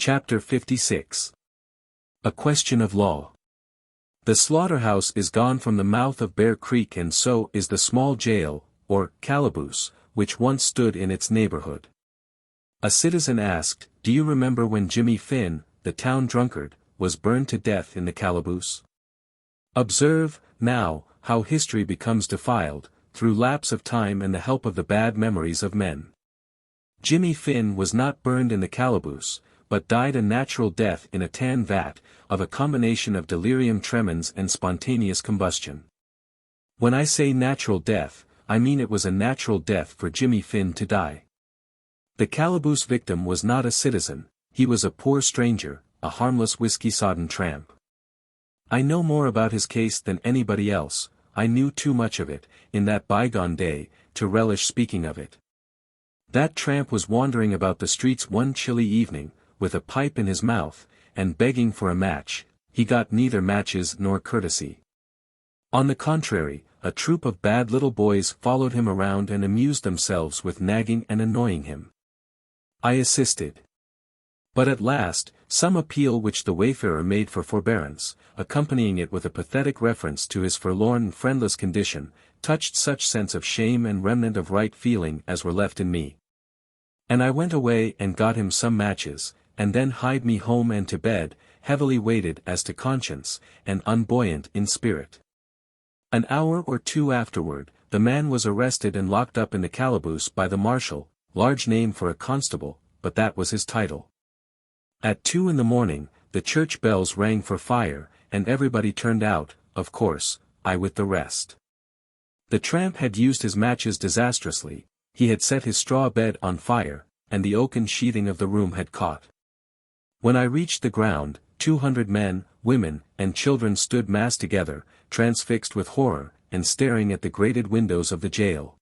Chapter 56. A Question of Law. The slaughterhouse is gone from the mouth of Bear Creek, and so is the small jail, or calaboose, which once stood in its neighborhood. A citizen asked, "Do you remember when Jimmy Finn, the town drunkard, was burned to death in the calaboose?" Observe, now, how history becomes defiled, through lapse of time and the help of the bad memories of men. Jimmy Finn was not burned in the calaboose, but died a natural death in a tan vat, of a combination of delirium tremens and spontaneous combustion. When I say natural death, I mean it was a natural death for Jimmy Finn to die. The calaboose victim was not a citizen, he was a poor stranger, a harmless whiskey-sodden tramp. I know more about his case than anybody else, I knew too much of it, in that bygone day, to relish speaking of it. That tramp was wandering about the streets one chilly evening, with a pipe in his mouth, and begging for a match. He got neither matches nor courtesy. On the contrary, a troop of bad little boys followed him around and amused themselves with nagging and annoying him. I assisted. But at last, some appeal which the wayfarer made for forbearance, accompanying it with a pathetic reference to his forlorn and friendless condition, touched such sense of shame and remnant of right feeling as were left in me. And I went away and got him some matches, and then hied me home and to bed, heavily weighted as to conscience, and unbuoyant in spirit. An hour or two afterward, the man was arrested and locked up in the calaboose by the marshal, large name for a constable, but that was his title. At 2 in the morning, the church bells rang for fire, and everybody turned out, of course, I with the rest. The tramp had used his matches disastrously, he had set his straw bed on fire, and the oaken sheathing of the room had caught. When I reached the ground, 200 men, women, and children stood massed together, transfixed with horror, and staring at the grated windows of the jail.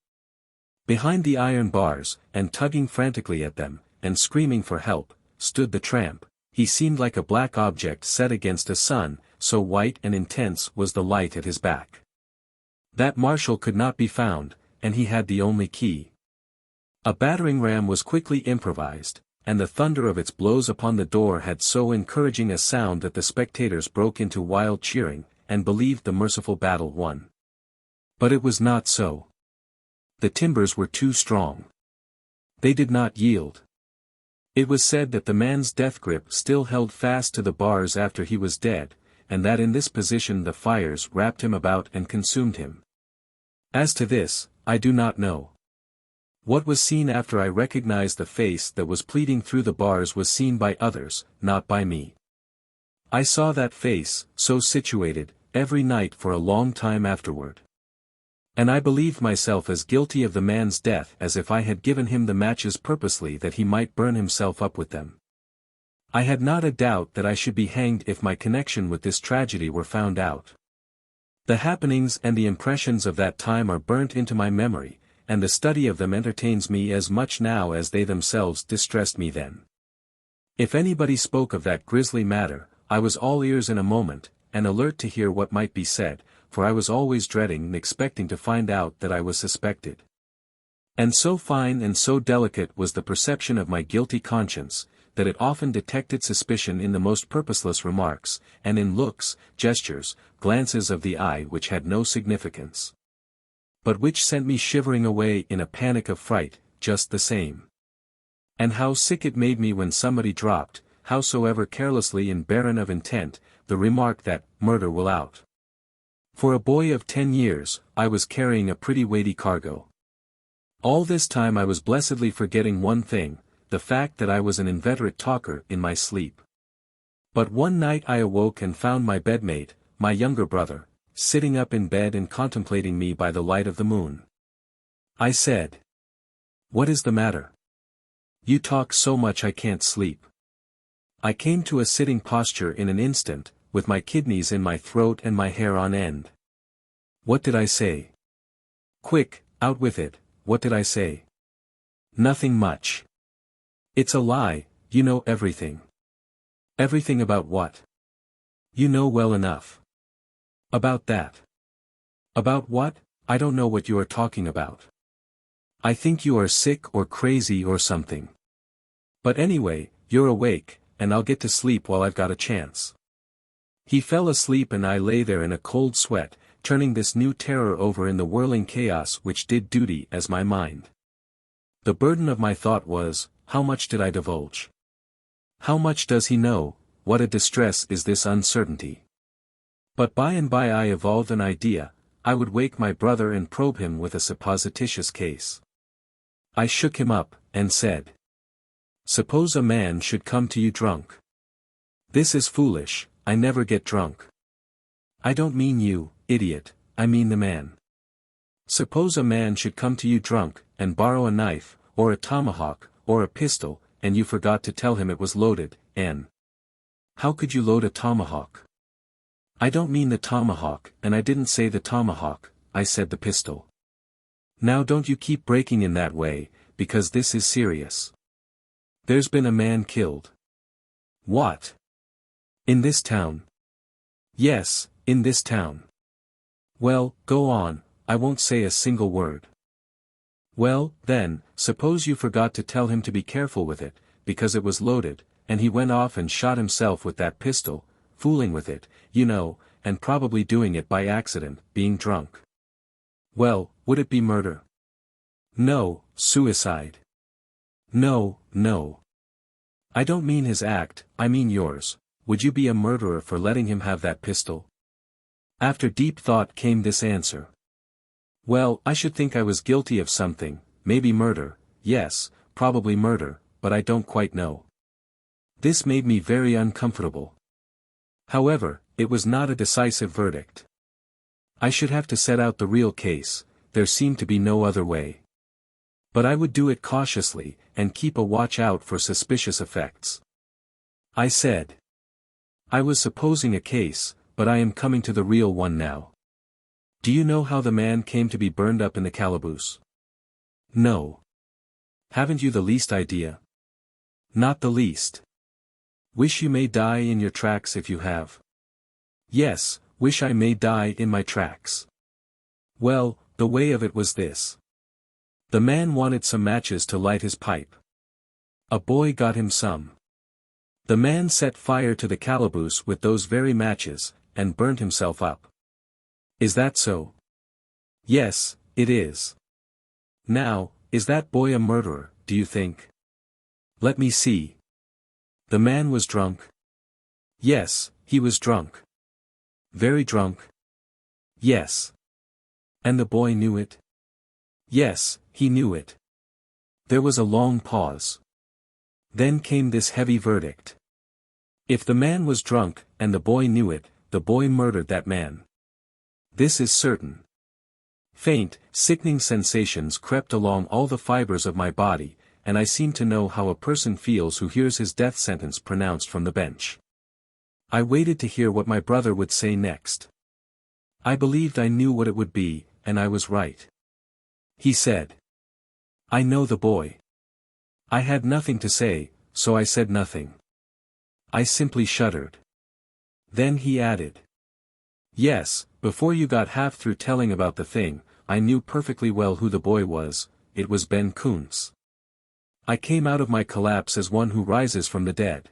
Behind the iron bars, and tugging frantically at them, and screaming for help, stood the tramp. He seemed like a black object set against a sun, so white and intense was the light at his back. That marshal could not be found, and he had the only key. A battering ram was quickly improvised, and the thunder of its blows upon the door had so encouraging a sound that the spectators broke into wild cheering, and believed the merciful battle won. But it was not so. The timbers were too strong. They did not yield. It was said that the man's death grip still held fast to the bars after he was dead, and that in this position the fires wrapped him about and consumed him. As to this, I do not know. What was seen after I recognized the face that was pleading through the bars was seen by others, not by me. I saw that face, so situated, every night for a long time afterward. And I believed myself as guilty of the man's death as if I had given him the matches purposely that he might burn himself up with them. I had not a doubt that I should be hanged if my connection with this tragedy were found out. The happenings and the impressions of that time are burnt into my memory, and the study of them entertains me as much now as they themselves distressed me then. If anybody spoke of that grisly matter, I was all ears in a moment, and alert to hear what might be said, for I was always dreading and expecting to find out that I was suspected. And so fine and so delicate was the perception of my guilty conscience, that it often detected suspicion in the most purposeless remarks, and in looks, gestures, glances of the eye which had no significance, but which sent me shivering away in a panic of fright, just the same. And how sick it made me when somebody dropped, howsoever carelessly and barren of intent, the remark that, "Murder will out." For a boy of 10 years, I was carrying a pretty weighty cargo. All this time I was blessedly forgetting one thing, the fact that I was an inveterate talker in my sleep. But one night I awoke and found my bedmate, my younger brother, sitting up in bed and contemplating me by the light of the moon. I said, "What is the matter? You talk so much I can't sleep." I came to a sitting posture in an instant, with my kidneys in my throat and my hair on end. What did I say? Quick, out with it, what did I say? Nothing much. It's a lie, you know everything. Everything about what? You know well enough. About that. About what? I don't know what you are talking about. I think you are sick or crazy or something. But anyway, you're awake, and I'll get to sleep while I've got a chance." He fell asleep and I lay there in a cold sweat, turning this new terror over in the whirling chaos which did duty as my mind. The burden of my thought was, how much did I divulge? How much does he know? What a distress is this uncertainty. But by and by I evolved an idea. I would wake my brother and probe him with a supposititious case. I shook him up, and said, "Suppose a man should come to you drunk." "This is foolish, I never get drunk." "I don't mean you, idiot, I mean the man. Suppose a man should come to you drunk, and borrow a knife, or a tomahawk, or a pistol, and you forgot to tell him it was loaded, and how could you load a tomahawk?" "I don't mean the tomahawk, and I didn't say the tomahawk, I said the pistol." "Now don't you keep breaking in that way, because this is serious. There's been a man killed." "What? In this town?" "Yes, in this town." "Well, go on, I won't say a single word." "Well, then, suppose you forgot to tell him to be careful with it, because it was loaded, and he went off and shot himself with that pistol, fooling with it, you know, and probably doing it by accident, being drunk. Well, would it be murder?" "No, suicide." "No, no. I don't mean his act, I mean yours. Would you be a murderer for letting him have that pistol?" After deep thought came this answer. "Well, I should think I was guilty of something, maybe murder, yes, probably murder, but I don't quite know." This made me very uncomfortable. However, it was not a decisive verdict. I should have to set out the real case, there seemed to be no other way. But I would do it cautiously, and keep a watch out for suspicious effects. I said, "I was supposing a case, but I am coming to the real one now. Do you know how the man came to be burned up in the calaboose?" "No." "Haven't you the least idea?" "Not the least." "Wish you may die in your tracks if you have." "Yes, wish I may die in my tracks." "Well, the way of it was this. The man wanted some matches to light his pipe. A boy got him some. The man set fire to the calaboose with those very matches, and burnt himself up. Is that so?" "Yes, it is." "Now, is that boy a murderer, do you think?" "Let me see. The man was drunk?" "Yes, he was drunk." "Very drunk?" "Yes." "And the boy knew it?" "Yes, he knew it." There was a long pause. Then came this heavy verdict. If the man was drunk, and the boy knew it, the boy murdered that man. This is certain. Faint, sickening sensations crept along all the fibers of my body, and I seemed to know how a person feels who hears his death sentence pronounced from the bench. I waited to hear what my brother would say next. I believed I knew what it would be, and I was right. He said, "I know the boy." I had nothing to say, so I said nothing. I simply shuddered. Then he added, "Yes, before you got half through telling about the thing, I knew perfectly well who the boy was, it was Ben Kuntz." I came out of my collapse as one who rises from the dead.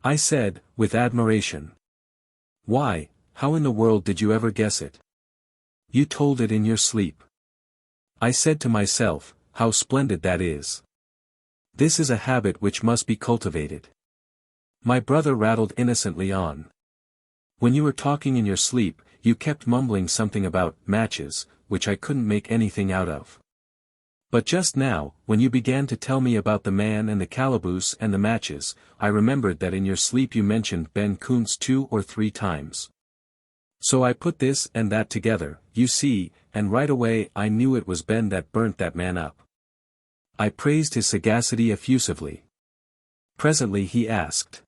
I said, with admiration, "Why, how in the world did you ever guess it? You told it in your sleep." I said to myself, "How splendid that is. This is a habit which must be cultivated." My brother rattled innocently on. "When you were talking in your sleep, you kept mumbling something about matches, which I couldn't make anything out of. But just now, when you began to tell me about the man and the calaboose and the matches, I remembered that in your sleep you mentioned Ben Kuntz 2 or 3 times. So I put this and that together, you see, and right away I knew it was Ben that burnt that man up." I praised his sagacity effusively. Presently he asked,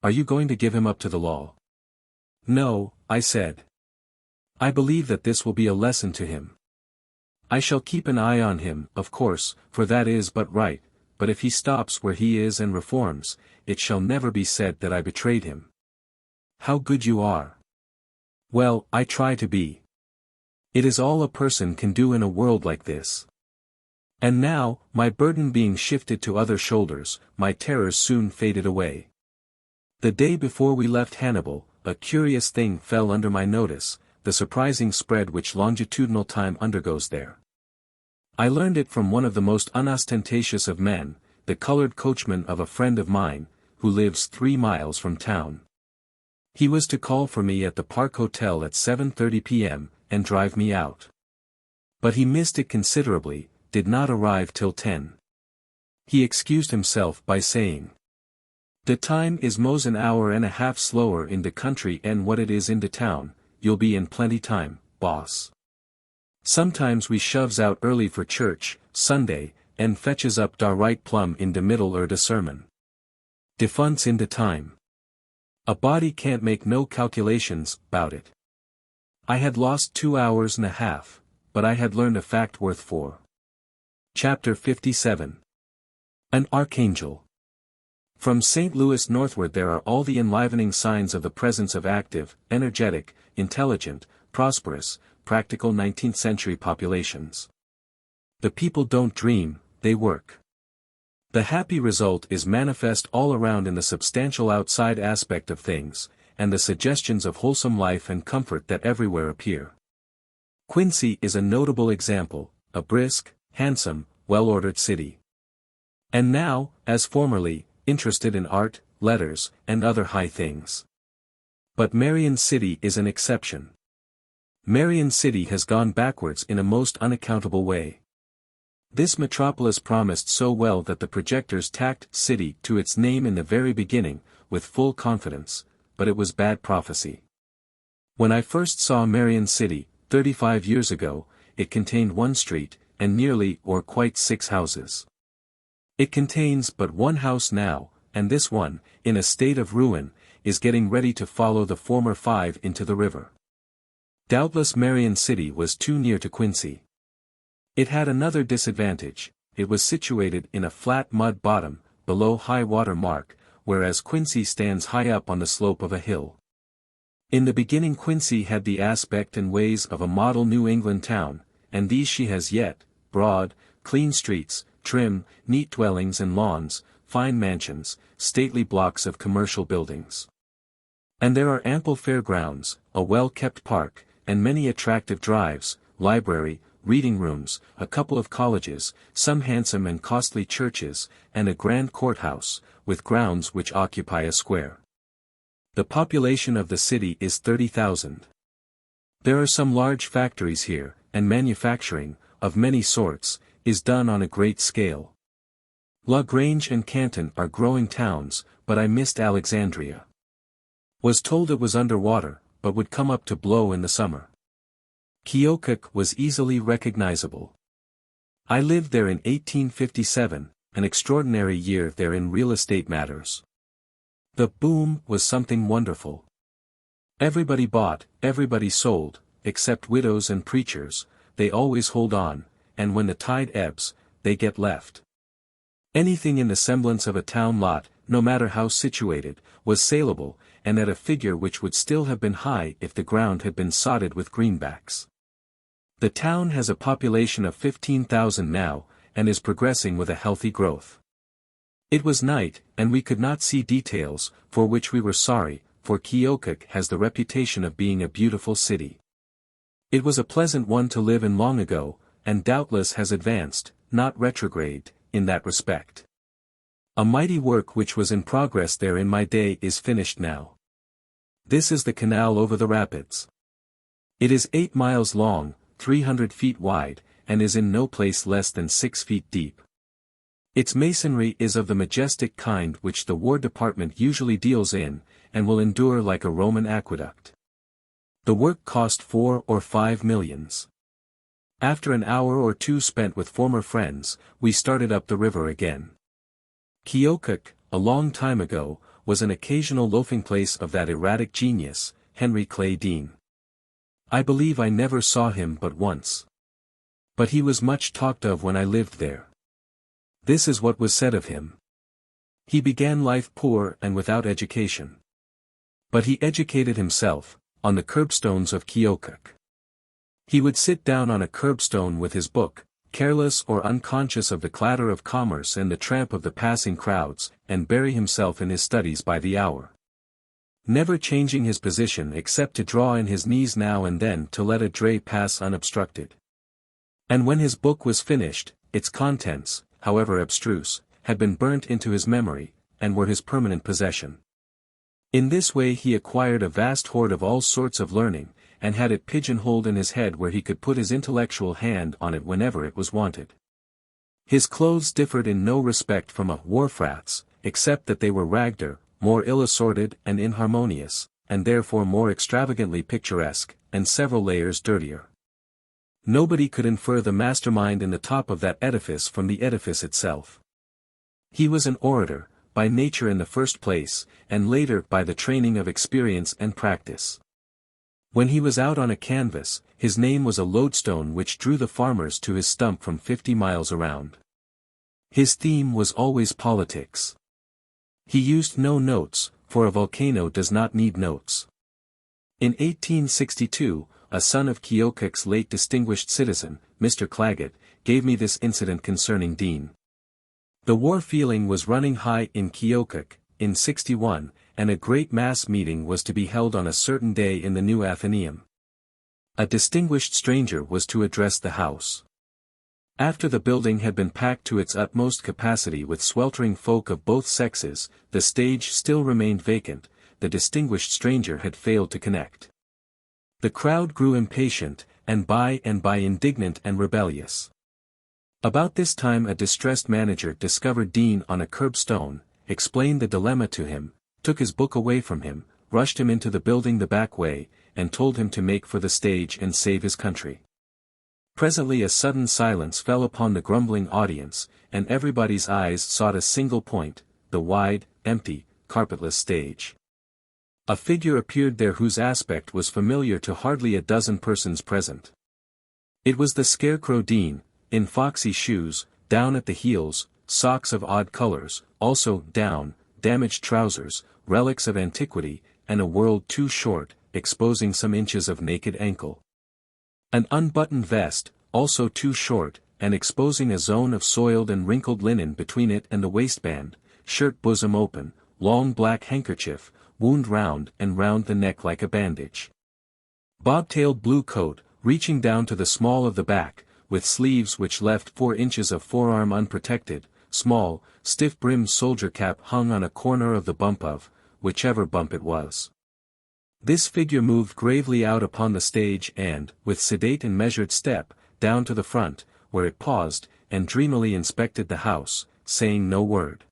"Are you going to give him up to the law?" "No," I said. "I believe that this will be a lesson to him. I shall keep an eye on him, of course, for that is but right, but if he stops where he is and reforms, it shall never be said that I betrayed him." "How good you are." "Well, I try to be. It is all a person can do in a world like this. And now, my burden being shifted to other shoulders, my terrors soon faded away. The day before we left Hannibal, a curious thing fell under my notice, the surprising spread which longitudinal time undergoes there. I learned it from one of the most unostentatious of men, the colored coachman of a friend of mine, who lives 3 miles from town. He was to call for me at the Park Hotel at 7:30 p.m., and drive me out. But he missed it considerably, did not arrive till 10. He excused himself by saying, "The time is mos an hour and a half slower in the country and what it is in the town, you'll be in plenty time, boss. Sometimes we shoves out early for church, Sunday, and fetches up dar right plumb in the middle er the sermon. De fun's in the time. A body can't make no calculations, 'bout it." I had lost 2 hours and a half, but I had learned a fact worth 4. Chapter 57. An Archangel. From St. Louis northward there are all the enlivening signs of the presence of active, energetic, intelligent, prosperous, practical 19th-century populations. The people don't dream, they work. The happy result is manifest all around in the substantial outside aspect of things, and the suggestions of wholesome life and comfort that everywhere appear. Quincy is a notable example, a brisk, handsome, well-ordered city. And now, as formerly, interested in art, letters, and other high things. But Marion City is an exception. Marion City has gone backwards in a most unaccountable way. This metropolis promised so well that the projectors tacked city to its name in the very beginning, with full confidence, but it was bad prophecy. When I first saw Marion City, 35 years ago, it contained 1 street, and nearly or quite 6 houses. It contains but 1 house now, and this one, in a state of ruin, is getting ready to follow the former 5 into the river. Doubtless Marion City was too near to Quincy. It had another disadvantage, it was situated in a flat mud bottom, below high water mark, whereas Quincy stands high up on the slope of a hill. In the beginning Quincy had the aspect and ways of a model New England town, and these she has yet: broad, clean streets, trim, neat dwellings and lawns, fine mansions, stately blocks of commercial buildings. And there are ample fair grounds, a well-kept park, and many attractive drives, library, reading rooms, a couple of colleges, some handsome and costly churches, and a grand courthouse, with grounds which occupy a square. The population of the city is 30,000. There are some large factories here, and manufacturing, of many sorts, is done on a great scale. La Grange and Canton are growing towns, but I missed Alexandria. Was told it was under water, but would come up to blow in the summer. Keokuk was easily recognizable. I lived there in 1857, an extraordinary year there in real estate matters. The boom was something wonderful. Everybody bought, everybody sold, except widows and preachers, they always hold on, and when the tide ebbs, they get left. Anything in the semblance of a town lot, no matter how situated, was saleable, and at a figure which would still have been high if the ground had been sodded with greenbacks. The town has a population of 15,000 now, and is progressing with a healthy growth. It was night, and we could not see details, for which we were sorry, for Keokuk has the reputation of being a beautiful city. It was a pleasant one to live in long ago, and doubtless has advanced, not retrograde, in that respect. A mighty work which was in progress there in my day is finished now. This is the canal over the rapids. It is 8 miles long, 300 feet wide, and is in no place less than 6 feet deep. Its masonry is of the majestic kind which the War Department usually deals in, and will endure like a Roman aqueduct. The work cost 4 or 5 millions. After an hour or 2 spent with former friends, we started up the river again. Keokuk, a long time ago, was an occasional loafing place of that erratic genius, Henry Clay Dean. I believe I never saw him but once. But he was much talked of when I lived there. This is what was said of him. He began life poor and without education. But he educated himself, on the curbstones of Keokuk. He would sit down on a curbstone with his book, careless or unconscious of the clatter of commerce and the tramp of the passing crowds, and bury himself in his studies by the hour. Never changing his position except to draw in his knees now and then to let a dray pass unobstructed. And when his book was finished, its contents, however abstruse, had been burnt into his memory, and were his permanent possession. In this way he acquired a vast hoard of all sorts of learning, and had it pigeon-holed in his head where he could put his intellectual hand on it whenever it was wanted. His clothes differed in no respect from a wharf-rat's, except that they were raggeder, more ill-assorted and inharmonious, and therefore more extravagantly picturesque, and several layers dirtier. Nobody could infer the mastermind in the top of that edifice from the edifice itself. He was an orator, by nature in the first place, and later by the training of experience and practice. When he was out on a canvas, his name was a lodestone which drew the farmers to his stump from 50 miles around. His theme was always politics. He used no notes, for a volcano does not need notes. In 1862, a son of Keokuk's late distinguished citizen, Mr. Claggett, gave me this incident concerning Dean. The war feeling was running high in Keokuk, in '61, and a great mass meeting was to be held on a certain day in the new Athenaeum. A distinguished stranger was to address the house. After the building had been packed to its utmost capacity with sweltering folk of both sexes, the stage still remained vacant, the distinguished stranger had failed to connect. The crowd grew impatient, and by indignant and rebellious. About this time a distressed manager discovered Dean on a curbstone, explained the dilemma to him, took his book away from him, rushed him into the building the back way, and told him to make for the stage and save his country. Presently a sudden silence fell upon the grumbling audience, and everybody's eyes sought a single point, the wide, empty, carpetless stage. A figure appeared there whose aspect was familiar to hardly a dozen persons present. It was the Scarecrow Dean, in foxy shoes, down at the heels, socks of odd colors, also down, damaged trousers, relics of antiquity, and a world too short, exposing some inches of naked ankle. An unbuttoned vest, also too short, and exposing a zone of soiled and wrinkled linen between it and the waistband, shirt bosom open, long black handkerchief, wound round and round the neck like a bandage. Bob-tailed blue coat, reaching down to the small of the back, with sleeves which left 4 inches of forearm unprotected, small, stiff-brimmed soldier cap hung on a corner of the bump of, whichever bump it was. This figure moved gravely out upon the stage and, with sedate and measured step, down to the front, where it paused, and dreamily inspected the house, saying no word.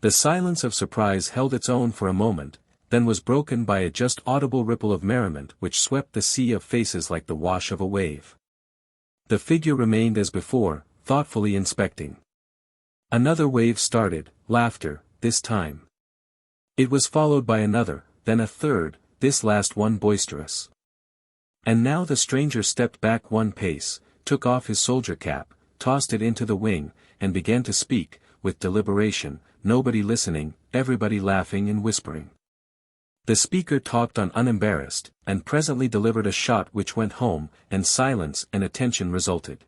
The silence of surprise held its own for a moment, then was broken by a just audible ripple of merriment which swept the sea of faces like the wash of a wave. The figure remained as before, thoughtfully inspecting. Another wave started, laughter, this time. It was followed by another, then a third, this last one boisterous. And now the stranger stepped back 1 pace, took off his soldier cap, tossed it into the wing, and began to speak, with deliberation, nobody listening, everybody laughing and whispering. The speaker talked on unembarrassed, and presently delivered a shot which went home, and silence and attention resulted.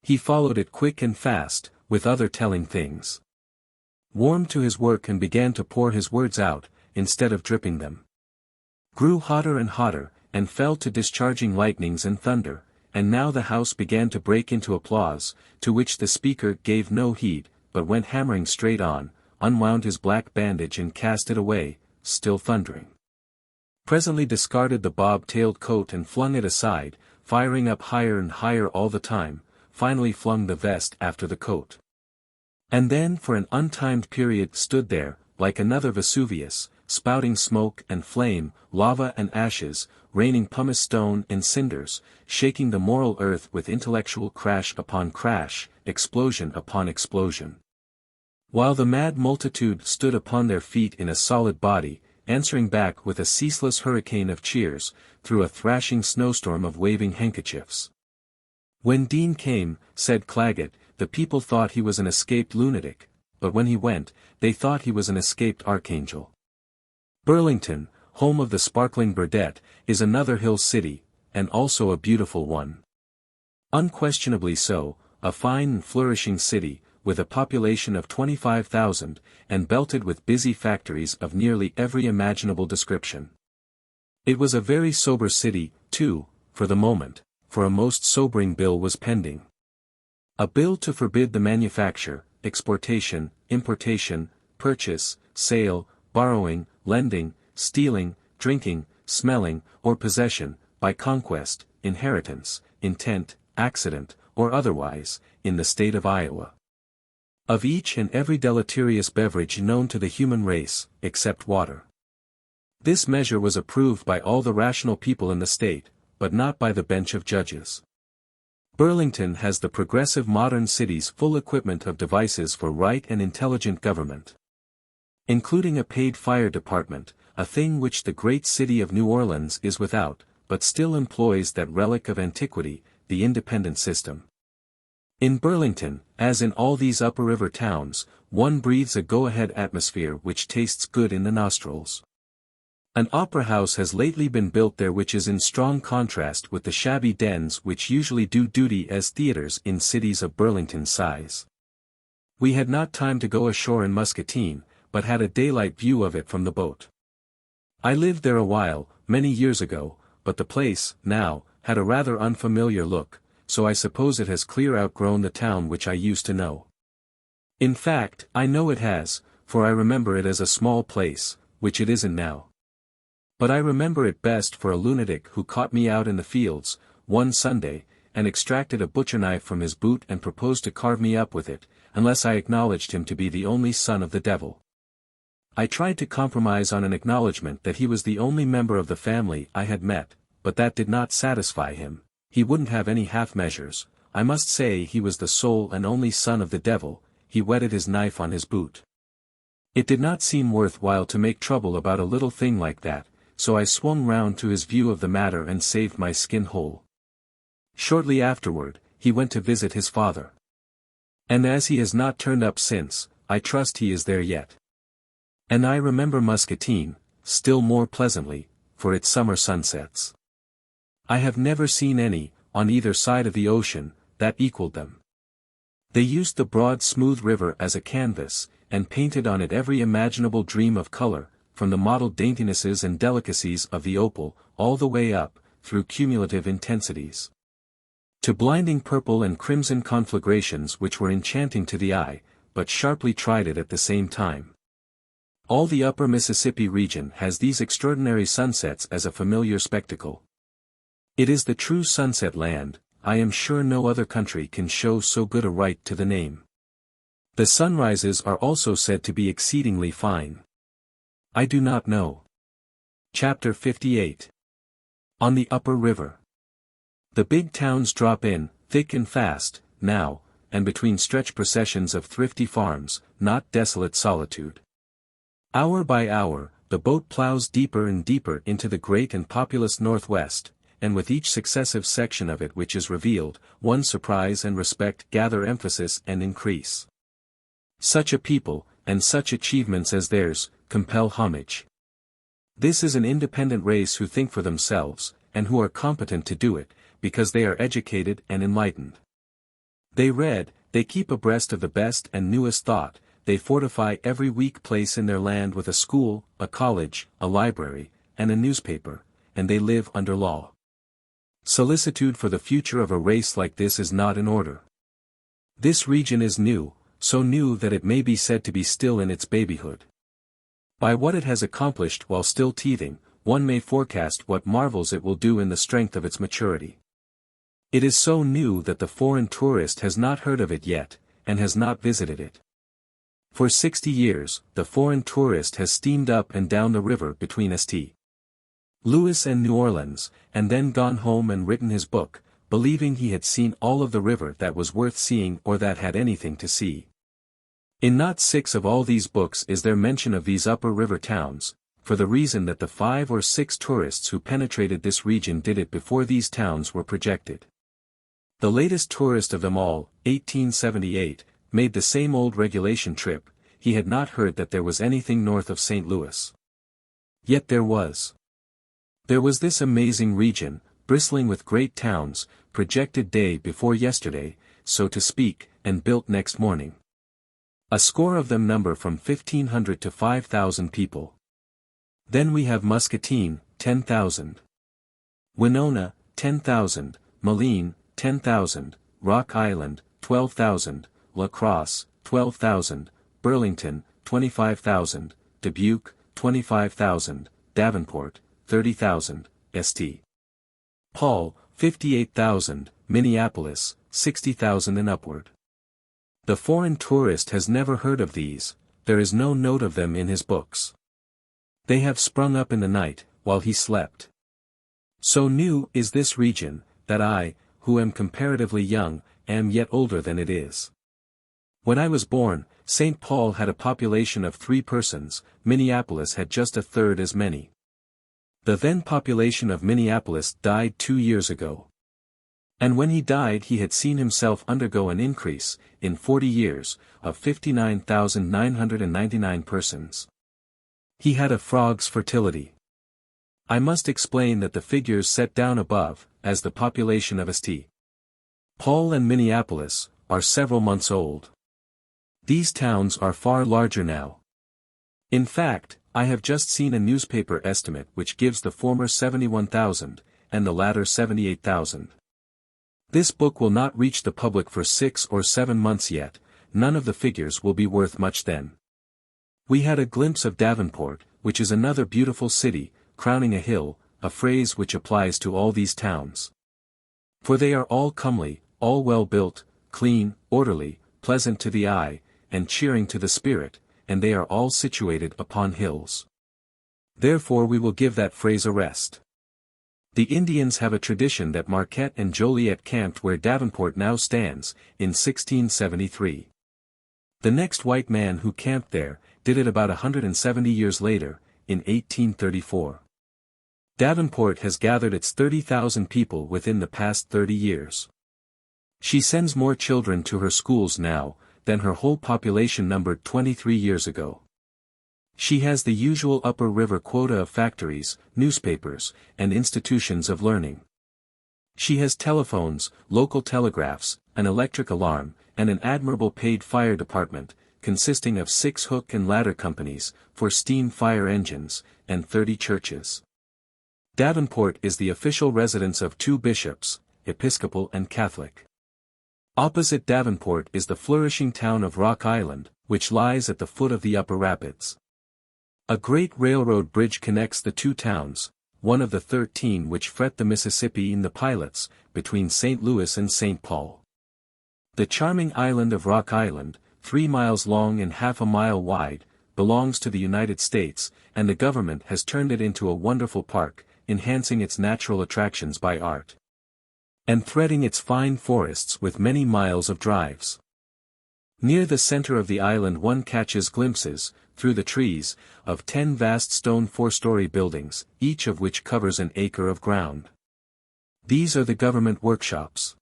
He followed it quick and fast, with other telling things. Warmed to his work and began to pour his words out, instead of dripping them. Grew hotter and hotter, and fell to discharging lightnings and thunder, and now the house began to break into applause, to which the speaker gave no heed, but went hammering straight on, unwound his black bandage and cast it away, still thundering. Presently discarded the bob-tailed coat and flung it aside, firing up higher and higher all the time, finally flung the vest after the coat. And then for an untimed period stood there, like another Vesuvius, spouting smoke and flame, lava and ashes, raining pumice stone and cinders, shaking the moral earth with intellectual crash upon crash, explosion upon explosion. While the mad multitude stood upon their feet in a solid body, answering back with a ceaseless hurricane of cheers, through a thrashing snowstorm of waving handkerchiefs. When Dean came, said Claggett, the people thought he was an escaped lunatic, but when he went, they thought he was an escaped archangel. Burlington, home of the sparkling Burdett, is another hill city, and also a beautiful one. Unquestionably so, a fine and flourishing city, with a population of 25,000, and belted with busy factories of nearly every imaginable description. It was a very sober city, too, for the moment, for a most sobering bill was pending. A bill to forbid the manufacture, exportation, importation, purchase, sale, borrowing, lending, stealing, drinking, smelling, or possession, by conquest, inheritance, intent, accident, or otherwise, in the state of Iowa, of each and every deleterious beverage known to the human race, except water. This measure was approved by all the rational people in the state, but not by the bench of judges. Burlington has the progressive modern city's full equipment of devices for right and intelligent government, including a paid fire department, a thing which the great city of New Orleans is without, but still employs that relic of antiquity, the independent system. In Burlington, as in all these upper river towns, one breathes a go-ahead atmosphere which tastes good in the nostrils. An opera house has lately been built there which is in strong contrast with the shabby dens which usually do duty as theaters in cities of Burlington's size. We had not time to go ashore in Muscatine, but had a daylight view of it from the boat. I lived there a while, many years ago, but the place, now, had a rather unfamiliar look, so I suppose it has clear outgrown the town which I used to know. In fact, I know it has, for I remember it as a small place, which it isn't now. But I remember it best for a lunatic who caught me out in the fields, one Sunday, and extracted a butcher knife from his boot and proposed to carve me up with it, unless I acknowledged him to be the only son of the devil. I tried to compromise on an acknowledgment that he was the only member of the family I had met, but that did not satisfy him. He wouldn't have any half measures. I must say he was the sole and only son of the devil. He whetted his knife on his boot. It did not seem worthwhile to make trouble about a little thing like that, so I swung round to his view of the matter and saved my skin whole. Shortly afterward, he went to visit his father. And as he has not turned up since, I trust he is there yet. And I remember Muscatine, still more pleasantly, for its summer sunsets. I have never seen any, on either side of the ocean, that equaled them. They used the broad smooth river as a canvas, and painted on it every imaginable dream of color, from the mottled daintinesses and delicacies of the opal, all the way up, through cumulative intensities, to blinding purple and crimson conflagrations which were enchanting to the eye, but sharply tried it at the same time. All the upper Mississippi region has these extraordinary sunsets as a familiar spectacle. It is the true sunset land. I am sure no other country can show so good a right to the name. The sunrises are also said to be exceedingly fine. I do not know. Chapter 58. On the Upper River. The big towns drop in, thick and fast, now, and between stretch processions of thrifty farms, not desolate solitude. Hour by hour, the boat plows deeper and deeper into the great and populous Northwest, and with each successive section of it which is revealed, one's surprise and respect gather emphasis and increase. Such a people, and such achievements as theirs, compel homage. This is an independent race who think for themselves, and who are competent to do it, because they are educated and enlightened. They read, they keep abreast of the best and newest thought, they fortify every weak place in their land with a school, a college, a library, and a newspaper, and they live under law. Solicitude for the future of a race like this is not in order. This region is new, so new that it may be said to be still in its babyhood. By what it has accomplished while still teething, one may forecast what marvels it will do in the strength of its maturity. It is so new that the foreign tourist has not heard of it yet, and has not visited it. For 60 years, the foreign tourist has steamed up and down the river between St. Louis and New Orleans, and then gone home and written his book, believing he had seen all of the river that was worth seeing or that had anything to see. In not 6 of all these books is there mention of these upper river towns, for the reason that the 5 or 6 tourists who penetrated this region did it before these towns were projected. The latest tourist of them all, 1878, made the same old regulation trip. He had not heard that there was anything north of St. Louis. Yet there was. There was this amazing region, bristling with great towns, projected day before yesterday, so to speak, and built next morning. A score of them number from 1,500 to 5,000 people. Then we have Muscatine, 10,000. Winona, 10,000, Moline, 10,000, Rock Island, 12,000, La Crosse, 12,000, Burlington, 25,000, Dubuque, 25,000, Davenport, 30,000, St. Paul, 58,000, Minneapolis, 60,000 and upward. The foreign tourist has never heard of these, there is no note of them in his books. They have sprung up in the night, while he slept. So new is this region, that I, who am comparatively young, am yet older than it is. When I was born, St. Paul had a population of 3 persons, Minneapolis had just a third as many. The then population of Minneapolis died 2 years ago. And when he died he had seen himself undergo an increase, in 40 years, of 59,999 persons. He had a frog's fertility. I must explain that the figures set down above, as the population of St. Paul and Minneapolis, are several months old. These towns are far larger now. In fact, I have just seen a newspaper estimate which gives the former 71,000, and the latter 78,000. This book will not reach the public for 6 or 7 months yet, none of the figures will be worth much then. We had a glimpse of Davenport, which is another beautiful city, crowning a hill, a phrase which applies to all these towns. For they are all comely, all well built, clean, orderly, pleasant to the eye, and cheering to the spirit, and they are all situated upon hills. Therefore we will give that phrase a rest. The Indians have a tradition that Marquette and Joliet camped where Davenport now stands, in 1673. The next white man who camped there, did it about 170 years later, in 1834. Davenport has gathered its 30,000 people within the past 30 years. She sends more children to her schools now, than her whole population numbered 23 years ago. She has the usual upper river quota of factories, newspapers, and institutions of learning. She has telephones, local telegraphs, an electric alarm, and an admirable paid fire department, consisting of 6 hook and ladder companies, for steam fire engines, and 30 churches. Davenport is the official residence of 2 bishops, Episcopal and Catholic. Opposite Davenport is the flourishing town of Rock Island, which lies at the foot of the upper rapids. A great railroad bridge connects the 2 towns, one of the 13 which fret the Mississippi in the pilots, between St. Louis and St. Paul. The charming island of Rock Island, 3 miles long and half a mile wide, belongs to the United States, and the government has turned it into a wonderful park, enhancing its natural attractions by art, and threading its fine forests with many miles of drives. Near the center of the island one catches glimpses, through the trees, of 10 vast stone 4-story buildings, each of which covers an acre of ground. These are the government workshops.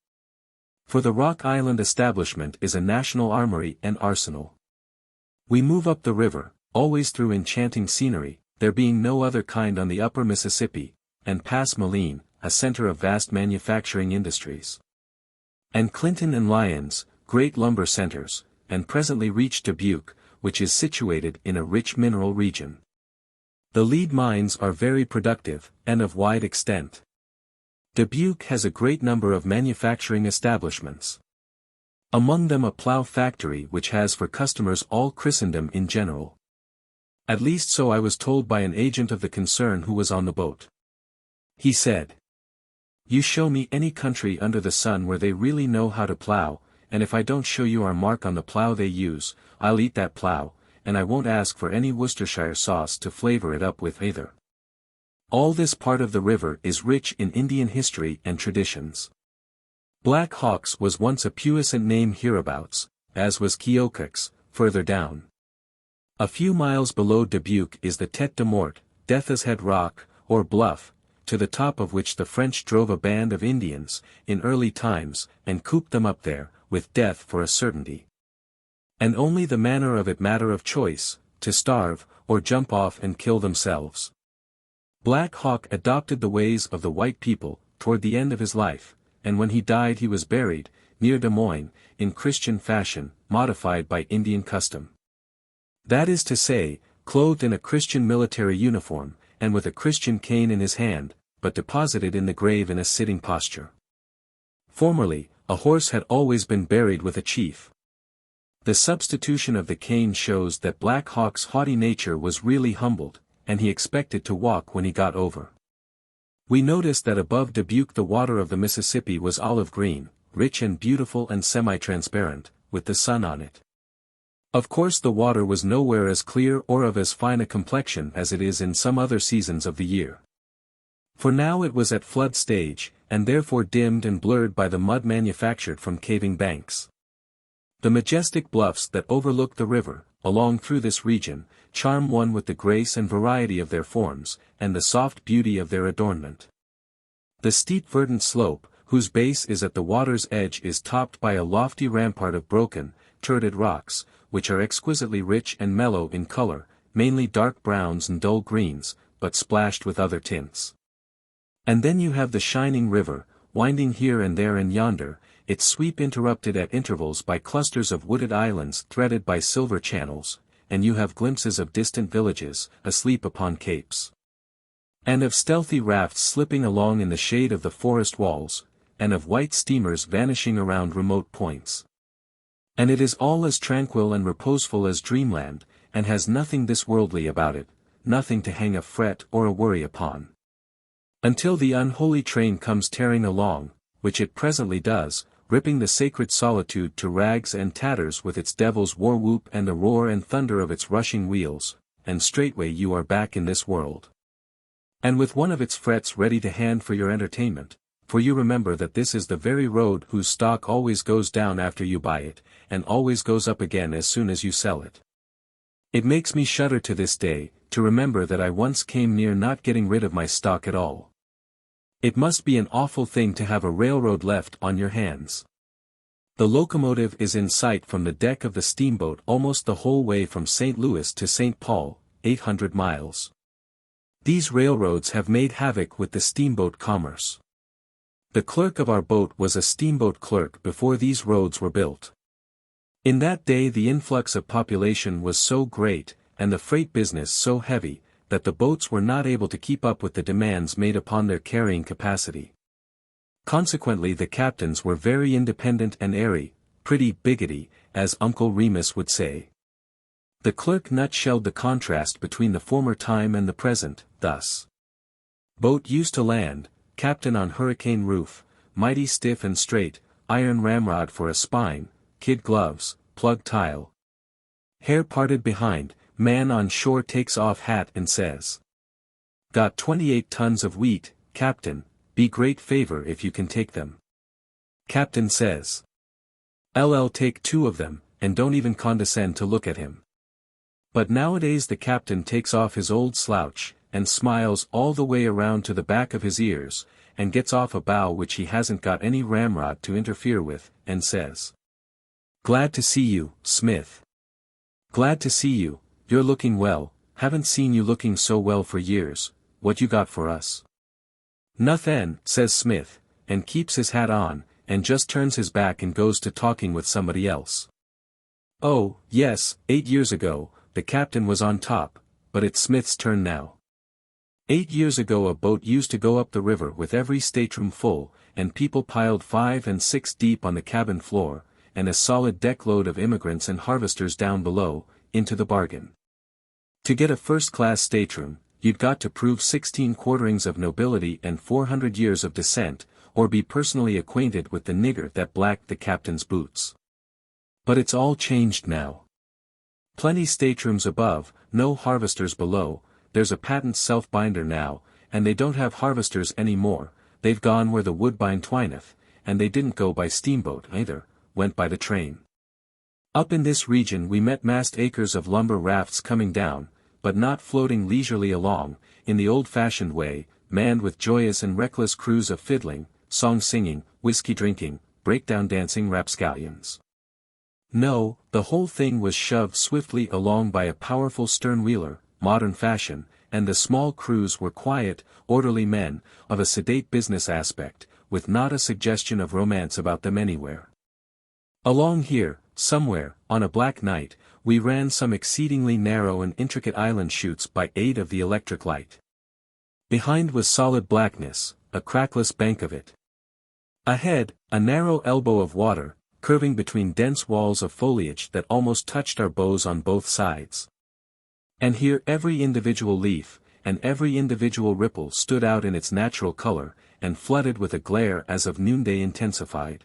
For the Rock Island establishment is a national armory and arsenal. We move up the river, always through enchanting scenery, there being no other kind on the upper Mississippi, and pass Moline, a center of vast manufacturing industries, and Clinton and Lyons, great lumber centers, and presently reach Dubuque, which is situated in a rich mineral region. The lead mines are very productive, and of wide extent. Dubuque has a great number of manufacturing establishments. Among them a plow factory which has for customers all Christendom in general. At least so I was told by an agent of the concern who was on the boat. He said, "You show me any country under the sun where they really know how to plow, and if I don't show you our mark on the plow they use, I'll eat that plow, and I won't ask for any Worcestershire sauce to flavor it up with either." All this part of the river is rich in Indian history and traditions. Black Hawk's was once a puissant name hereabouts, as was Keokuk's, further down. A few miles below Dubuque is the Tête de Mort, Death's Head Rock, or bluff, to the top of which the French drove a band of Indians, in early times, and cooped them up there, with death for a certainty. And only the manner of it matter of choice, to starve, or jump off and kill themselves. Black Hawk adopted the ways of the white people, toward the end of his life, and when he died he was buried, near Des Moines, in Christian fashion, modified by Indian custom. That is to say, clothed in a Christian military uniform, and with a Christian cane in his hand, but deposited in the grave in a sitting posture. Formerly, a horse had always been buried with a chief. The substitution of the cane shows that Black Hawk's haughty nature was really humbled, and he expected to walk when he got over. We noticed that above Dubuque the water of the Mississippi was olive green, rich and beautiful and semi-transparent, with the sun on it. Of course the water was nowhere as clear or of as fine a complexion as it is in some other seasons of the year. For now it was at flood stage, and therefore dimmed and blurred by the mud manufactured from caving banks. The majestic bluffs that overlook the river, along through this region, charm one with the grace and variety of their forms, and the soft beauty of their adornment. The steep verdant slope, whose base is at the water's edge, is topped by a lofty rampart of broken, turreted rocks, which are exquisitely rich and mellow in color, mainly dark browns and dull greens, but splashed with other tints. And then you have the shining river, winding here and there and yonder, its sweep interrupted at intervals by clusters of wooded islands threaded by silver channels, and you have glimpses of distant villages, asleep upon capes. And of stealthy rafts slipping along in the shade of the forest walls, and of white steamers vanishing around remote points. And it is all as tranquil and reposeful as dreamland, and has nothing this worldly about it, nothing to hang a fret or a worry upon. Until the unholy train comes tearing along, which it presently does, ripping the sacred solitude to rags and tatters with its devil's war whoop and the roar and thunder of its rushing wheels, and straightway you are back in this world. And with one of its frets ready to hand for your entertainment, for you remember that this is the very road whose stock always goes down after you buy it, and always goes up again as soon as you sell it. It makes me shudder to this day, to remember that I once came near not getting rid of my stock at all. It must be an awful thing to have a railroad left on your hands. The locomotive is in sight from the deck of the steamboat almost the whole way from St. Louis to St. Paul, 800 miles. These railroads have made havoc with the steamboat commerce. The clerk of our boat was a steamboat clerk before these roads were built. In that day the influx of population was so great, and the freight business so heavy, that the boats were not able to keep up with the demands made upon their carrying capacity. Consequently the captains were very independent and airy, pretty biggity, as Uncle Remus would say. The clerk nutshelled the contrast between the former time and the present, thus. Boat used to land, captain on hurricane roof, mighty stiff and straight, iron ramrod for a spine, kid gloves, plug tile. Hair parted behind, man on shore takes off hat and says. Got 28 tons of wheat, captain, be great favor if you can take them. Captain says. I'll take 2 of them, and don't even condescend to look at him. But nowadays the captain takes off his old slouch, and smiles all the way around to the back of his ears, and gets off a bow which he hasn't got any ramrod to interfere with, and says. Glad to see you, Smith. Glad to see you, you're looking well, haven't seen you looking so well for years, what you got for us? Nothin', says Smith, and keeps his hat on, and just turns his back and goes to talking with somebody else. Oh, yes, 8 years ago, the captain was on top, but it's Smith's turn now. 8 years ago a boat used to go up the river with every stateroom full, and people piled 5 and 6 deep on the cabin floor, and a solid deckload of immigrants and harvesters down below, into the bargain. To get a first-class stateroom, you'd got to prove 16 quarterings of nobility and 400 years of descent, or be personally acquainted with the nigger that blacked the captain's boots. But it's all changed now. Plenty staterooms above, no harvesters below, there's a patent self-binder now, and they don't have harvesters any more, they've gone where the woodbine twineth, and they didn't go by steamboat either, went by the train. Up in this region we met massed acres of lumber rafts coming down, but not floating leisurely along, in the old-fashioned way, manned with joyous and reckless crews of fiddling, song-singing, whiskey-drinking, breakdown-dancing rapscallions. No, the whole thing was shoved swiftly along by a powerful stern-wheeler, modern fashion, and the small crews were quiet, orderly men, of a sedate business aspect, with not a suggestion of romance about them anywhere. Along here, somewhere, on a black night, we ran some exceedingly narrow and intricate island chutes by aid of the electric light. Behind was solid blackness, a crackless bank of it. Ahead, a narrow elbow of water, curving between dense walls of foliage that almost touched our bows on both sides. And here every individual leaf, and every individual ripple stood out in its natural color, and flooded with a glare as of noonday intensified.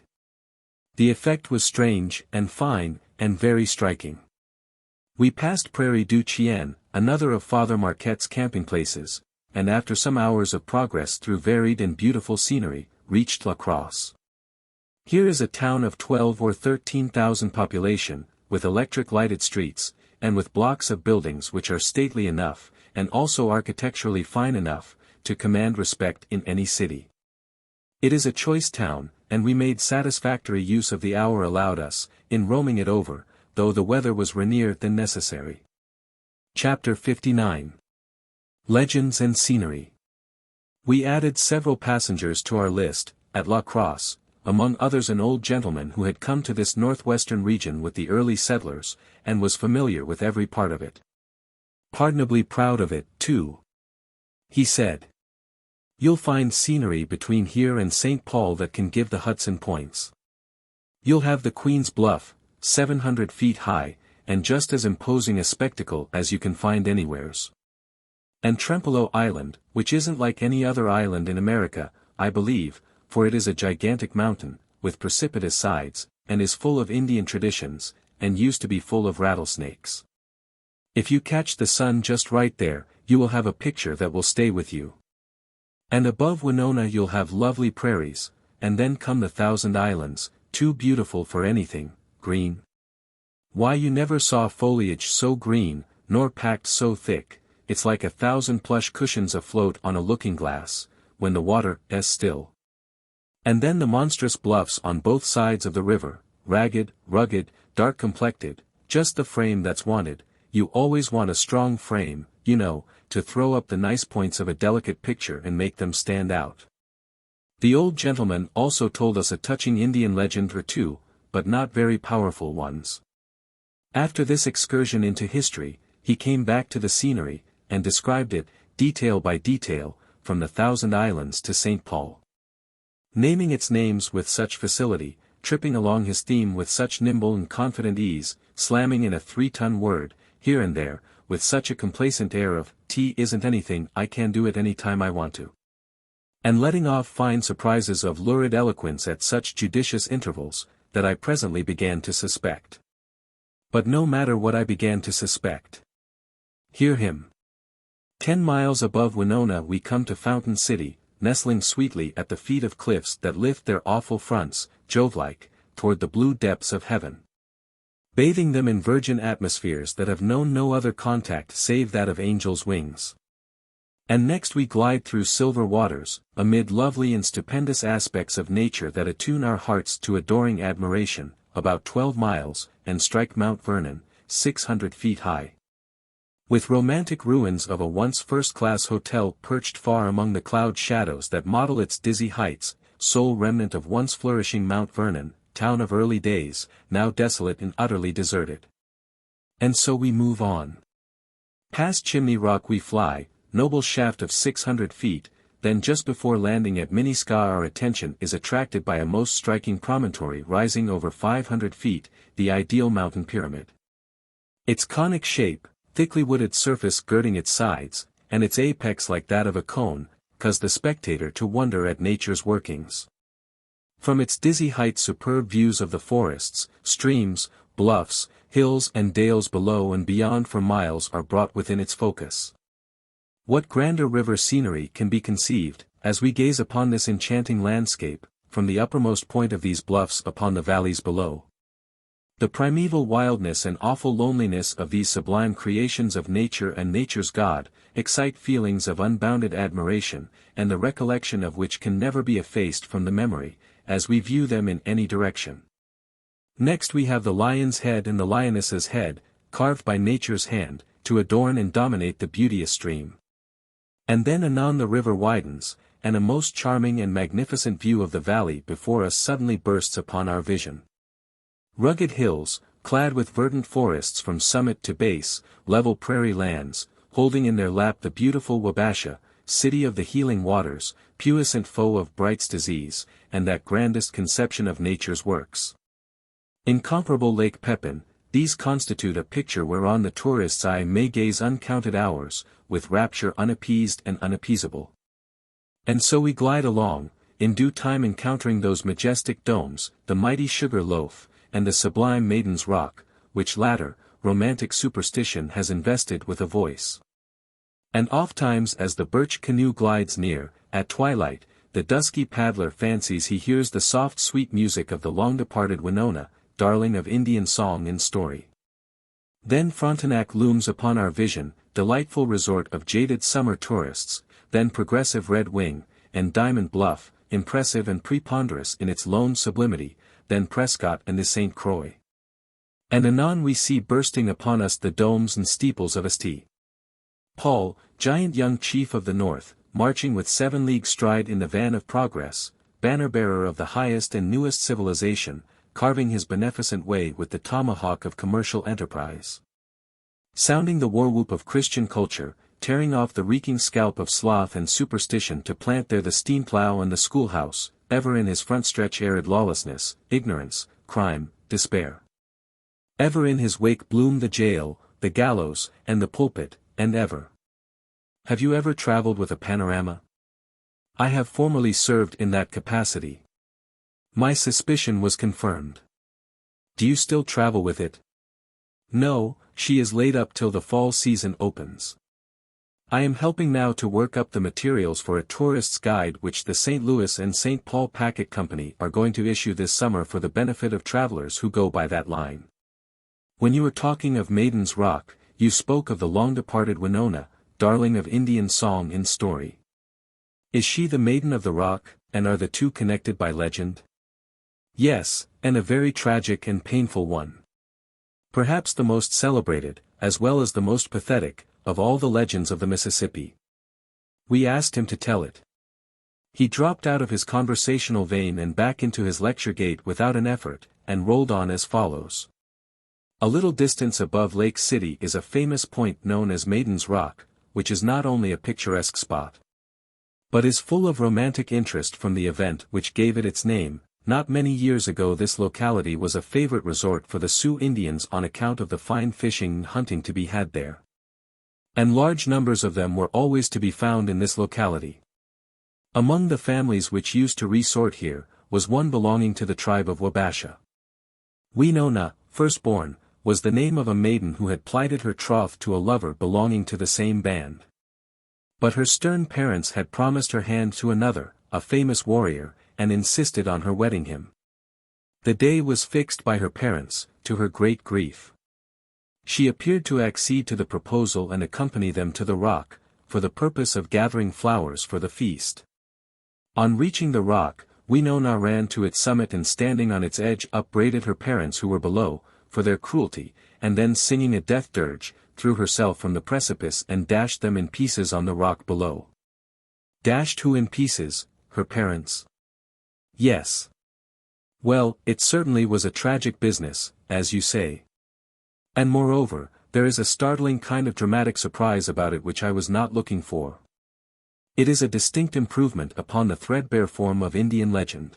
The effect was strange, and fine, and very striking. We passed Prairie du Chien, another of Father Marquette's camping places, and after some hours of progress through varied and beautiful scenery, reached La Crosse. Here is a town of 12 or 13,000 population, with electric-lighted streets, and with blocks of buildings which are stately enough, and also architecturally fine enough, to command respect in any city. It is a choice town, and we made satisfactory use of the hour allowed us, in roaming it over, though the weather was rainier than necessary. Chapter 59. Legends and Scenery. We added several passengers to our list, at La Crosse, among others an old gentleman who had come to this northwestern region with the early settlers, and was familiar with every part of it. Pardonably proud of it, too. He said, "You'll find scenery between here and St. Paul that can give the Hudson points. You'll have the Queen's Bluff, 700 feet high, and just as imposing a spectacle as you can find anywheres. And Trempealeau Island, which isn't like any other island in America, I believe, for it is a gigantic mountain, with precipitous sides, and is full of Indian traditions, and used to be full of rattlesnakes. If you catch the sun just right there, you will have a picture that will stay with you. And above Winona you'll have lovely prairies, and then come the Thousand Islands, too beautiful for anything, green. Why, you never saw foliage so green, nor packed so thick, it's like 1,000 plush cushions afloat on a looking-glass, when the water is still. And then the monstrous bluffs on both sides of the river, ragged, rugged, dark-complected, just the frame that's wanted. You always want a strong frame, you know, to throw up the nice points of a delicate picture and make them stand out." The old gentleman also told us a touching Indian legend or two, but not very powerful ones. After this excursion into history, he came back to the scenery, and described it, detail by detail, from the Thousand Islands to St. Paul. Naming its names with such facility, tripping along his theme with such nimble and confident ease, slamming in a 3-ton word, here and there, with such a complacent air of, "Isn't anything, I can do it any time I want to." And letting off fine surprises of lurid eloquence at such judicious intervals, that I presently began to suspect. But no matter what I began to suspect. Hear him. 10 miles above Winona we come to Fountain City, nestling sweetly at the feet of cliffs that lift their awful fronts, Jove-like, toward the blue depths of heaven. Bathing them in virgin atmospheres that have known no other contact save that of angels' wings. And next we glide through silver waters, amid lovely and stupendous aspects of nature that attune our hearts to adoring admiration, about 12 miles, and strike Mount Vernon, 600 feet high. With romantic ruins of a once first-class hotel perched far among the cloud shadows that model its dizzy heights, sole remnant of once flourishing Mount Vernon, town of early days, now desolate and utterly deserted. And so we move on. Past Chimney Rock we fly, noble shaft of 600 feet, then just before landing at Miniska our attention is attracted by a most striking promontory rising over 500 feet, the ideal mountain pyramid. Its conic shape, thickly wooded surface girding its sides, and its apex like that of a cone, cause the spectator to wonder at nature's workings. From its dizzy height superb views of the forests, streams, bluffs, hills and dales below and beyond for miles are brought within its focus. What grander river scenery can be conceived, as we gaze upon this enchanting landscape, from the uppermost point of these bluffs upon the valleys below? The primeval wildness and awful loneliness of these sublime creations of nature and nature's God, excite feelings of unbounded admiration, and the recollection of which can never be effaced from the memory, as we view them in any direction. Next we have the lion's head and the lioness's head, carved by nature's hand, to adorn and dominate the beauteous stream. And then anon the river widens, and a most charming and magnificent view of the valley before us suddenly bursts upon our vision. Rugged hills, clad with verdant forests from summit to base, level prairie lands, holding in their lap the beautiful Wabasha, city of the healing waters, puissant foe of Bright's disease, and that grandest conception of nature's works. Incomparable Lake Pepin, these constitute a picture whereon the tourist's eye may gaze uncounted hours, with rapture unappeased and unappeasable. And so we glide along, in due time encountering those majestic domes, the mighty Sugar Loaf, and the sublime Maiden's Rock, which latter, romantic superstition has invested with a voice. And ofttimes as the birch canoe glides near, at twilight, the dusky paddler fancies he hears the soft sweet music of the long-departed Winona, darling of Indian song and story. Then Frontenac looms upon our vision, delightful resort of jaded summer tourists, then progressive Red Wing, and Diamond Bluff, impressive and preponderous in its lone sublimity, then Prescott and the St. Croix. And anon we see bursting upon us the domes and steeples of St. Paul, giant young chief of the North, marching with 7-league stride in the van of progress, banner-bearer of the highest and newest civilization, carving his beneficent way with the tomahawk of commercial enterprise. Sounding the war-whoop of Christian culture, tearing off the reeking scalp of sloth and superstition to plant there the steam plow and the schoolhouse, ever in his front stretch arid lawlessness, ignorance, crime, despair. Ever in his wake bloom the jail, the gallows, and the pulpit, and ever. Have you ever traveled with a panorama? I have formerly served in that capacity. My suspicion was confirmed. Do you still travel with it? No, she is laid up till the fall season opens. I am helping now to work up the materials for a tourist's guide which the St. Louis and St. Paul Packet Company are going to issue this summer for the benefit of travelers who go by that line. When you were talking of Maiden's Rock, you spoke of the long-departed Winona, darling of Indian song and story. Is she the Maiden of the Rock, and are the two connected by legend? Yes, and a very tragic and painful one. Perhaps the most celebrated, as well as the most pathetic, of all the legends of the Mississippi. We asked him to tell it. He dropped out of his conversational vein and back into his lecture gate without an effort, and rolled on as follows. A little distance above Lake City is a famous point known as Maiden's Rock, which is not only a picturesque spot, but is full of romantic interest from the event which gave it its name. Not many years ago this locality was a favorite resort for the Sioux Indians on account of the fine fishing and hunting to be had there. And large numbers of them were always to be found in this locality. Among the families which used to resort here, was one belonging to the tribe of Wabasha. Winona, firstborn, was the name of a maiden who had plighted her troth to a lover belonging to the same band. But her stern parents had promised her hand to another, a famous warrior, and insisted on her wedding him. The day was fixed by her parents, to her great grief. She appeared to accede to the proposal and accompany them to the rock, for the purpose of gathering flowers for the feast. On reaching the rock, Winona ran to its summit and standing on its edge upbraided her parents who were below, for their cruelty, and then singing a death dirge, threw herself from the precipice and dashed them in pieces on the rock below. Dashed who in pieces? Her parents? Yes. Well, it certainly was a tragic business, as you say. And moreover, there is a startling kind of dramatic surprise about it which I was not looking for. It is a distinct improvement upon the threadbare form of Indian legend.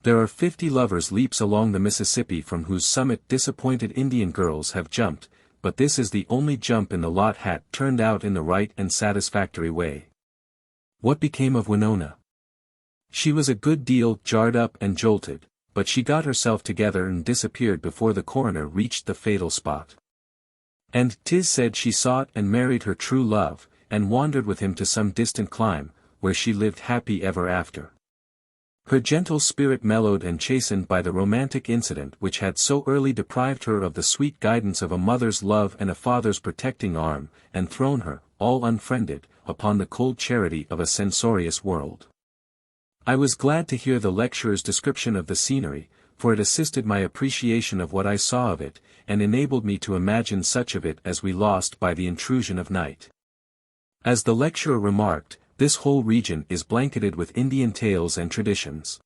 There are 50 lovers' leaps along the Mississippi from whose summit disappointed Indian girls have jumped, but this is the only jump in the lot hat turned out in the right and satisfactory way. What became of Winona? She was a good deal jarred up and jolted, but she got herself together and disappeared before the coroner reached the fatal spot. And 'tis said she sought and married her true love, and wandered with him to some distant clime, where she lived happy ever after. Her gentle spirit mellowed and chastened by the romantic incident which had so early deprived her of the sweet guidance of a mother's love and a father's protecting arm, and thrown her, all unfriended, upon the cold charity of a censorious world. I was glad to hear the lecturer's description of the scenery, for it assisted my appreciation of what I saw of it, and enabled me to imagine such of it as we lost by the intrusion of night. As the lecturer remarked, this whole region is blanketed with Indian tales and traditions.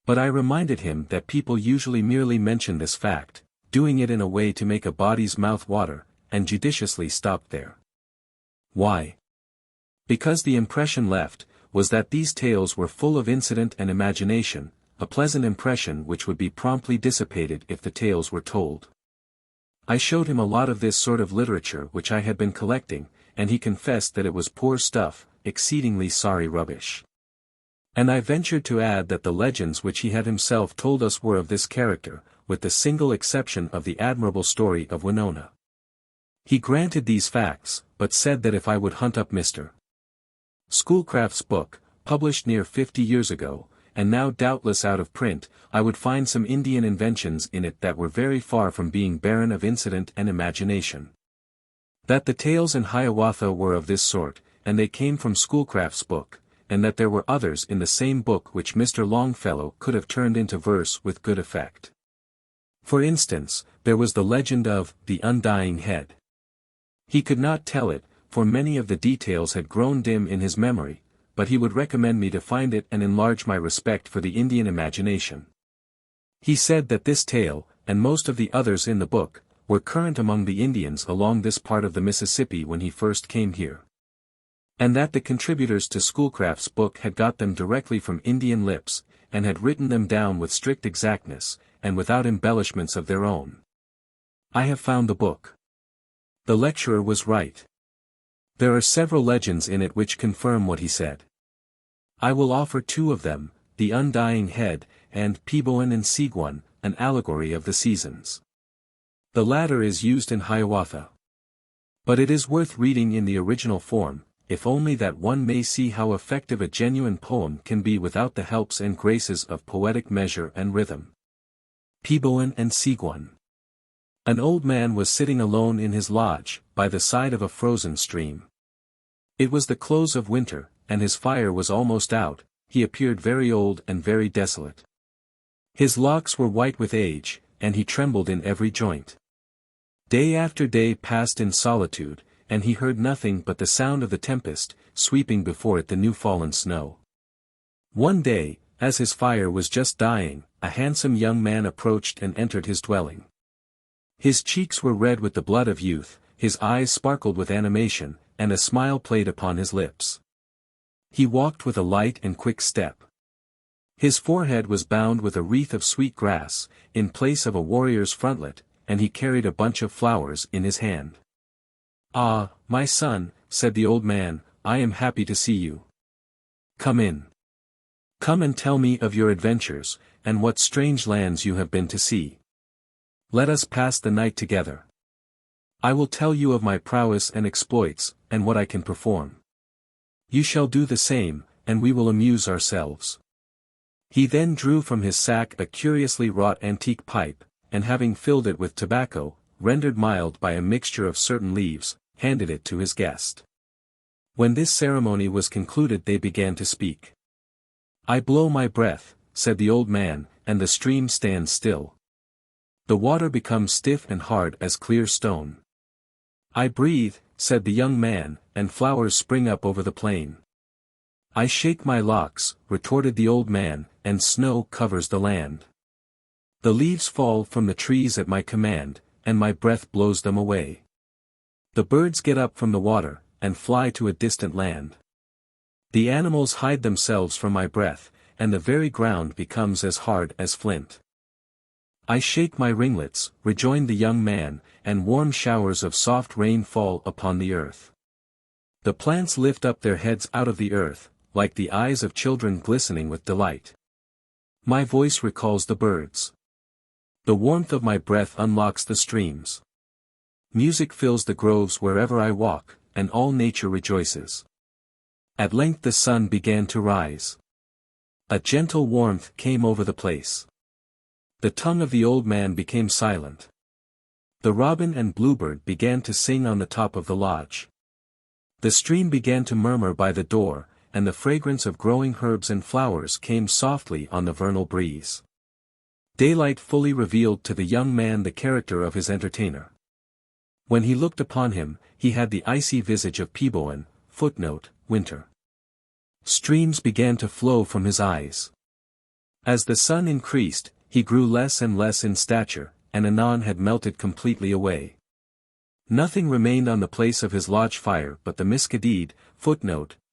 But I reminded him that people usually merely mention this fact, doing it in a way to make a body's mouth water, and judiciously stopped there. Why? Because the impression left was that these tales were full of incident and imagination, a pleasant impression which would be promptly dissipated if the tales were told. I showed him a lot of this sort of literature which I had been collecting, and he confessed that it was poor stuff, exceedingly sorry rubbish. And I ventured to add that the legends which he had himself told us were of this character, with the single exception of the admirable story of Winona. He granted these facts, but said that if I would hunt up Mr. Schoolcraft's book, published near 50 years ago, and now doubtless out of print, I would find some Indian inventions in it that were very far from being barren of incident and imagination. That the tales in Hiawatha were of this sort, and they came from Schoolcraft's book, and that there were others in the same book which Mr. Longfellow could have turned into verse with good effect. For instance, there was the legend of the Undying Head. He could not tell it, for many of the details had grown dim in his memory, but he would recommend me to find it and enlarge my respect for the Indian imagination. He said that this tale, and most of the others in the book, were current among the Indians along this part of the Mississippi when he first came here. And that the contributors to Schoolcraft's book had got them directly from Indian lips, and had written them down with strict exactness, and without embellishments of their own. I have found the book. The lecturer was right. There are several legends in it which confirm what he said. I will offer two of them, the Undying Head, and Peboan and Seguin, an allegory of the seasons. The latter is used in Hiawatha. But it is worth reading in the original form, if only that one may see how effective a genuine poem can be without the helps and graces of poetic measure and rhythm. Peboan and Seguin. An old man was sitting alone in his lodge, by the side of a frozen stream. It was the close of winter, and his fire was almost out. He appeared very old and very desolate. His locks were white with age, and he trembled in every joint. Day after day passed in solitude, and he heard nothing but the sound of the tempest, sweeping before it the new-fallen snow. One day, as his fire was just dying, a handsome young man approached and entered his dwelling. His cheeks were red with the blood of youth, his eyes sparkled with animation, and a smile played upon his lips. He walked with a light and quick step. His forehead was bound with a wreath of sweet grass, in place of a warrior's frontlet, and he carried a bunch of flowers in his hand. "Ah, my son," said the old man, "I am happy to see you. Come in. Come and tell me of your adventures, and what strange lands you have been to see. Let us pass the night together. I will tell you of my prowess and exploits, and what I can perform. You shall do the same, and we will amuse ourselves." He then drew from his sack a curiously wrought antique pipe, and having filled it with tobacco, rendered mild by a mixture of certain leaves, handed it to his guest. When this ceremony was concluded they began to speak. "I blow my breath," said the old man, "and the stream stands still. The water becomes stiff and hard as clear stone. I breathe," said the young man, "and flowers spring up over the plain. I shake my locks," retorted the old man, "and snow covers the land. The leaves fall from the trees at my command, and my breath blows them away. The birds get up from the water, and fly to a distant land. The animals hide themselves from my breath, and the very ground becomes as hard as flint. I shake my ringlets," rejoined the young man, "and warm showers of soft rain fall upon the earth. The plants lift up their heads out of the earth, like the eyes of children glistening with delight. My voice recalls the birds. The warmth of my breath unlocks the streams. Music fills the groves wherever I walk, and all nature rejoices." At length the sun began to rise. A gentle warmth came over the place. The tongue of the old man became silent. The robin and bluebird began to sing on the top of the lodge. The stream began to murmur by the door, and the fragrance of growing herbs and flowers came softly on the vernal breeze. Daylight fully revealed to the young man the character of his entertainer. When he looked upon him, he had the icy visage of Peboan, winter. Streams began to flow from his eyes. As the sun increased, he grew less and less in stature, and anon had melted completely away. Nothing remained on the place of his lodge fire but the miscadid,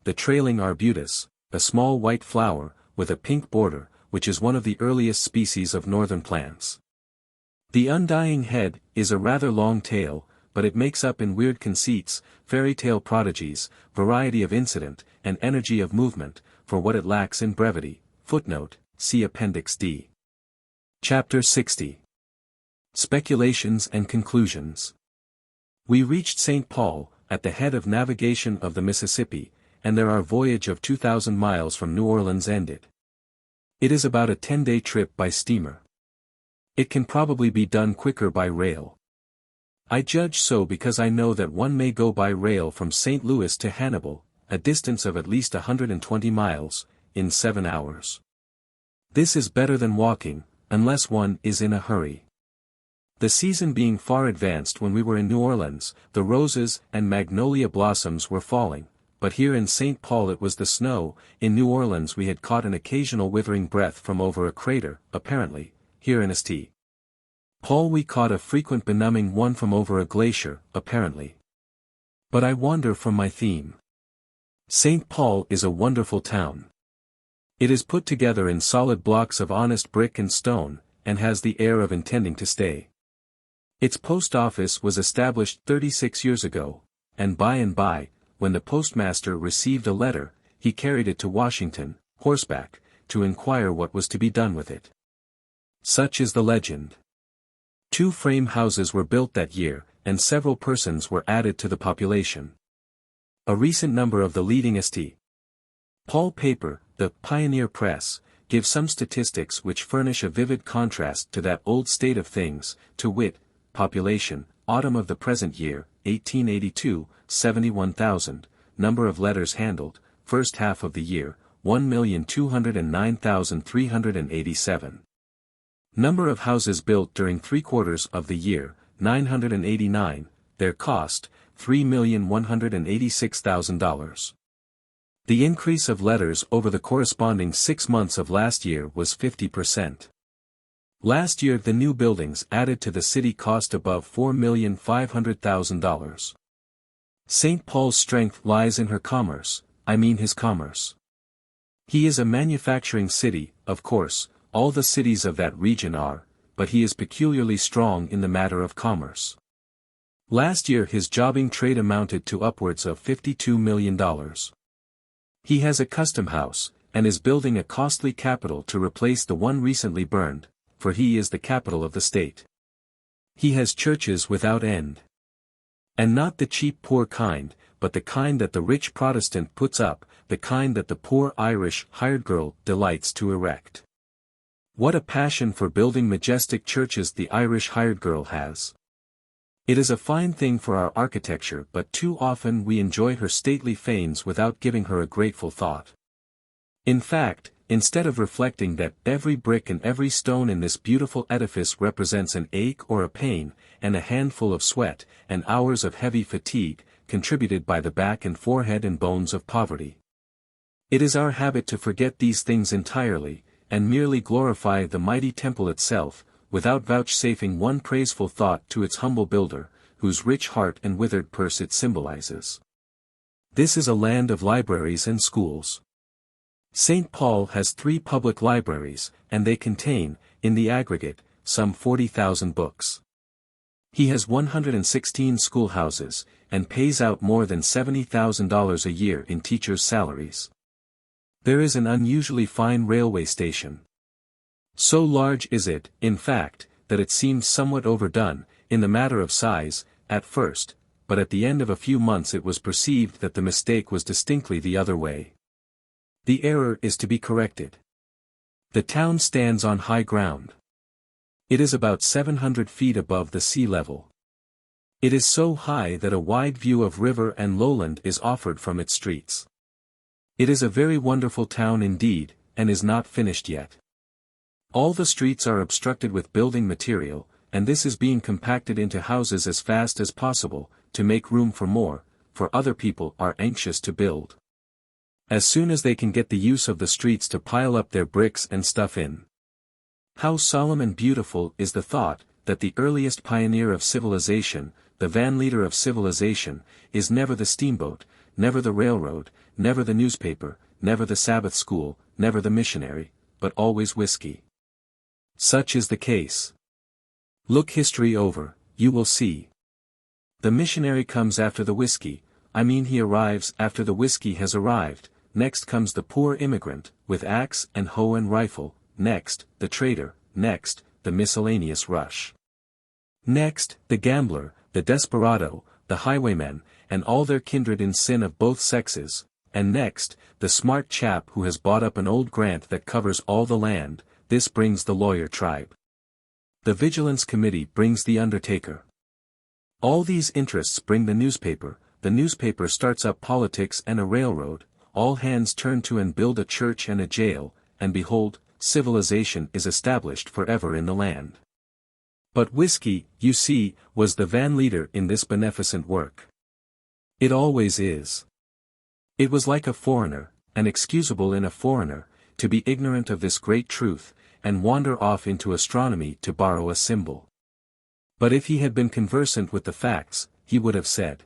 the trailing arbutus, a small white flower, with a pink border, which is one of the earliest species of northern plants. The undying head is a rather long tail, but it makes up in weird conceits, fairy tale prodigies, variety of incident, and energy of movement, for what it lacks in brevity. See Appendix D. Chapter 60. Speculations and Conclusions. We reached St. Paul, at the head of navigation of the Mississippi, and there our voyage of 2,000 miles from New Orleans ended. It is about a 10-day trip by steamer. It can probably be done quicker by rail. I judge so because I know that one may go by rail from St. Louis to Hannibal, a distance of at least 120 miles, in 7 hours. This is better than walking, unless one is in a hurry. The season being far advanced when we were in New Orleans, the roses and magnolia blossoms were falling, but here in St. Paul it was the snow. In New Orleans we had caught an occasional withering breath from over a crater, apparently. Here in St. Paul we caught a frequent benumbing one from over a glacier, apparently. But I wander from my theme. St. Paul is a wonderful town. It is put together in solid blocks of honest brick and stone, and has the air of intending to stay. Its post office was established 36 years ago, and by, when the postmaster received a letter, he carried it to Washington, horseback, to inquire what was to be done with it. Such is the legend. 2 frame houses were built that year, and several persons were added to the population. A recent number of the leading St. Paul paper, the Pioneer Press, gives some statistics which furnish a vivid contrast to that old state of things, to wit, population, autumn of the present year, 1882, 71,000, number of letters handled, first half of the year, 1,209,387. Number of houses built during 3/4 of the year, 989, their cost, $3,186,000. The increase of letters over the corresponding 6 months of last year was 50%. Last year the new buildings added to the city cost above $4,500,000. St. Paul's strength lies in her commerce, I mean his commerce. He is a manufacturing city, of course, all the cities of that region are, but he is peculiarly strong in the matter of commerce. Last year his jobbing trade amounted to upwards of $52 million. He has a custom house, and is building a costly capital to replace the one recently burned, for he is the capital of the state. He has churches without end. And not the cheap poor kind, but the kind that the rich Protestant puts up, the kind that the poor Irish hired girl delights to erect. What a passion for building majestic churches the Irish hired girl has. It is a fine thing for our architecture, but too often we enjoy her stately fanes without giving her a grateful thought. In fact, instead of reflecting that every brick and every stone in this beautiful edifice represents an ache or a pain, and a handful of sweat, and hours of heavy fatigue, contributed by the back and forehead and bones of poverty. It is our habit to forget these things entirely, and merely glorify the mighty temple itself, without vouchsafing one praiseful thought to its humble builder, whose rich heart and withered purse it symbolizes. This is a land of libraries and schools. St. Paul has 3 public libraries, and they contain, in the aggregate, some 40,000 books. He has 116 schoolhouses, and pays out more than $70,000 a year in teachers' salaries. There is an unusually fine railway station. So large is it, in fact, that it seemed somewhat overdone, in the matter of size, at first, but at the end of a few months it was perceived that the mistake was distinctly the other way. The error is to be corrected. The town stands on high ground. It is about 700 feet above the sea level. It is so high that a wide view of river and lowland is offered from its streets. It is a very wonderful town indeed, and is not finished yet. All the streets are obstructed with building material, and this is being compacted into houses as fast as possible, to make room for more, for other people are anxious to build. As soon as they can get the use of the streets to pile up their bricks and stuff in. How solemn and beautiful is the thought, that the earliest pioneer of civilization, the van leader of civilization, is never the steamboat, never the railroad, never the newspaper, never the Sabbath school, never the missionary, but always whiskey. Such is the case. Look history over, you will see. The missionary comes after the whiskey, I mean he arrives after the whiskey has arrived. Next comes the poor immigrant, with axe and hoe and rifle, next, the trader, next, the miscellaneous rush. Next, the gambler, the desperado, the highwayman, and all their kindred in sin of both sexes, and next, the smart chap who has bought up an old grant that covers all the land. This brings the lawyer tribe. The vigilance committee brings the undertaker. All these interests bring the newspaper starts up politics and a railroad, all hands turn to and build a church and a jail, and behold, civilization is established forever in the land. But whiskey, you see, was the van leader in this beneficent work. It always is. It was like a foreigner, and excusable in a foreigner, to be ignorant of this great truth, and wander off into astronomy to borrow a symbol. But if he had been conversant with the facts, he would have said,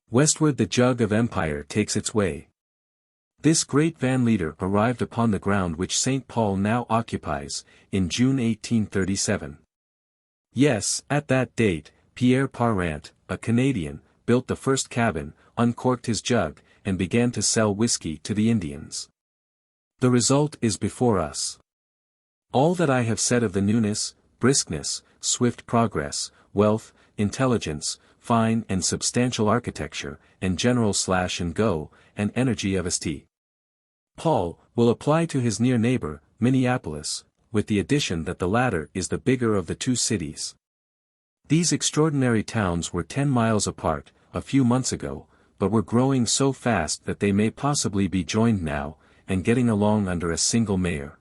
"Westward the jug of empire takes its way." This great van leader arrived upon the ground which St. Paul now occupies, in June 1837. Yes, at that date, Pierre Parent, a Canadian, built the first cabin, uncorked his jug, and began to sell whiskey to the Indians. The result is before us. All that I have said of the newness, briskness, swift progress, wealth, intelligence, fine and substantial architecture, and general slash and go, and energy of St. Paul, will apply to his near neighbor, Minneapolis, with the addition that the latter is the bigger of the two cities. These extraordinary towns were 10 miles apart, a few months ago, but were growing so fast that they may possibly be joined now, and getting along under a single mayor.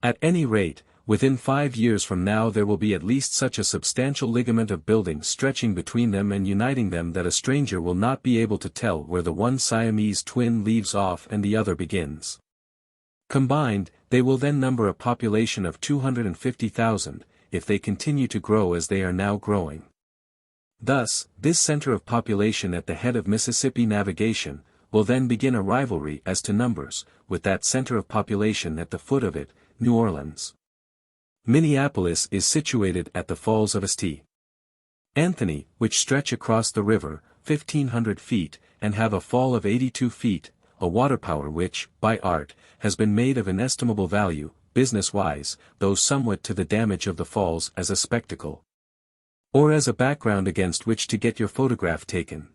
At any rate, within 5 years from now there will be at least such a substantial ligament of building stretching between them and uniting them that a stranger will not be able to tell where the one Siamese twin leaves off and the other begins. Combined, they will then number a population of 250,000, if they continue to grow as they are now growing. Thus, this center of population at the head of Mississippi navigation, will then begin a rivalry as to numbers, with that center of population at the foot of it, New Orleans. Minneapolis is situated at the falls of St. Anthony, which stretch across the river, 1,500 feet, and have a fall of 82 feet, a water power which, by art, has been made of inestimable value, business-wise, though somewhat to the damage of the falls as a spectacle. Or as a background against which to get your photograph taken.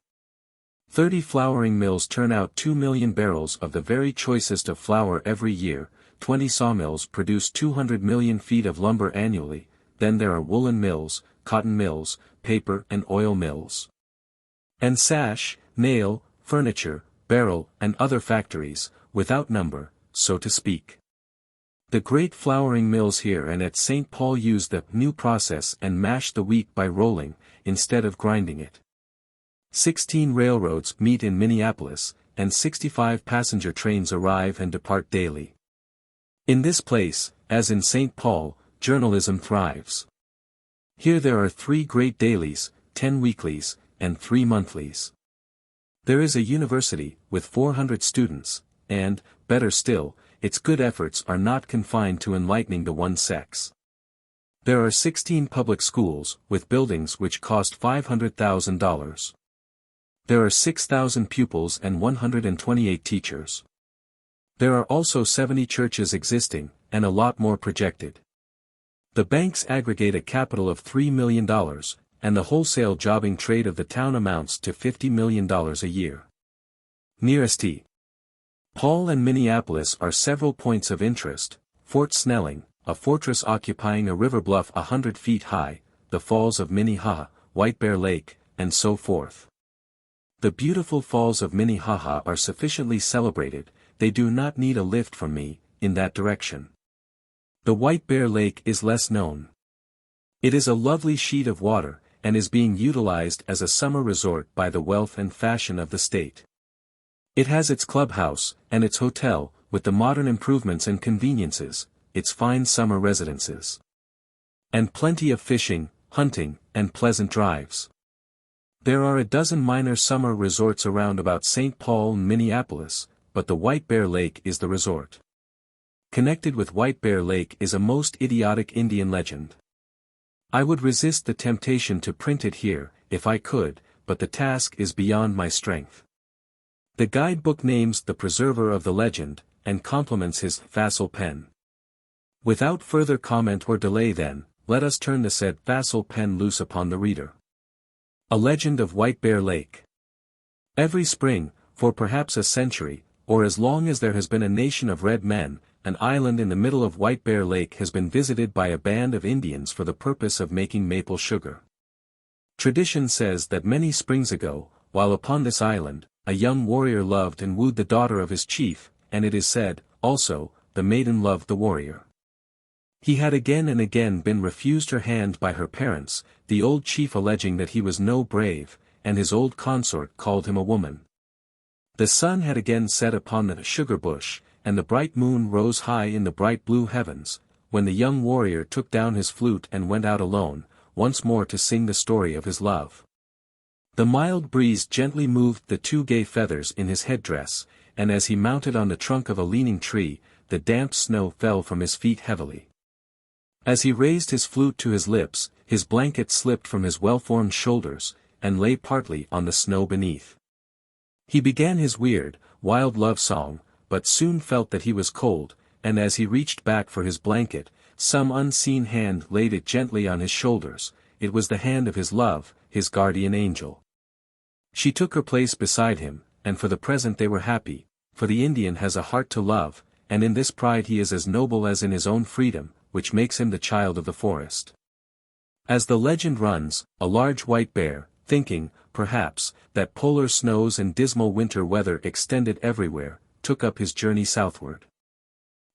30 flouring mills turn out 2 million barrels of the very choicest of flour every year, 20 sawmills produce 200 million feet of lumber annually, then there are woolen mills, cotton mills, paper and oil mills. And sash, nail, furniture, barrel, and other factories, without number, so to speak. The great flouring mills here and at St. Paul use the new process and mash the wheat by rolling, instead of grinding it. 16 railroads meet in Minneapolis, and 65 passenger trains arrive and depart daily. In this place, as in St. Paul, journalism thrives. Here there are 3 great dailies, 10 weeklies, and 3 monthlies. There is a university, with 400 students, and, better still, its good efforts are not confined to enlightening the one sex. There are 16 public schools, with buildings which cost $500,000. There are 6,000 pupils and 128 teachers. There are also 70 churches existing, and a lot more projected. The banks aggregate a capital of $3 million, and the wholesale jobbing trade of the town amounts to $50 million a year. Near St. Paul and Minneapolis are several points of interest: Fort Snelling, a fortress occupying a river bluff 100 feet high, the falls of Minnehaha, White Bear Lake, and so forth. The beautiful falls of Minnehaha are sufficiently celebrated, they do not need a lift from me, in that direction. The White Bear Lake is less known. It is a lovely sheet of water, and is being utilized as a summer resort by the wealth and fashion of the state. It has its clubhouse, and its hotel, with the modern improvements and conveniences, its fine summer residences. And plenty of fishing, hunting, and pleasant drives. There are a dozen minor summer resorts around about St. Paul and Minneapolis, but the White Bear Lake is the resort. Connected with White Bear Lake is a most idiotic Indian legend. I would resist the temptation to print it here, if I could, but the task is beyond my strength. The guidebook names the preserver of the legend, and compliments his facile pen. Without further comment or delay then, let us turn the said facile pen loose upon the reader. A legend of White Bear Lake. Every spring, for perhaps a century, or as long as there has been a nation of red men, an island in the middle of White Bear Lake has been visited by a band of Indians for the purpose of making maple sugar. Tradition says that many springs ago, while upon this island, a young warrior loved and wooed the daughter of his chief, and it is said, also, the maiden loved the warrior. He had again and again been refused her hand by her parents, the old chief alleging that he was no brave, and his old consort called him a woman. The sun had again set upon the sugar bush, and the bright moon rose high in the bright blue heavens, when the young warrior took down his flute and went out alone, once more to sing the story of his love. The mild breeze gently moved the two gay feathers in his headdress, and as he mounted on the trunk of a leaning tree, the damp snow fell from his feet heavily. As he raised his flute to his lips, his blanket slipped from his well-formed shoulders, and lay partly on the snow beneath. He began his weird, wild love song, but soon felt that he was cold, and as he reached back for his blanket, some unseen hand laid it gently on his shoulders. It was the hand of his love, his guardian angel. She took her place beside him, and for the present they were happy, for the Indian has a heart to love, and in this pride he is as noble as in his own freedom, which makes him the child of the forest. As the legend runs, a large white bear, thinking, perhaps, that polar snows and dismal winter weather extended everywhere, took up his journey southward.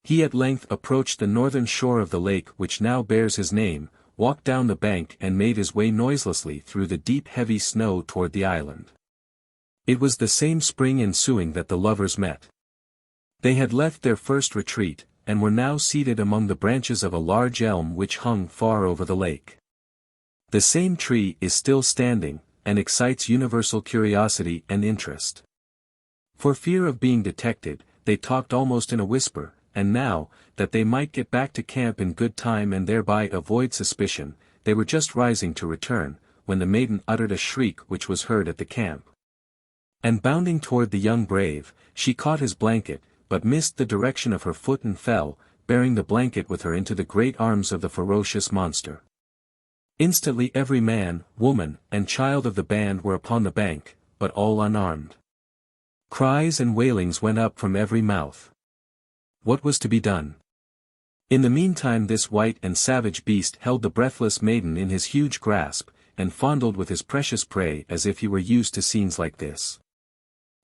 He at length approached the northern shore of the lake which now bears his name, walked down the bank and made his way noiselessly through the deep heavy snow toward the island. It was the same spring ensuing that the lovers met. They had left their first retreat, and were now seated among the branches of a large elm which hung far over the lake. The same tree is still standing, and excites universal curiosity and interest. For fear of being detected, they talked almost in a whisper, and now, that they might get back to camp in good time and thereby avoid suspicion, they were just rising to return, when the maiden uttered a shriek which was heard at the camp. And bounding toward the young brave, she caught his blanket, but missed the direction of her foot and fell, bearing the blanket with her into the great arms of the ferocious monster. Instantly every man, woman, and child of the band were upon the bank, but all unarmed. Cries and wailings went up from every mouth. What was to be done? In the meantime this white and savage beast held the breathless maiden in his huge grasp, and fondled with his precious prey as if he were used to scenes like this.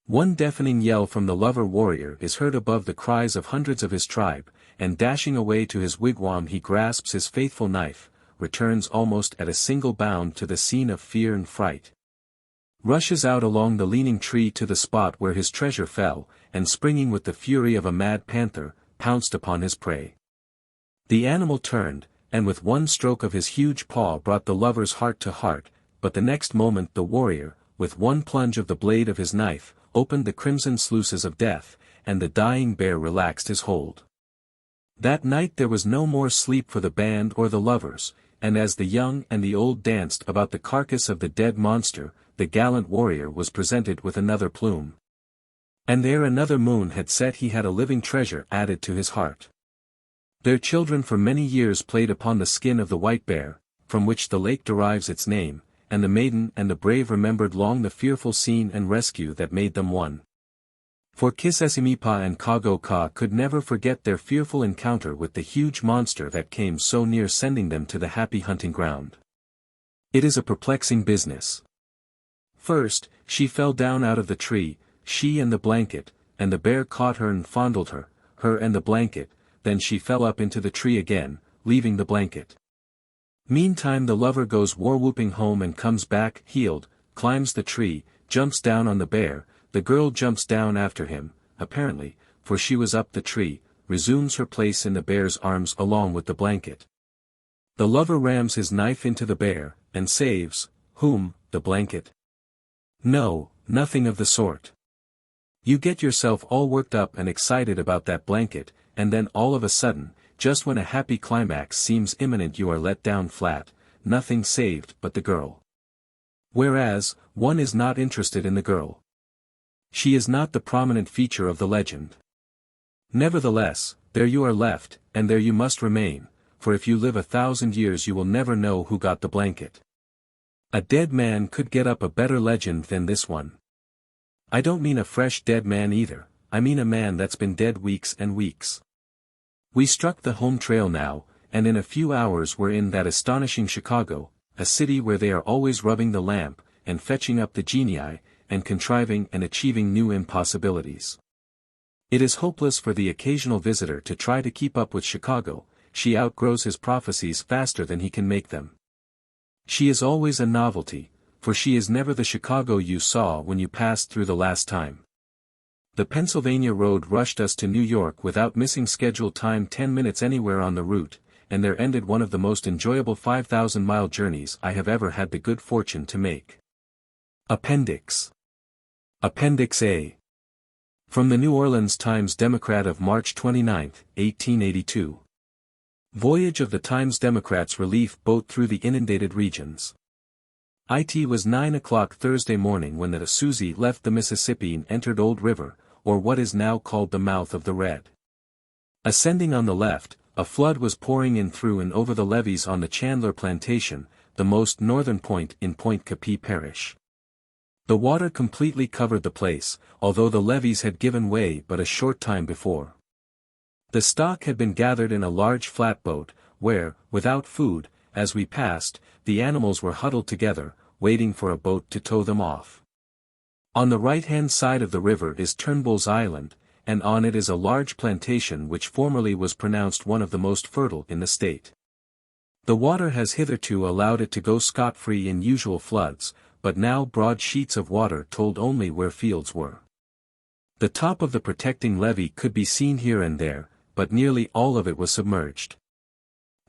One deafening yell from the lover warrior is heard above the cries of hundreds of his tribe, and dashing away to his wigwam he grasps his faithful knife, returns almost at a single bound to the scene of fear and fright. Rushes out along the leaning tree to the spot where his treasure fell, and springing with the fury of a mad panther, pounced upon his prey. The animal turned, and with one stroke of his huge paw brought the lovers heart to heart, but the next moment the warrior, with one plunge of the blade of his knife, opened the crimson sluices of death, and the dying bear relaxed his hold. That night there was no more sleep for the band or the lovers, and as the young and the old danced about the carcass of the dead monster, the gallant warrior was presented with another plume. And ere another moon had set he had a living treasure added to his heart. Their children for many years played upon the skin of the white bear, from which the lake derives its name, and the maiden and the brave remembered long the fearful scene and rescue that made them one. For Kisesimipa and Kagoka could never forget their fearful encounter with the huge monster that came so near sending them to the happy hunting ground. It is a perplexing business. First, she fell down out of the tree, she and the blanket, and the bear caught her and fondled her, her and the blanket, then she fell up into the tree again, leaving the blanket. Meantime the lover goes war-whooping home and comes back, healed, climbs the tree, jumps down on the bear, the girl jumps down after him, apparently, for she was up the tree, resumes her place in the bear's arms along with the blanket. The lover rams his knife into the bear, and saves, whom, the blanket? No, nothing of the sort. You get yourself all worked up and excited about that blanket, and then all of a sudden, just when a happy climax seems imminent, you are let down flat, nothing saved but the girl. Whereas, one is not interested in the girl. She is not the prominent feature of the legend. Nevertheless, there you are left, and there you must remain, for if you live 1,000 years you will never know who got the blanket. A dead man could get up a better legend than this one. I don't mean a fresh dead man either, I mean a man that's been dead weeks and weeks. We struck the home trail now, and in a few hours we're in that astonishing Chicago, a city where they are always rubbing the lamp, and fetching up the genii, and contriving and achieving new impossibilities. It is hopeless for the occasional visitor to try to keep up with Chicago, she outgrows his prophecies faster than he can make them. She is always a novelty, for she is never the Chicago you saw when you passed through the last time. The Pennsylvania road rushed us to New York without missing scheduled time 10 minutes anywhere on the route, and there ended one of the most enjoyable 5,000-mile journeys I have ever had the good fortune to make. Appendix. Appendix A. From the New Orleans Times-Democrat of March 29, 1882. Voyage of the Times-Democrat's relief boat through the inundated regions. It was 9 o'clock Thursday morning when the Susie left the Mississippi and entered Old River, or what is now called the mouth of the Red. Ascending on the left, a flood was pouring in through and over the levees on the Chandler Plantation, the most northern point in Point Capee Parish. The water completely covered the place, although the levees had given way but a short time before. The stock had been gathered in a large flatboat, where, without food, as we passed, the animals were huddled together, waiting for a boat to tow them off. On the right-hand side of the river is Turnbull's Island, and on it is a large plantation which formerly was pronounced one of the most fertile in the state. The water has hitherto allowed it to go scot-free in usual floods, but now broad sheets of water told only where fields were. The top of the protecting levee could be seen here and there, but nearly all of it was submerged.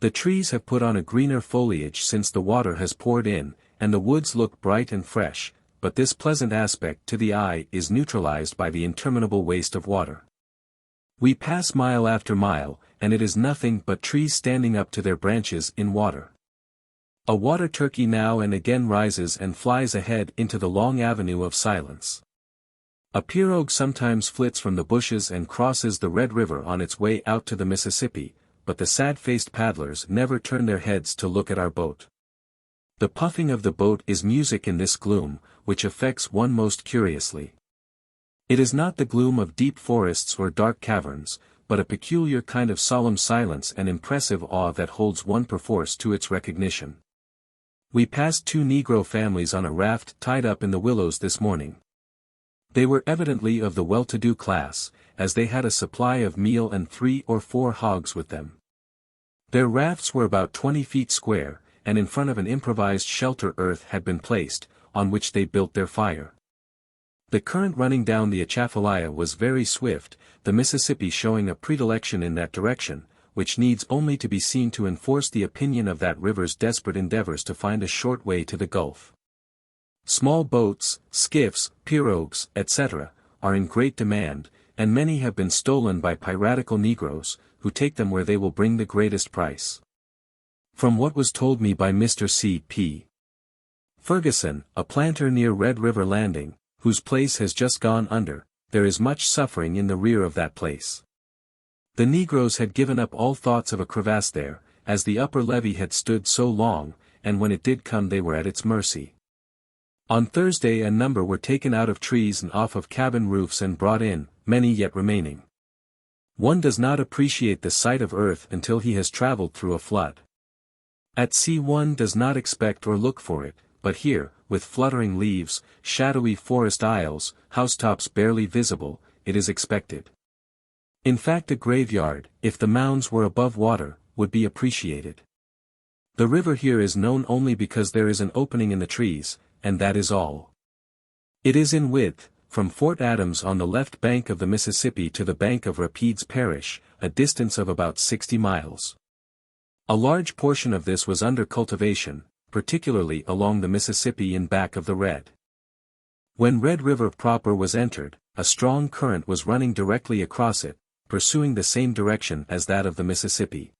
The trees have put on a greener foliage since the water has poured in, and the woods look bright and fresh, but this pleasant aspect to the eye is neutralized by the interminable waste of water. We pass mile after mile, and it is nothing but trees standing up to their branches in water. A water turkey now and again rises and flies ahead into the long avenue of silence. A pirogue sometimes flits from the bushes and crosses the Red River on its way out to the Mississippi, but the sad-faced paddlers never turn their heads to look at our boat. The puffing of the boat is music in this gloom, which affects one most curiously. It is not the gloom of deep forests or dark caverns, but a peculiar kind of solemn silence and impressive awe that holds one perforce to its recognition. We passed 2 Negro families on a raft tied up in the willows this morning. They were evidently of the well-to-do class, as they had a supply of meal and 3 or 4 hogs with them. Their rafts were about 20 feet square, and in front of an improvised shelter earth had been placed, on which they built their fire. The current running down the Atchafalaya was very swift, the Mississippi showing a predilection in that direction, which needs only to be seen to enforce the opinion of that river's desperate endeavors to find a short way to the Gulf. Small boats, skiffs, pirogues, etc., are in great demand, and many have been stolen by piratical Negroes, who take them where they will bring the greatest price. From what was told me by Mr. C.P. Ferguson, a planter near Red River Landing, whose place has just gone under, there is much suffering in the rear of that place. The Negroes had given up all thoughts of a crevasse there, as the upper levee had stood so long, and when it did come they were at its mercy. On Thursday a number were taken out of trees and off of cabin roofs and brought in, many yet remaining. One does not appreciate the sight of earth until he has traveled through a flood. At sea one does not expect or look for it, but here, with fluttering leaves, shadowy forest aisles, housetops barely visible, it is expected. In fact, a graveyard, if the mounds were above water, would be appreciated. The river here is known only because there is an opening in the trees, and that is all. It is in width, from Fort Adams on the left bank of the Mississippi to the bank of Rapides Parish, a distance of about 60 miles. A large portion of this was under cultivation, particularly along the Mississippi in back of the Red. When Red River proper was entered, a strong current was running directly across it, pursuing the same direction as that of the Mississippi.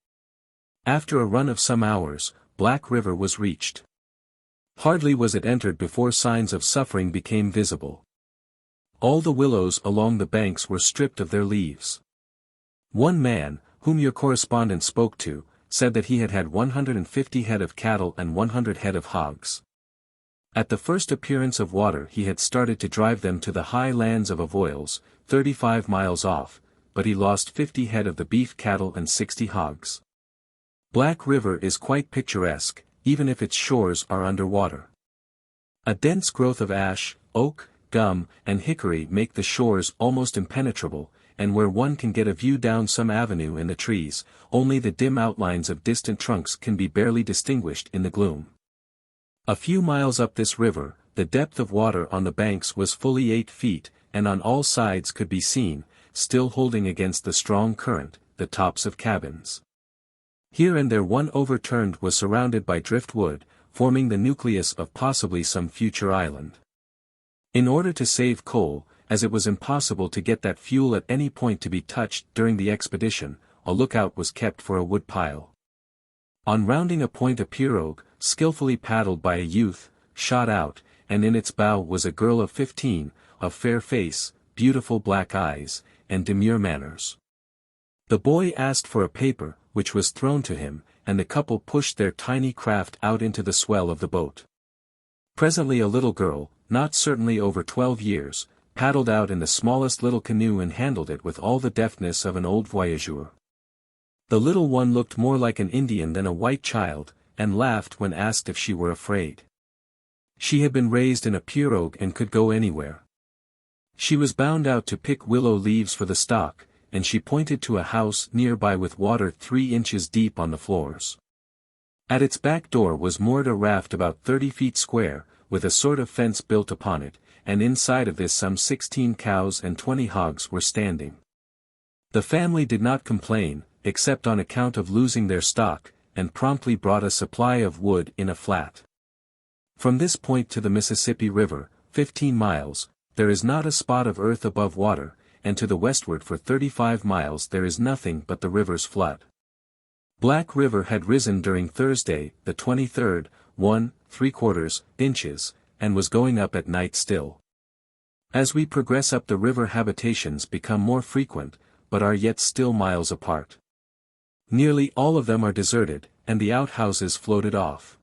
After a run of some hours, Black River was reached. Hardly was it entered before signs of suffering became visible. All the willows along the banks were stripped of their leaves. One man, whom your correspondent spoke to, said that he had had 150 head of cattle and 100 head of hogs. At the first appearance of water he had started to drive them to the high lands of Avoyelles, 35 miles off, but he lost 50 head of the beef cattle and 60 hogs. Black River is quite picturesque, even if its shores are under water. A dense growth of ash, oak, gum, and hickory make the shores almost impenetrable, and where one can get a view down some avenue in the trees, only the dim outlines of distant trunks can be barely distinguished in the gloom. A few miles up this river, the depth of water on the banks was fully 8 feet, and on all sides could be seen, still holding against the strong current, the tops of cabins. Here and there one overturned was surrounded by driftwood, forming the nucleus of possibly some future island. In order to save coal, as it was impossible to get that fuel at any point to be touched during the expedition, a lookout was kept for a wood pile. On rounding a point a pirogue, skillfully paddled by a youth, shot out, and in its bow was a girl of 15, of fair face, beautiful black eyes, and demure manners. The boy asked for a paper, which was thrown to him, and the couple pushed their tiny craft out into the swell of the boat. Presently a little girl, not certainly over 12 years, paddled out in the smallest little canoe and handled it with all the deftness of an old voyageur. The little one looked more like an Indian than a white child, and laughed when asked if she were afraid. She had been raised in a pirogue and could go anywhere. She was bound out to pick willow leaves for the stock, and she pointed to a house nearby with water 3 inches deep on the floors. At its back door was moored a raft about 30 feet square, with a sort of fence built upon it, and inside of this some 16 cows and 20 hogs were standing. The family did not complain, except on account of losing their stock, and promptly brought a supply of wood in a flat. From this point to the Mississippi River, 15 miles, there is not a spot of earth above water, and to the westward for 35 miles there is nothing but the river's flood. Black River had risen during Thursday, the 23rd, 1¾ inches, and was going up at night still. As we progress up the river habitations become more frequent, but are yet still miles apart. Nearly all of them are deserted, and the outhouses floated off.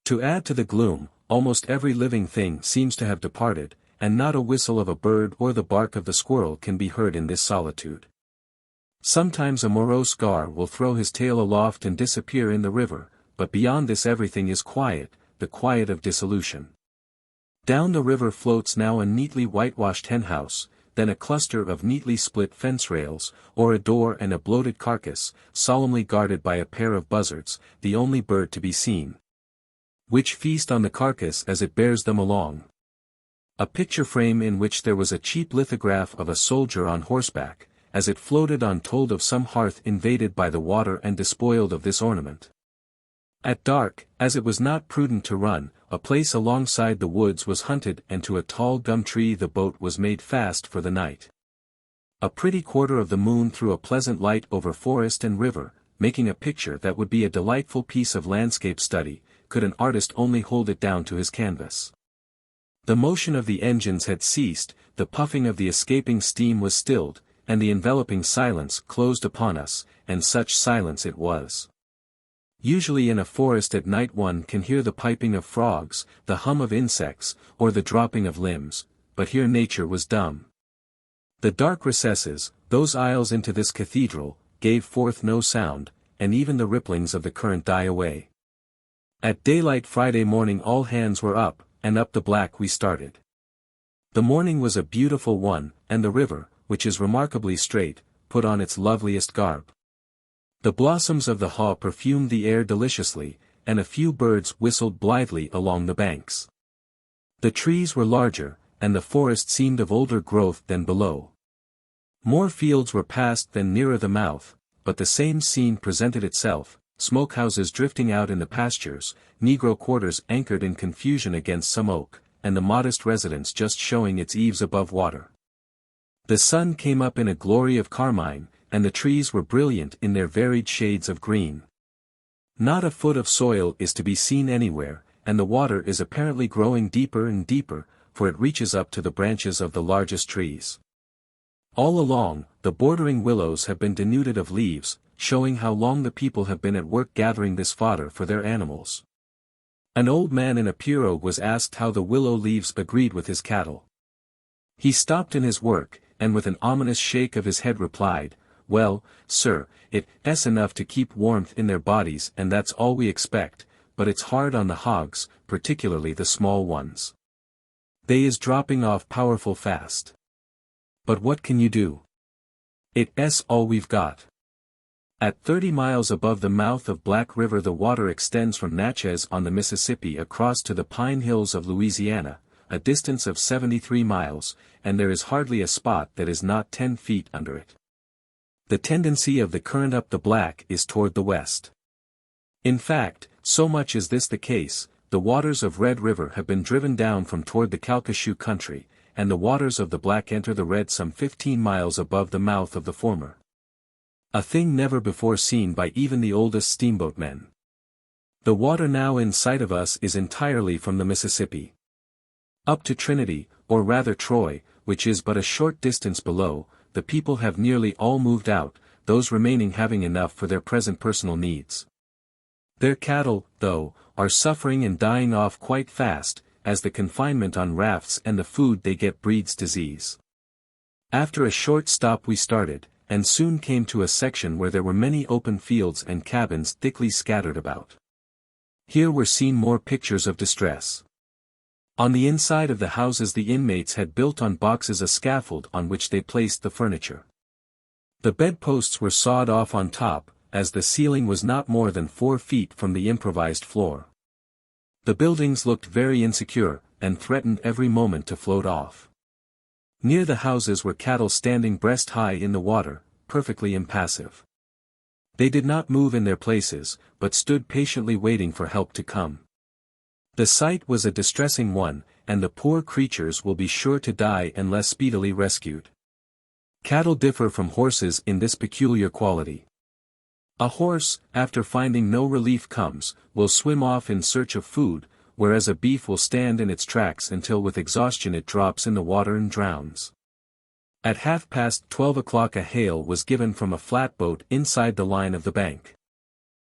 To add to the gloom, almost every living thing seems to have departed, and not a whistle of a bird or the bark of the squirrel can be heard in this solitude. Sometimes a morose gar will throw his tail aloft and disappear in the river, but beyond this everything is quiet, the quiet of dissolution. Down the river floats now a neatly whitewashed henhouse, then a cluster of neatly split fence rails, or a door and a bloated carcass, solemnly guarded by a pair of buzzards, the only bird to be seen, which feast on the carcass as it bears them along. A picture frame in which there was a cheap lithograph of a soldier on horseback, as it floated on told of some hearth invaded by the water and despoiled of this ornament. At dark, as it was not prudent to run, a place alongside the woods was hunted and to a tall gum tree the boat was made fast for the night. A pretty quarter of the moon threw a pleasant light over forest and river, making a picture that would be a delightful piece of landscape study, could an artist only hold it down to his canvas. The motion of the engines had ceased, the puffing of the escaping steam was stilled, and the enveloping silence closed upon us, and such silence it was. Usually in a forest at night one can hear the piping of frogs, the hum of insects, or the dropping of limbs, but here nature was dumb. The dark recesses, those aisles into this cathedral, gave forth no sound, and even the ripplings of the current die away. At daylight Friday morning all hands were up, and up the Black we started. The morning was a beautiful one, and the river, which is remarkably straight, put on its loveliest garb. The blossoms of the haw perfumed the air deliciously, and a few birds whistled blithely along the banks. The trees were larger, and the forest seemed of older growth than below. More fields were passed than nearer the mouth, but the same scene presented itself, smokehouses drifting out in the pastures, negro quarters anchored in confusion against some oak, and the modest residence just showing its eaves above water. The sun came up in a glory of carmine, and the trees were brilliant in their varied shades of green. Not a foot of soil is to be seen anywhere, and the water is apparently growing deeper and deeper, for it reaches up to the branches of the largest trees. All along, the bordering willows have been denuded of leaves, showing how long the people have been at work gathering this fodder for their animals. An old man in a pirogue was asked how the willow leaves agreed with his cattle. He stopped in his work, and with an ominous shake of his head replied, "Well, sir, it's enough to keep warmth in their bodies and that's all we expect, but it's hard on the hogs, particularly the small ones. They is dropping off powerful fast. But what can you do? It's all we've got." At 30 miles above the mouth of Black River the water extends from Natchez on the Mississippi across to the Pine Hills of Louisiana, a distance of 73 miles, and there is hardly a spot that is not 10 feet under it. The tendency of the current up the Black is toward the west. In fact, so much is this the case, the waters of Red River have been driven down from toward the Calcasieu country, and the waters of the Black enter the Red some 15 miles above the mouth of the former. A thing never before seen by even the oldest steamboatmen. The water now in sight of us is entirely from the Mississippi. Up to Trinity, or rather Troy, which is but a short distance below, the people have nearly all moved out, those remaining having enough for their present personal needs. Their cattle, though, are suffering and dying off quite fast, as the confinement on rafts and the food they get breeds disease. After a short stop we started, and soon came to a section where there were many open fields and cabins thickly scattered about. Here were seen more pictures of distress. On the inside of the houses the inmates had built on boxes a scaffold on which they placed the furniture. The bedposts were sawed off on top, as the ceiling was not more than 4 feet from the improvised floor. The buildings looked very insecure, and threatened every moment to float off. Near the houses were cattle standing breast-high in the water, perfectly impassive. They did not move in their places, but stood patiently waiting for help to come. The sight was a distressing one, and the poor creatures will be sure to die unless speedily rescued. Cattle differ from horses in this peculiar quality. A horse, after finding no relief will swim off in search of food, whereas a beef will stand in its tracks until with exhaustion it drops in the water and drowns. At 12:30 a hail was given from a flatboat inside the line of the bank.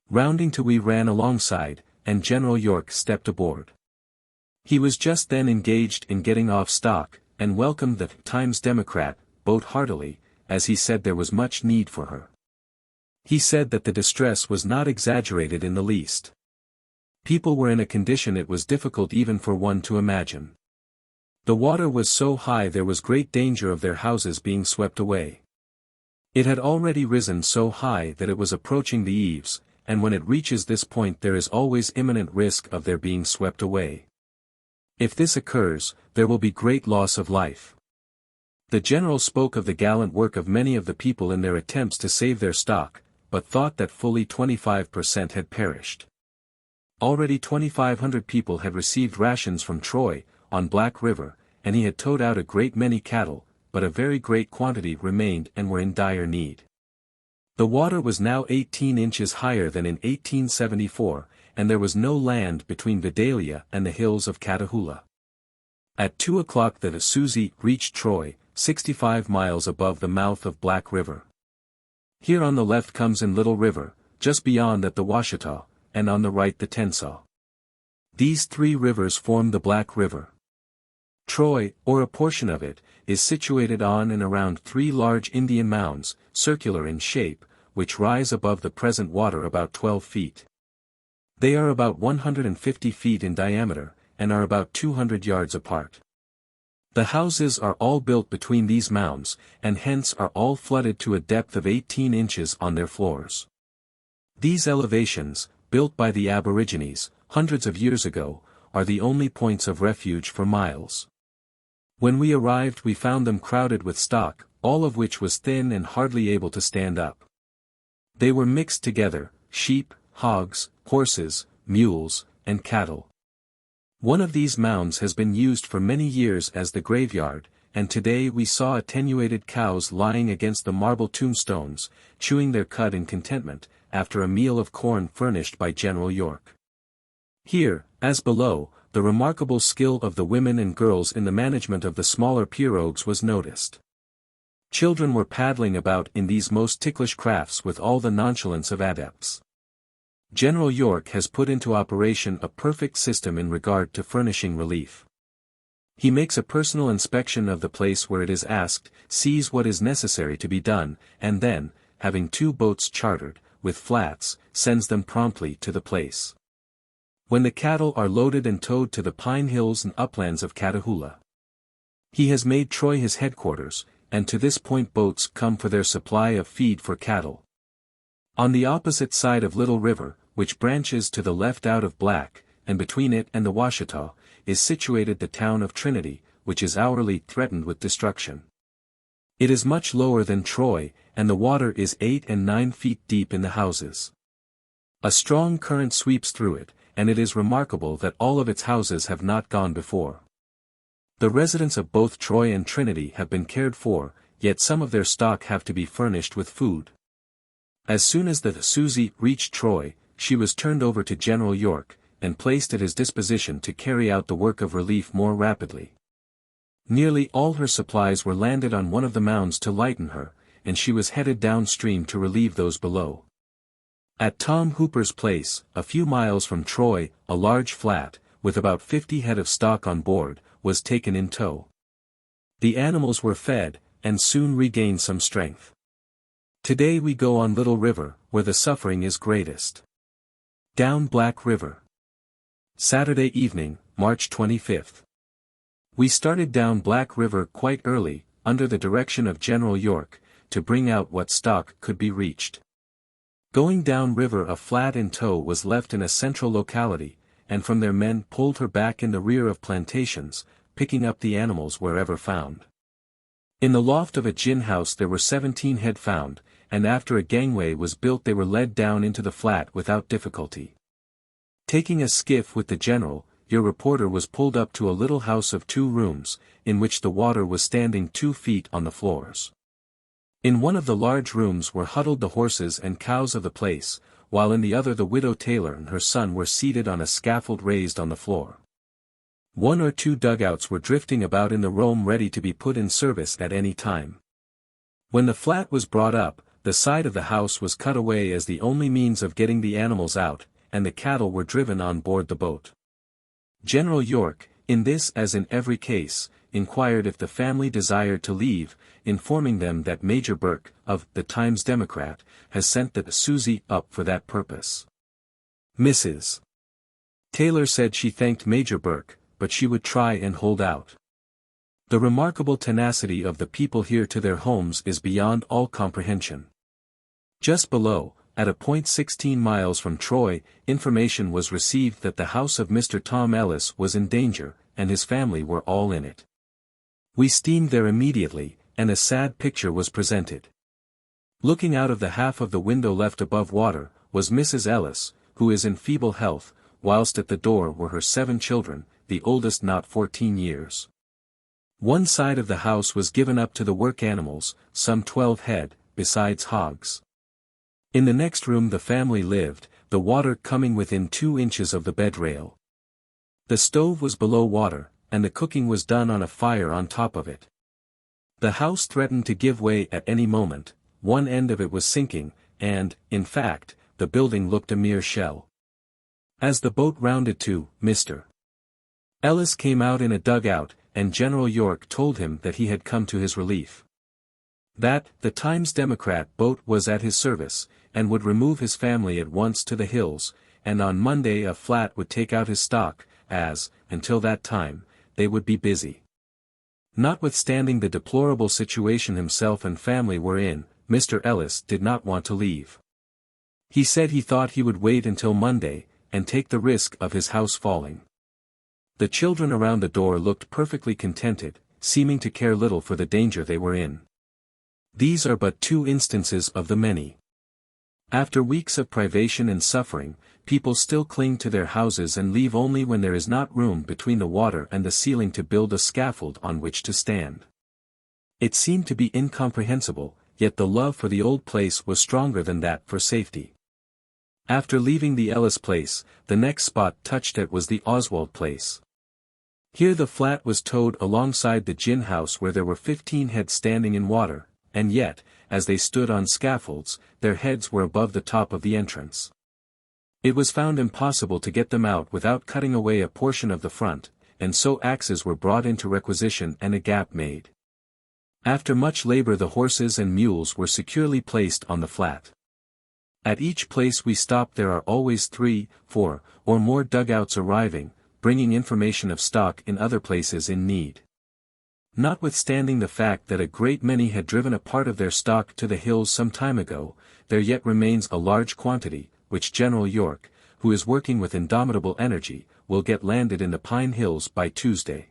Rounding to we ran alongside, and General York stepped aboard. He was just then engaged in getting off stock, and welcomed the Times Democrat boat heartily, as he said there was much need for her. He said that the distress was not exaggerated in the least. People were in a condition it was difficult even for one to imagine. The water was so high there was great danger of their houses being swept away. It had already risen so high that it was approaching the eaves, and when it reaches this point there is always imminent risk of their being swept away. If this occurs, there will be great loss of life. The general spoke of the gallant work of many of the people in their attempts to save their stock, but thought that fully 25% had perished. Already 2,500 people had received rations from Troy, on Black River, and he had towed out a great many cattle, but a very great quantity remained and were in dire need. The water was now 18 inches higher than in 1874, and there was no land between Vidalia and the hills of Catahoula. At 2 o'clock the Susie reached Troy, 65 miles above the mouth of Black River. Here on the left comes in Little River, just beyond that the Washita, and on the right the Tensaw. These 3 rivers form the Black River. Troy, or a portion of it, is situated on and around 3 large Indian mounds, circular in shape, which rise above the present water about 12 feet. They are about 150 feet in diameter, and are about 200 yards apart. The houses are all built between these mounds, and hence are all flooded to a depth of 18 inches on their floors. These elevations, built by the Aborigines, hundreds of years ago, are the only points of refuge for miles. When we arrived we found them crowded with stock, all of which was thin and hardly able to stand up. They were mixed together, sheep, hogs, horses, mules, and cattle. One of these mounds has been used for many years as the graveyard, and today we saw attenuated cows lying against the marble tombstones, chewing their cud in contentment, after a meal of corn furnished by General York. Here, as below, the remarkable skill of the women and girls in the management of the smaller pirogues was noticed. Children were paddling about in these most ticklish crafts with all the nonchalance of adepts. General York has put into operation a perfect system in regard to furnishing relief. He makes a personal inspection of the place where it is asked, sees what is necessary to be done, and then, having 2 boats chartered, with flats, sends them promptly to the place. When the cattle are loaded and towed to the pine hills and uplands of Catahoula. He has made Troy his headquarters, and to this point boats come for their supply of feed for cattle. On the opposite side of Little River, which branches to the left out of Black, and between it and the Washita, is situated the town of Trinity, which is hourly threatened with destruction. It is much lower than Troy, and the water is 8 and 9 feet deep in the houses. A strong current sweeps through it, and it is remarkable that all of its houses have not gone before. The residents of both Troy and Trinity have been cared for, yet some of their stock have to be furnished with food. As soon as the Susie reached Troy, she was turned over to General York, and placed at his disposition to carry out the work of relief more rapidly. Nearly all her supplies were landed on one of the mounds to lighten her, and she was headed downstream to relieve those below. At Tom Hooper's place, a few miles from Troy, a large flat, with about 50 head of stock on board, was taken in tow. The animals were fed, and soon regained some strength. Today we go on Little River, where the suffering is greatest. Down Black River. Saturday evening, March 25th. We started down Black River quite early, under the direction of General York, to bring out what stock could be reached. Going down river a flat in tow was left in a central locality, and from there men pulled her back in the rear of plantations, picking up the animals wherever found. In the loft of a gin house there were 17 head found, and after a gangway was built they were led down into the flat without difficulty. Taking a skiff with the general, your reporter was pulled up to a little house of 2 rooms, in which the water was standing 2 feet on the floors. In one of the large rooms were huddled the horses and cows of the place, while in the other the widow Taylor and her son were seated on a scaffold raised on the floor. 1 or 2 dugouts were drifting about in the Rome ready to be put in service at any time. When the flat was brought up, the side of the house was cut away as the only means of getting the animals out, and the cattle were driven on board the boat. General York, in this as in every case, inquired if the family desired to leave, informing them that Major Burke, of the Times-Democrat, has sent the Susie up for that purpose. Mrs. Taylor said she thanked Major Burke, but she would try and hold out. The remarkable tenacity of the people here to their homes is beyond all comprehension. Just below, at a point 16 miles from Troy, information was received that the house of Mr. Tom Ellis was in danger, and his family were all in it. We steamed there immediately, and a sad picture was presented. Looking out of the half of the window left above water, was Mrs. Ellis, who is in feeble health, whilst at the door were her 7 children, the oldest not 14 years. One side of the house was given up to the work animals, some 12 head, besides hogs. In the next room the family lived, the water coming within 2 inches of the bed rail. The stove was below water, and the cooking was done on a fire on top of it. The house threatened to give way at any moment, one end of it was sinking, and, in fact, the building looked a mere shell. As the boat rounded to, Mr. Ellis came out in a dugout, and General York told him that he had come to his relief. That, the Times-Democrat boat was at his service, and would remove his family at once to the hills, and on Monday a flat would take out his stock, as, until that time, they would be busy. Notwithstanding the deplorable situation himself and family were in, Mr. Ellis did not want to leave. He said he thought he would wait until Monday, and take the risk of his house falling. The children around the door looked perfectly contented, seeming to care little for the danger they were in. These are but two instances of the many. After weeks of privation and suffering, people still cling to their houses and leave only when there is not room between the water and the ceiling to build a scaffold on which to stand. It seemed to be incomprehensible, yet the love for the old place was stronger than that for safety. After leaving the Ellis place, the next spot touched at was the Oswald place. Here the flat was towed alongside the gin house where there were 15 heads standing in water, and yet, as they stood on scaffolds, their heads were above the top of the entrance. It was found impossible to get them out without cutting away a portion of the front, and so axes were brought into requisition and a gap made. After much labor the horses and mules were securely placed on the flat. At each place we stopped there are always 3, 4, or more dugouts arriving, bringing information of stock in other places in need. Notwithstanding the fact that a great many had driven a part of their stock to the hills some time ago, there yet remains a large quantity, which General York, who is working with indomitable energy, will get landed in the Pine Hills by Tuesday.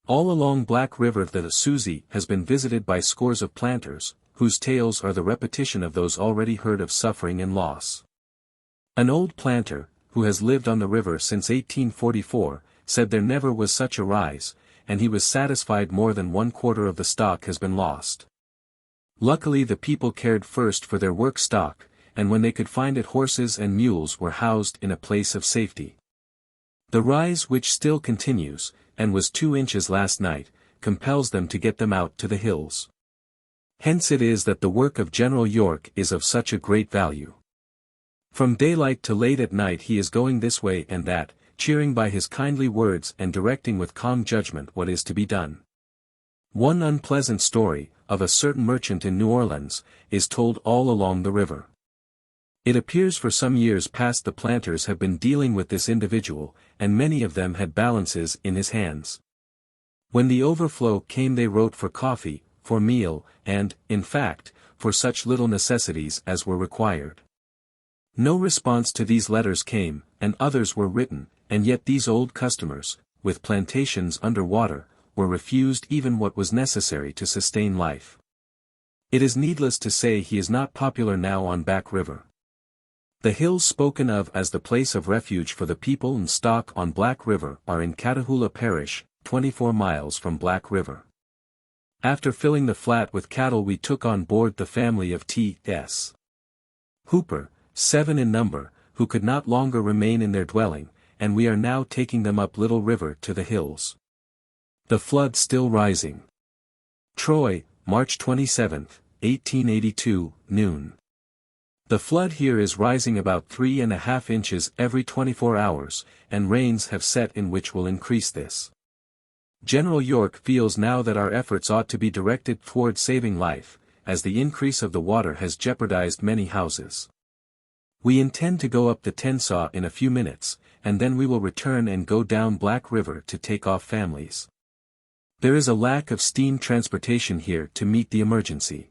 All along Black River the Susie has been visited by scores of planters, whose tales are the repetition of those already heard of suffering and loss. An old planter, who has lived on the river since 1844, said there never was such a rise, and he was satisfied more than 1/4 of the stock has been lost. Luckily the people cared first for their work stock, and when they could find it horses and mules were housed in a place of safety. The rise which still continues, and was 2 inches last night, compels them to get them out to the hills. Hence it is that the work of General York is of such a great value. From daylight to late at night he is going this way and that, cheering by his kindly words and directing with calm judgment what is to be done. One unpleasant story, of a certain merchant in New Orleans, is told all along the river. It appears for some years past the planters have been dealing with this individual, and many of them had balances in his hands. When the overflow came they wrote for coffee, for meal, and, in fact, for such little necessities as were required. No response to these letters came, and others were written, and yet these old customers, with plantations under water, were refused even what was necessary to sustain life. It is needless to say he is not popular now on Back River. The hills spoken of as the place of refuge for the people and stock on Black River are in Catahoula Parish, 24 miles from Black River. After filling the flat with cattle we took on board the family of T.S. Hooper, 7 in number, who could not longer remain in their dwelling, and we are now taking them up Little River to the hills. The flood still rising. Troy, March 27, 1882, noon. The flood here is rising about 3½ inches every 24 hours, and rains have set in which will increase this. General York feels now that our efforts ought to be directed toward saving life, as the increase of the water has jeopardized many houses. We intend to go up the Tensaw in a few minutes, and then we will return and go down Black River to take off families. There is a lack of steam transportation here to meet the emergency.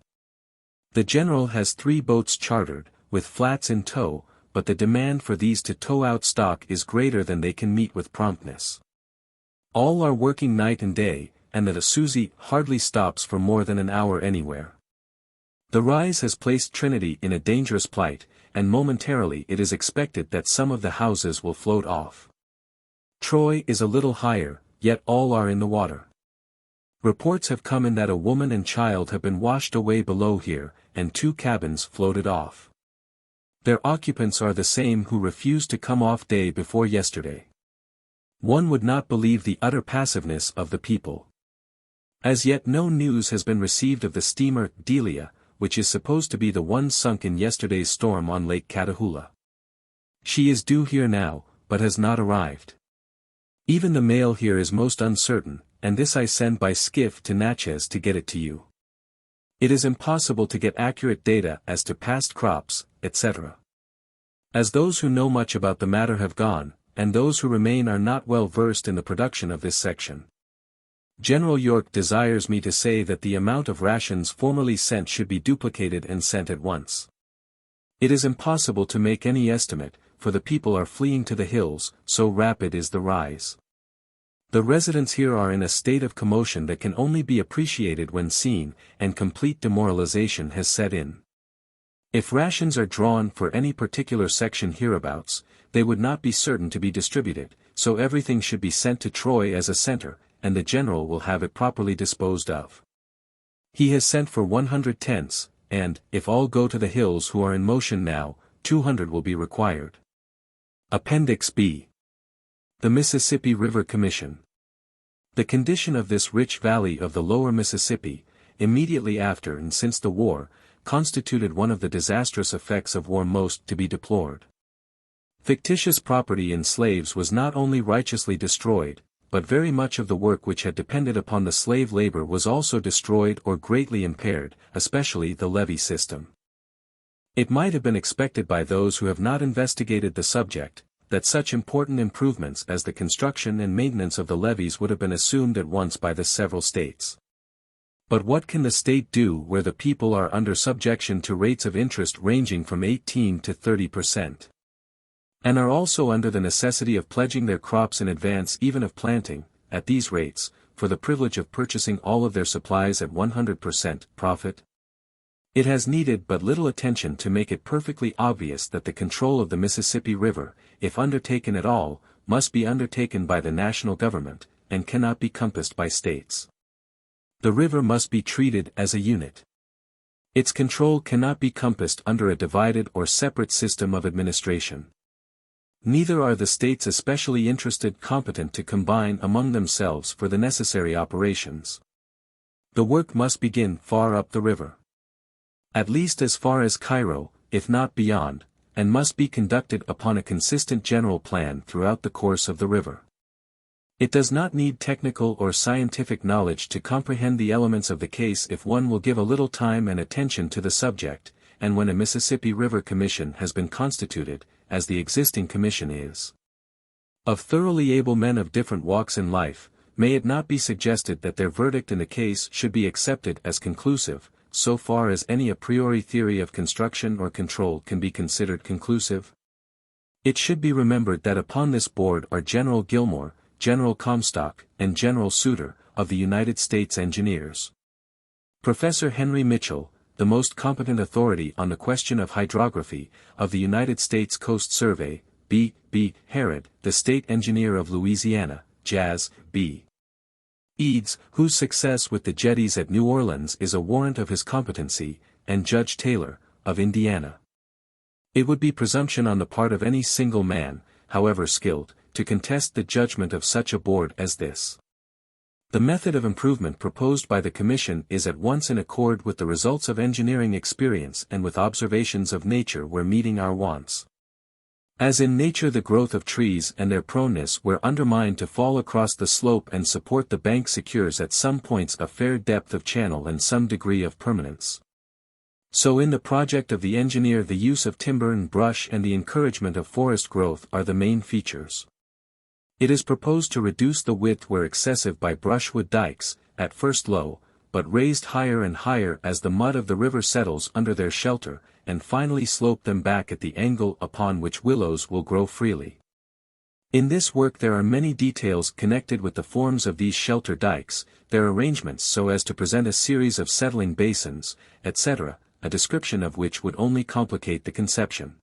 The General has 3 boats chartered, with flats in tow, but the demand for these to tow out stock is greater than they can meet with promptness. All are working night and day, and the Susie hardly stops for more than an hour anywhere. The rise has placed Trinity in a dangerous plight, and momentarily it is expected that some of the houses will float off. Troy is a little higher, yet all are in the water. Reports have come in that a woman and child have been washed away below here, and 2 cabins floated off. Their occupants are the same who refused to come off day before yesterday. One would not believe the utter passiveness of the people. As yet no news has been received of the steamer Delia, which is supposed to be the one sunk in yesterday's storm on Lake Catahoula. She is due here now, but has not arrived. Even the mail here is most uncertain, and this I send by skiff to Natchez to get it to you. It is impossible to get accurate data as to past crops, etc. As those who know much about the matter have gone, and those who remain are not well versed in the production of this section. General York desires me to say that the amount of rations formerly sent should be duplicated and sent at once. It is impossible to make any estimate, for the people are fleeing to the hills, so rapid is the rise. The residents here are in a state of commotion that can only be appreciated when seen, and complete demoralization has set in. If rations are drawn for any particular section hereabouts, they would not be certain to be distributed, so everything should be sent to Troy as a center, and the general will have it properly disposed of. He has sent for 100 tents, and, if all go to the hills who are in motion now, 200 will be required. Appendix B. The Mississippi River Commission. The condition of this rich valley of the lower Mississippi, immediately after and since the war, constituted one of the disastrous effects of war most to be deplored. Fictitious property in slaves was not only righteously destroyed, but very much of the work which had depended upon the slave labor was also destroyed or greatly impaired, especially the levee system. It might have been expected by those who have not investigated the subject, that such important improvements as the construction and maintenance of the levees would have been assumed at once by the several states. But what can the state do where the people are under subjection to rates of interest ranging from 18 to 30%? And are also under the necessity of pledging their crops in advance even of planting, at these rates, for the privilege of purchasing all of their supplies at 100% profit? It has needed but little attention to make it perfectly obvious that the control of the Mississippi River, if undertaken at all, must be undertaken by the national government, and cannot be compassed by states. The river must be treated as a unit. Its control cannot be compassed under a divided or separate system of administration. Neither are the states especially interested competent to combine among themselves for the necessary operations. The work must begin far up the river. At least as far as Cairo, if not beyond, and must be conducted upon a consistent general plan throughout the course of the river. It does not need technical or scientific knowledge to comprehend the elements of the case if one will give a little time and attention to the subject, and when a Mississippi River Commission has been constituted, as the existing commission is, of thoroughly able men of different walks in life, may it not be suggested that their verdict in the case should be accepted as conclusive, so far as any a priori theory of construction or control can be considered conclusive? It should be remembered that upon this board are General Gilmore, General Comstock, and General Suter, of the United States Engineers. Professor Henry Mitchell, the most competent authority on the question of hydrography, of the United States Coast Survey, B. Harrod, the State Engineer of Louisiana, Jas. B. Eads, whose success with the jetties at New Orleans is a warrant of his competency, and Judge Taylor, of Indiana. It would be presumption on the part of any single man, however skilled, to contest the judgment of such a board as this. The method of improvement proposed by the Commission is at once in accord with the results of engineering experience and with observations of nature where meeting our wants. As in nature the growth of trees and their proneness where undermined to fall across the slope and support the bank secures at some points a fair depth of channel and some degree of permanence. So in the project of the engineer the use of timber and brush and the encouragement of forest growth are the main features. It is proposed to reduce the width where excessive by brushwood dikes, at first low, but raised higher and higher as the mud of the river settles under their shelter, and finally slope them back at the angle upon which willows will grow freely. In this work there are many details connected with the forms of these shelter dikes, their arrangements so as to present a series of settling basins, etc., a description of which would only complicate the conception.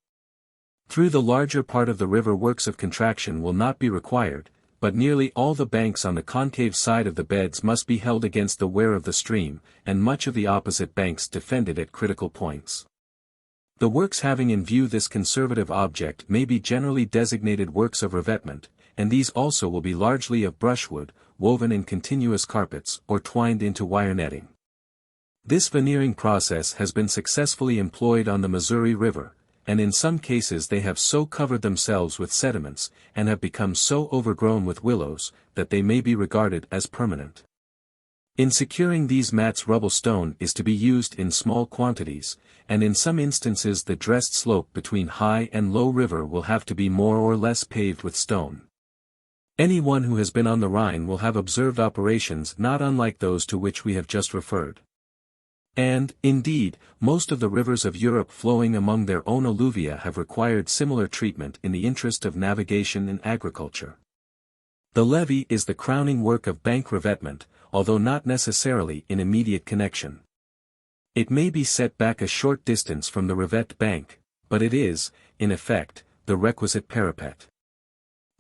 Through the larger part of the river works of contraction will not be required, but nearly all the banks on the concave side of the beds must be held against the wear of the stream, and much of the opposite banks defended at critical points. The works having in view this conservative object may be generally designated works of revetment, and these also will be largely of brushwood, woven in continuous carpets or twined into wire netting. This veneering process has been successfully employed on the Missouri River, and in some cases they have so covered themselves with sediments, and have become so overgrown with willows, that they may be regarded as permanent. In securing these mats rubble stone is to be used in small quantities, and in some instances the dressed slope between high and low river will have to be more or less paved with stone. Anyone who has been on the Rhine will have observed operations not unlike those to which we have just referred. And, indeed, most of the rivers of Europe flowing among their own alluvia have required similar treatment in the interest of navigation and agriculture. The levee is the crowning work of bank revetment, although not necessarily in immediate connection. It may be set back a short distance from the revet bank, but it is, in effect, the requisite parapet.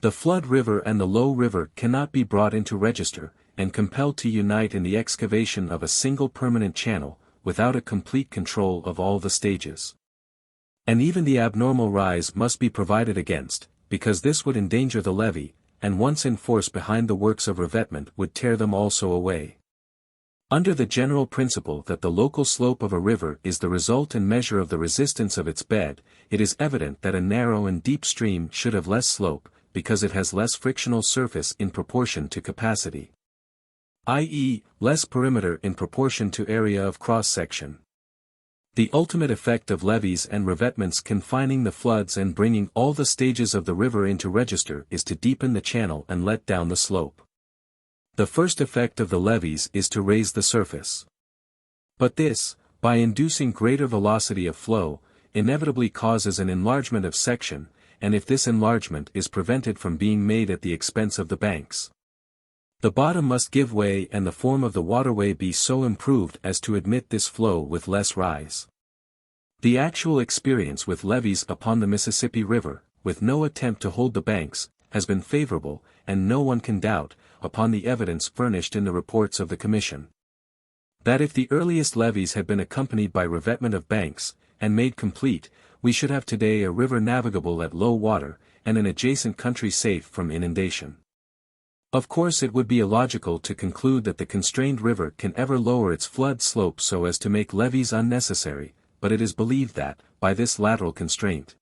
The flood river and the low river cannot be brought into register, and compelled to unite in the excavation of a single permanent channel, without a complete control of all the stages. And even the abnormal rise must be provided against, because this would endanger the levee, and once in force behind the works of revetment would tear them also away. Under the general principle that the local slope of a river is the result and measure of the resistance of its bed, it is evident that a narrow and deep stream should have less slope, because it has less frictional surface in proportion to capacity. i.e., less perimeter in proportion to area of cross-section. The ultimate effect of levees and revetments confining the floods and bringing all the stages of the river into register is to deepen the channel and let down the slope. The first effect of the levees is to raise the surface. But this, by inducing greater velocity of flow, inevitably causes an enlargement of section, and if this enlargement is prevented from being made at the expense of the banks, the bottom must give way and the form of the waterway be so improved as to admit this flow with less rise. The actual experience with levees upon the Mississippi River, with no attempt to hold the banks, has been favorable, and no one can doubt, upon the evidence furnished in the reports of the Commission, that if the earliest levees had been accompanied by revetment of banks, and made complete, we should have today a river navigable at low water, and an adjacent country safe from inundation. Of course it would be illogical to conclude that the constrained river can ever lower its flood slope so as to make levees unnecessary, but it is believed that, by this lateral constraint,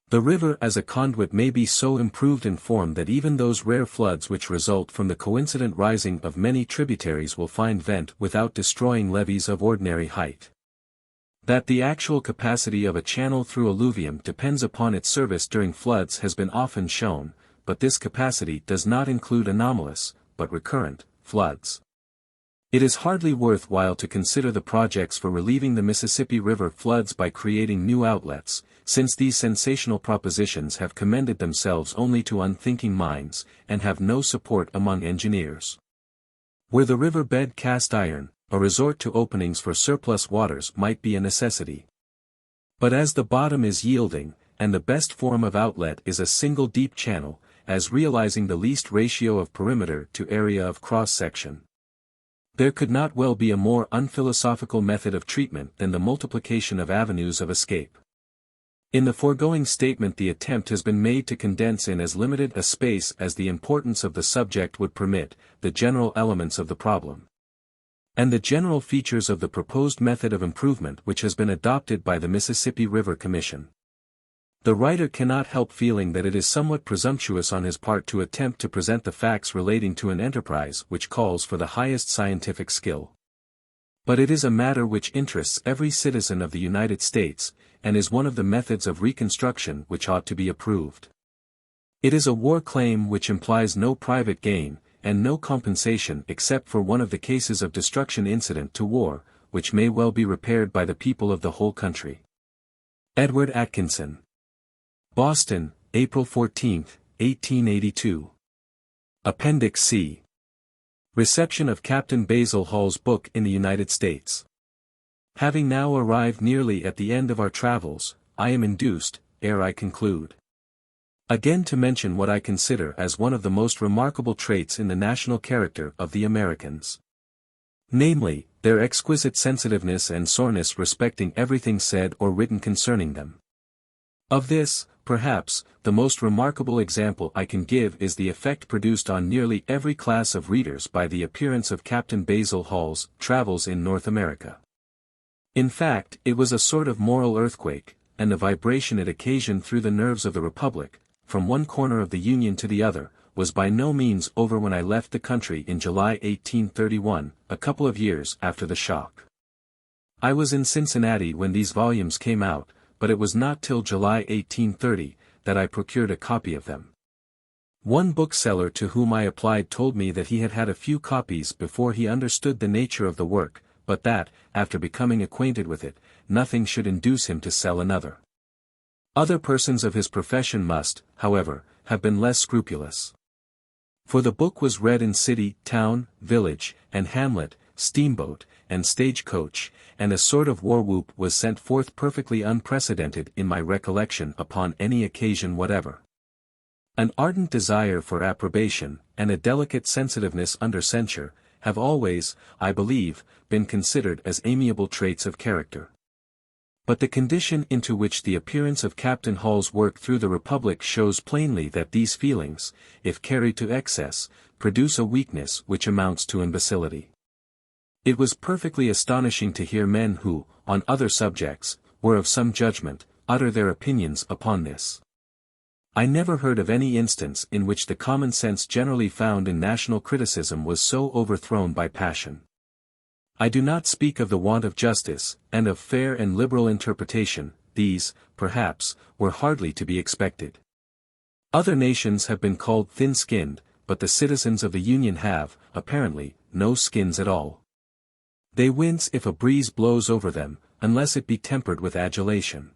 the river as a conduit may be so improved in form that even those rare floods which result from the coincident rising of many tributaries will find vent without destroying levees of ordinary height. That the actual capacity of a channel through alluvium depends upon its service during floods has been often shown, but this capacity does not include anomalous, but recurrent, floods. It is hardly worth while to consider the projects for relieving the Mississippi River floods by creating new outlets, since these sensational propositions have commended themselves only to unthinking minds, and have no support among engineers. Were the river bed cast iron, a resort to openings for surplus waters might be a necessity. But as the bottom is yielding, and the best form of outlet is a single deep channel, as realizing the least ratio of perimeter to area of cross-section, there could not well be a more unphilosophical method of treatment than the multiplication of avenues of escape. In the foregoing statement the attempt has been made to condense in as limited a space as the importance of the subject would permit, the general elements of the problem, and the general features of the proposed method of improvement which has been adopted by the Mississippi River Commission. The writer cannot help feeling that it is somewhat presumptuous on his part to attempt to present the facts relating to an enterprise which calls for the highest scientific skill. But it is a matter which interests every citizen of the United States, and is one of the methods of reconstruction which ought to be approved. It is a war claim which implies no private gain, and no compensation except for one of the cases of destruction incident to war, which may well be repaired by the people of the whole country. Edward Atkinson. Boston, April 14, 1882. Appendix C. Reception of Captain Basil Hall's book in the United States. Having now arrived nearly at the end of our travels, I am induced, ere I conclude, again to mention what I consider as one of the most remarkable traits in the national character of the Americans. Namely, their exquisite sensitiveness and soreness respecting everything said or written concerning them. Of this, perhaps, the most remarkable example I can give is the effect produced on nearly every class of readers by the appearance of Captain Basil Hall's Travels in North America. In fact, it was a sort of moral earthquake, and the vibration it occasioned through the nerves of the Republic, from one corner of the Union to the other, was by no means over when I left the country in July 1831, a couple of years after the shock. I was in Cincinnati when these volumes came out, but it was not till July 1830, that I procured a copy of them. One bookseller to whom I applied told me that he had had a few copies before he understood the nature of the work, but that, after becoming acquainted with it, nothing should induce him to sell another. Other persons of his profession must, however, have been less scrupulous. For the book was read in city, town, village, and hamlet, steamboat, and stage-coach, and a sort of war-whoop was sent forth perfectly unprecedented in my recollection upon any occasion whatever. An ardent desire for approbation, and a delicate sensitiveness under censure, have always, I believe, been considered as amiable traits of character. But the condition into which the appearance of Captain Hall's work threw the Republic shows plainly that these feelings, if carried to excess, produce a weakness which amounts to imbecility. It was perfectly astonishing to hear men who, on other subjects, were of some judgment, utter their opinions upon this. I never heard of any instance in which the common sense generally found in national criticism was so overthrown by passion. I do not speak of the want of justice, and of fair and liberal interpretation. These, perhaps, were hardly to be expected. Other nations have been called thin-skinned, but the citizens of the Union have, apparently, no skins at all. They wince if a breeze blows over them, unless it be tempered with adulation.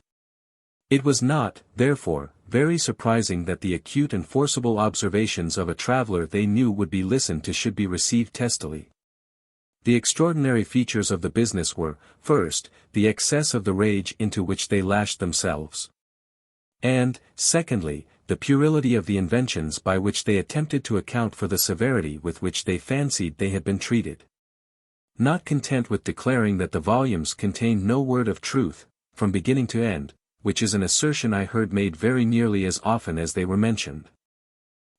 It was not, therefore, very surprising that the acute and forcible observations of a traveler they knew would be listened to should be received testily. The extraordinary features of the business were, first, the excess of the rage into which they lashed themselves. And, secondly, the puerility of the inventions by which they attempted to account for the severity with which they fancied they had been treated. Not content with declaring that the volumes contained no word of truth, from beginning to end, which is an assertion I heard made very nearly as often as they were mentioned.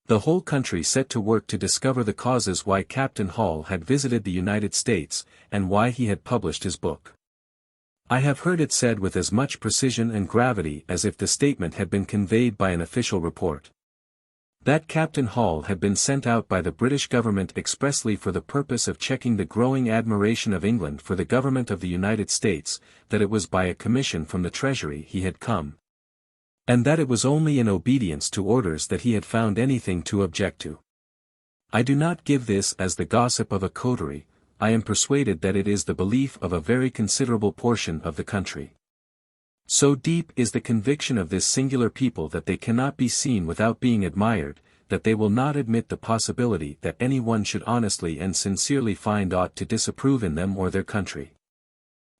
The whole country set to work to discover the causes why Captain Hall had visited the United States, and why he had published his book. I have heard it said with as much precision and gravity as if the statement had been conveyed by an official report. That Captain Hall had been sent out by the British government expressly for the purpose of checking the growing admiration of England for the government of the United States, that it was by a commission from the Treasury he had come. And that it was only in obedience to orders that he had found anything to object to. I do not give this as the gossip of a coterie. I am persuaded that it is the belief of a very considerable portion of the country. So deep is the conviction of this singular people that they cannot be seen without being admired, that they will not admit the possibility that any one should honestly and sincerely find aught to disapprove in them or their country.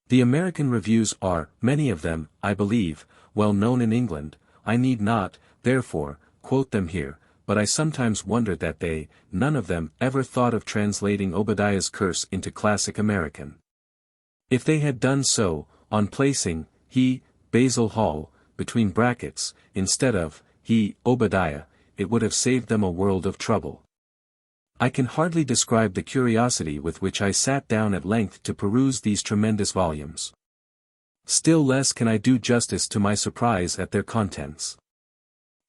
The American reviews are, many of them, I believe, well known in England. I need not, therefore, quote them here, but I sometimes wonder that they, none of them, ever thought of translating Obadiah's curse into classic American. If they had done so, on placing, he, Basil Hall, between brackets, instead of, he, Obadiah, it would have saved them a world of trouble. I can hardly describe the curiosity with which I sat down at length to peruse these tremendous volumes. Still less can I do justice to my surprise at their contents.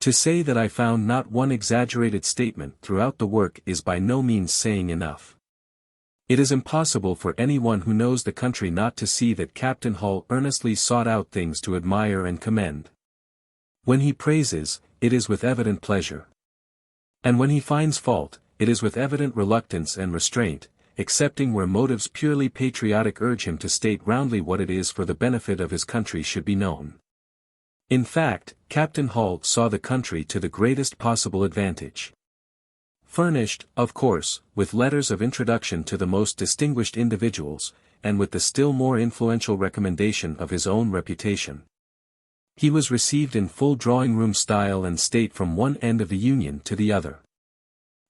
To say that I found not one exaggerated statement throughout the work is by no means saying enough. It is impossible for anyone who knows the country not to see that Captain Hall earnestly sought out things to admire and commend. When he praises, it is with evident pleasure. And when he finds fault, it is with evident reluctance and restraint, excepting where motives purely patriotic urge him to state roundly what it is for the benefit of his country should be known. In fact, Captain Hall saw the country to the greatest possible advantage. Furnished, of course, with letters of introduction to the most distinguished individuals, and with the still more influential recommendation of his own reputation. He was received in full drawing-room style and state from one end of the Union to the other.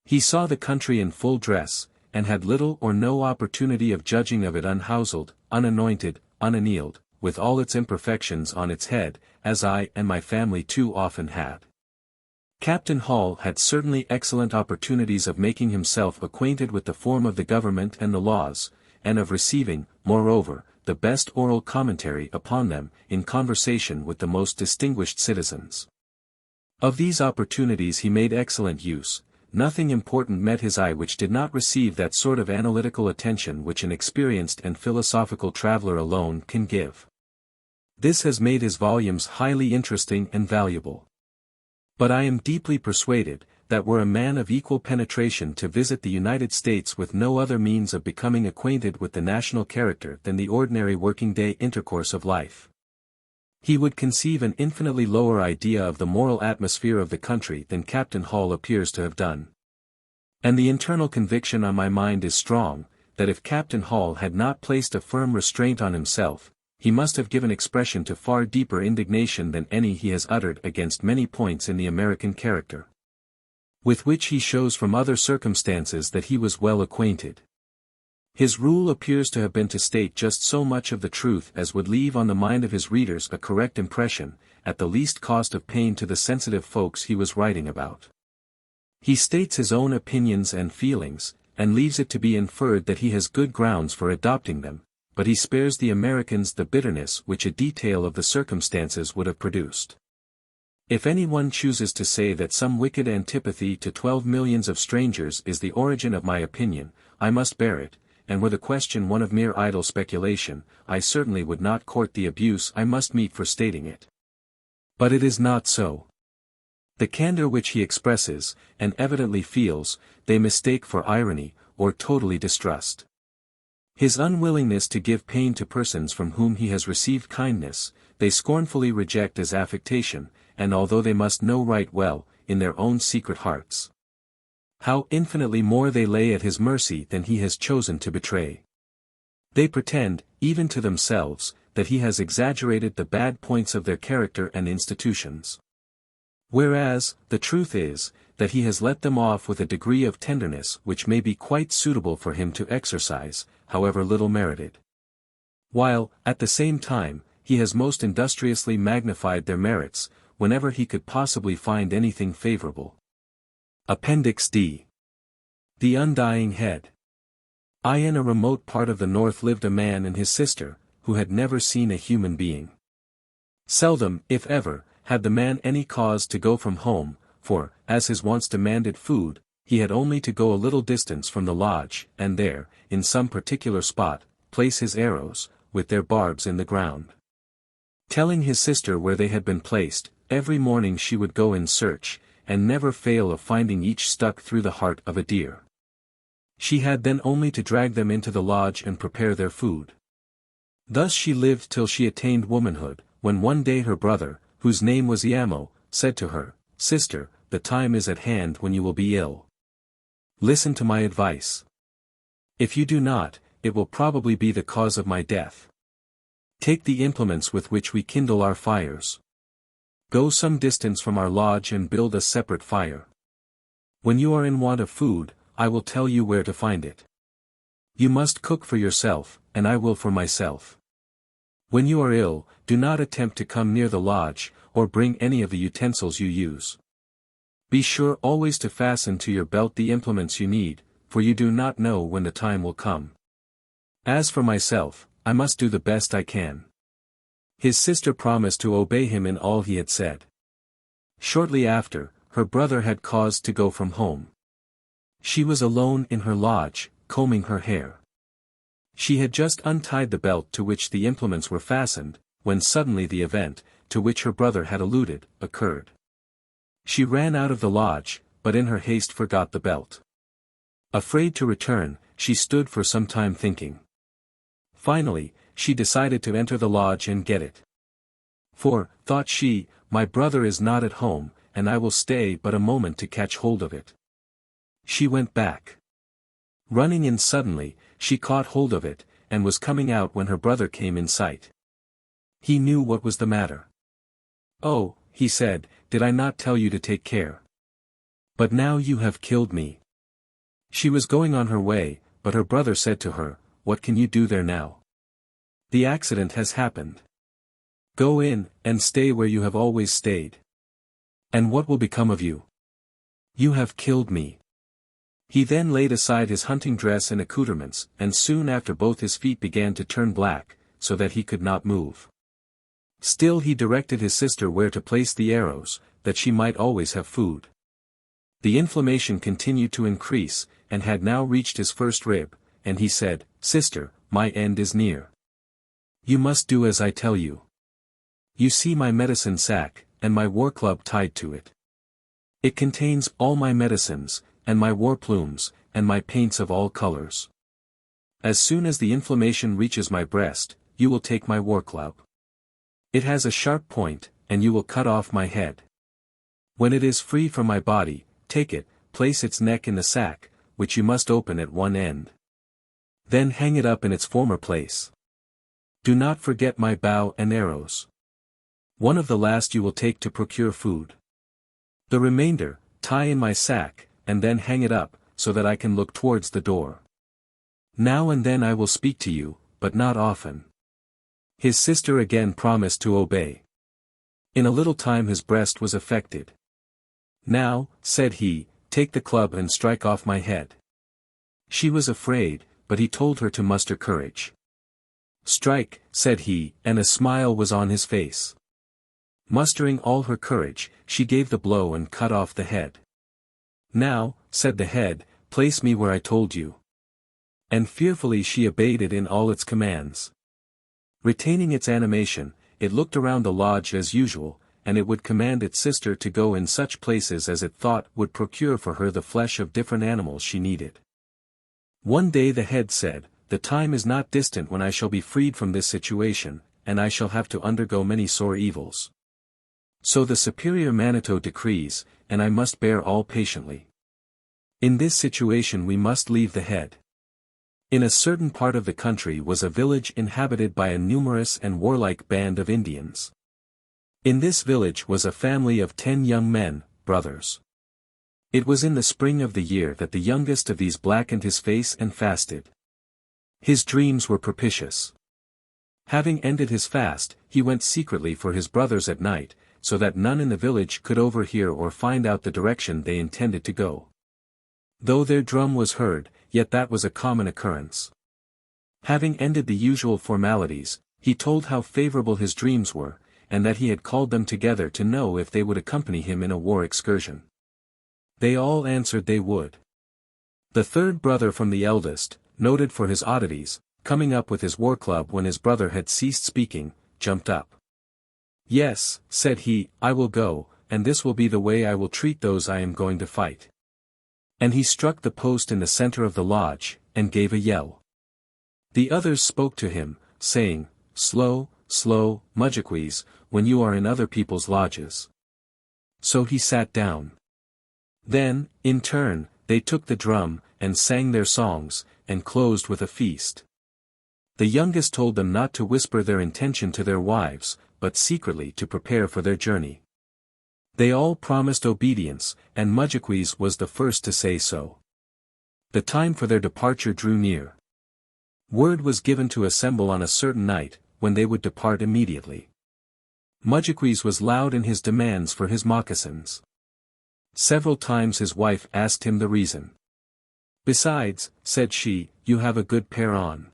He saw the country in full dress, and had little or no opportunity of judging of it unhouselled, unanointed, unannealed, with all its imperfections on its head, as I and my family too often had. Captain Hall had certainly excellent opportunities of making himself acquainted with the form of the government and the laws, and of receiving, moreover, the best oral commentary upon them, in conversation with the most distinguished citizens. Of these opportunities he made excellent use. Nothing important met his eye which did not receive that sort of analytical attention which an experienced and philosophical traveler alone can give. This has made his volumes highly interesting and valuable. But I am deeply persuaded, that were a man of equal penetration to visit the United States with no other means of becoming acquainted with the national character than the ordinary working-day intercourse of life. He would conceive an infinitely lower idea of the moral atmosphere of the country than Captain Hall appears to have done. And the internal conviction on my mind is strong, that if Captain Hall had not placed a firm restraint on himself, he must have given expression to far deeper indignation than any he has uttered against many points in the American character, with which he shows from other circumstances that he was well acquainted. His rule appears to have been to state just so much of the truth as would leave on the mind of his readers a correct impression, at the least cost of pain to the sensitive folks he was writing about. He states his own opinions and feelings, and leaves it to be inferred that he has good grounds for adopting them, but he spares the Americans the bitterness which a detail of the circumstances would have produced. If anyone chooses to say that some wicked antipathy to 12 millions of strangers is the origin of my opinion, I must bear it, and were the question one of mere idle speculation, I certainly would not court the abuse I must meet for stating it. But it is not so. The candor which he expresses, and evidently feels, they mistake for irony, or totally distrust. His unwillingness to give pain to persons from whom he has received kindness, they scornfully reject as affectation, and although they must know right well, in their own secret hearts, how infinitely more they lay at his mercy than he has chosen to betray. They pretend, even to themselves, that he has exaggerated the bad points of their character and institutions. Whereas, the truth is, that he has let them off with a degree of tenderness which may be quite suitable for him to exercise, however little merited. While, at the same time, he has most industriously magnified their merits, whenever he could possibly find anything favorable. Appendix D. The Undying Head. In a remote part of the North lived a man and his sister, who had never seen a human being. Seldom, if ever, had the man any cause to go from home, for, as his wants demanded food, he had only to go a little distance from the lodge, and there, in some particular spot, place his arrows, with their barbs in the ground. Telling his sister where they had been placed, every morning she would go in search, and never fail of finding each stuck through the heart of a deer. She had then only to drag them into the lodge and prepare their food. Thus she lived till she attained womanhood, when one day her brother, whose name was Iamo, said to her, "Sister, the time is at hand when you will be ill. Listen to my advice. If you do not, it will probably be the cause of my death. Take the implements with which we kindle our fires. Go some distance from our lodge and build a separate fire. When you are in want of food, I will tell you where to find it. You must cook for yourself, and I will for myself. When you are ill, do not attempt to come near the lodge, or bring any of the utensils you use. Be sure always to fasten to your belt the implements you need, for you do not know when the time will come. As for myself, I must do the best I can." His sister promised to obey him in all he had said. Shortly after, her brother had cause to go from home. She was alone in her lodge, combing her hair. She had just untied the belt to which the implements were fastened, when suddenly the event, to which her brother had alluded, occurred. She ran out of the lodge, but in her haste forgot the belt. Afraid to return, she stood for some time thinking. Finally, she decided to enter the lodge and get it. For, thought she, my brother is not at home, and I will stay but a moment to catch hold of it. She went back. Running in suddenly, she caught hold of it, and was coming out when her brother came in sight. He knew what was the matter. "Oh," he said, "did I not tell you to take care? But now you have killed me." She was going on her way, but her brother said to her, "What can you do there now? The accident has happened. Go in, and stay where you have always stayed. And what will become of you? You have killed me." He then laid aside his hunting dress and accoutrements, and soon after both his feet began to turn black, so that he could not move. Still he directed his sister where to place the arrows, that she might always have food. The inflammation continued to increase, and had now reached his first rib, and he said, "Sister, my end is near. You must do as I tell you. You see my medicine sack, and my war club tied to it. It contains all my medicines, and my war plumes, and my paints of all colors. As soon as the inflammation reaches my breast, you will take my war club. It has a sharp point, and you will cut off my head. When it is free from my body, take it, place its neck in the sack, which you must open at one end. Then hang it up in its former place. Do not forget my bow and arrows. One of the last you will take to procure food. The remainder, tie in my sack, and then hang it up, so that I can look towards the door. Now and then I will speak to you, but not often. His sister again promised to obey. In a little time his breast was affected. Now, said he, take the club and strike off my head. She was afraid, but he told her to muster courage. Strike, said he, and a smile was on his face. Mustering all her courage, she gave the blow and cut off the head. Now, said the head, place me where I told you. And fearfully she obeyed it in all its commands. Retaining its animation, it looked around the lodge as usual, and it would command its sister to go in such places as it thought would procure for her the flesh of different animals she needed. One day the head said, the time is not distant when I shall be freed from this situation, and I shall have to undergo many sore evils. So the superior Manito decrees, and I must bear all patiently. In this situation we must leave the head. In a certain part of the country was a village inhabited by a numerous and warlike band of Indians. In this village was a family of 10 young men, brothers. It was in the spring of the year that the youngest of these blackened his face and fasted. His dreams were propitious. Having ended his fast, he went secretly for his brothers at night, so that none in the village could overhear or find out the direction they intended to go. Though their drum was heard, yet that was a common occurrence. Having ended the usual formalities, he told how favorable his dreams were, and that he had called them together to know if they would accompany him in a war excursion. They all answered they would. The third brother from the eldest, noted for his oddities, coming up with his war club when his brother had ceased speaking, jumped up. Yes, said he, I will go, and this will be the way I will treat those I am going to fight. And he struck the post in the center of the lodge, and gave a yell. The others spoke to him, saying, Slow, slow, Mudjequees, when you are in other people's lodges. So he sat down. Then, in turn, they took the drum, and sang their songs, and closed with a feast. The youngest told them not to whisper their intention to their wives, but secretly to prepare for their journey. They all promised obedience, and Mudjequees was the first to say so. The time for their departure drew near. Word was given to assemble on a certain night, when they would depart immediately. Mudjequees was loud in his demands for his moccasins. Several times his wife asked him the reason. Besides, said she, you have a good pair on.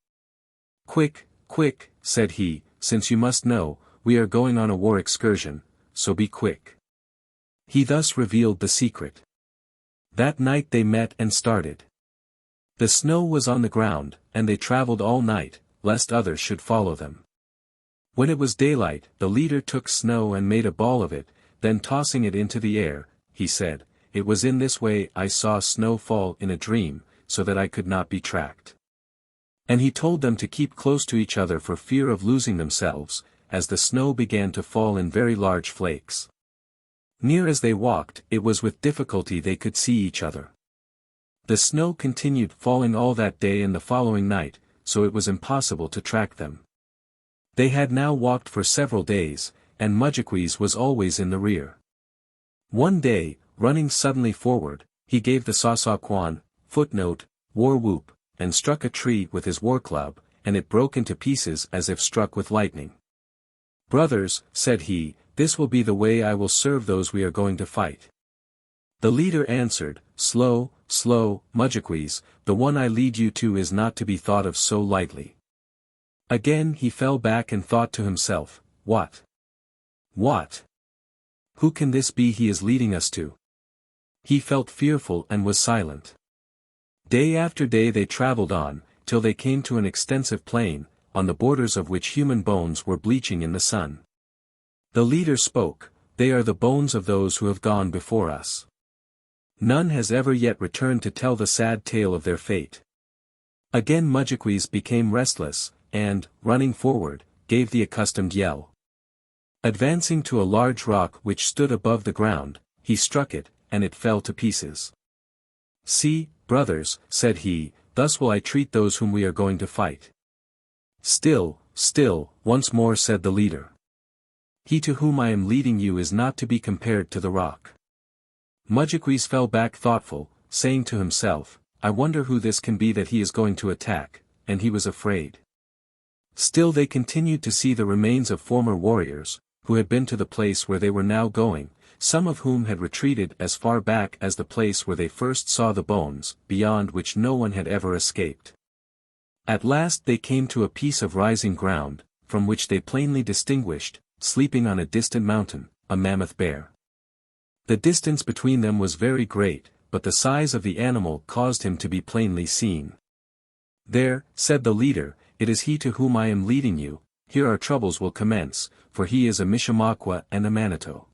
Quick, quick, said he, since you must know, we are going on a war excursion, so be quick. He thus revealed the secret. That night they met and started. The snow was on the ground, and they traveled all night, lest others should follow them. When it was daylight, the leader took snow and made a ball of it, then tossing it into the air, he said, It was in this way I saw snow fall in a dream, so that I could not be tracked. And he told them to keep close to each other for fear of losing themselves, as the snow began to fall in very large flakes. Near as they walked, it was with difficulty they could see each other. The snow continued falling all that day and the following night, so it was impossible to track them. They had now walked for several days, and Mudjequees was always in the rear. One day, running suddenly forward, he gave the Sasauquan, war whoop, and struck a tree with his war club, and it broke into pieces as if struck with lightning. Brothers, said he, this will be the way I will serve those we are going to fight. The leader answered, Slow, slow, Mudjequees, the one I lead you to is not to be thought of so lightly. Again he fell back and thought to himself, What? What? Who can this be he is leading us to? He felt fearful and was silent. Day after day they traveled on, till they came to an extensive plain, on the borders of which human bones were bleaching in the sun. The leader spoke, They are the bones of those who have gone before us. None has ever yet returned to tell the sad tale of their fate. Again Mudjequees became restless, and, running forward, gave the accustomed yell. Advancing to a large rock which stood above the ground, he struck it, and it fell to pieces. "See, brothers," said he, "thus will I treat those whom we are going to fight." "Still, still," once more said the leader. "He to whom I am leading you is not to be compared to the rock." Mudjequees fell back thoughtful, saying to himself, "I wonder who this can be that he is going to attack," and he was afraid. Still they continued to see the remains of former warriors, who had been to the place where they were now going, some of whom had retreated as far back as the place where they first saw the bones, beyond which no one had ever escaped. At last they came to a piece of rising ground, from which they plainly distinguished, sleeping on a distant mountain, a mammoth bear. The distance between them was very great, but the size of the animal caused him to be plainly seen. "There," said the leader, "it is he to whom I am leading you. Here our troubles will commence, for he is a Mishawaka and a Manitou.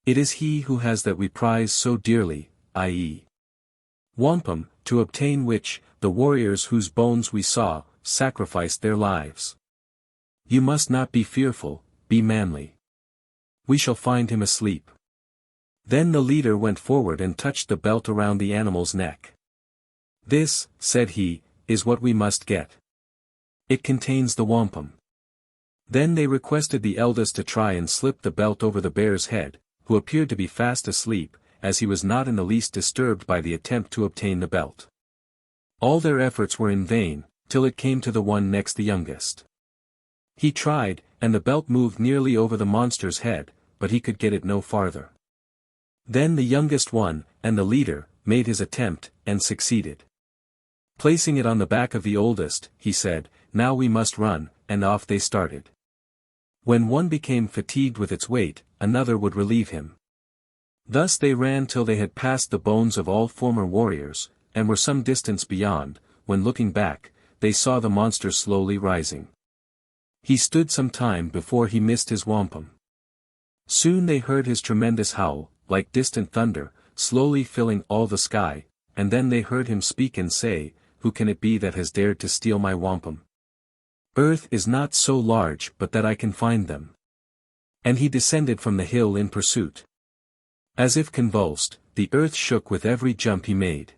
It is he who has that we prize so dearly, i.e. wampum, to obtain which, the warriors whose bones we saw, sacrificed their lives. You must not be fearful, be manly. We shall find him asleep." Then the leader went forward and touched the belt around the animal's neck. "This," said he, "is what we must get. It contains the wampum." Then they requested the eldest to try and slip the belt over the bear's head, who appeared to be fast asleep, as he was not in the least disturbed by the attempt to obtain the belt. All their efforts were in vain, till it came to the one next the youngest. He tried, and the belt moved nearly over the monster's head, but he could get it no farther. Then the youngest one, and the leader, made his attempt, and succeeded. Placing it on the back of the oldest, he said, "Now we must run," and off they started. When one became fatigued with its weight, another would relieve him. Thus they ran till they had passed the bones of all former warriors, and were some distance beyond, when looking back, they saw the monster slowly rising. He stood some time before he missed his wampum. Soon they heard his tremendous howl, like distant thunder, slowly filling all the sky, and then they heard him speak and say, "Who can it be that has dared to steal my wampum? Earth is not so large but that I can find them." And he descended from the hill in pursuit. As if convulsed, the earth shook with every jump he made.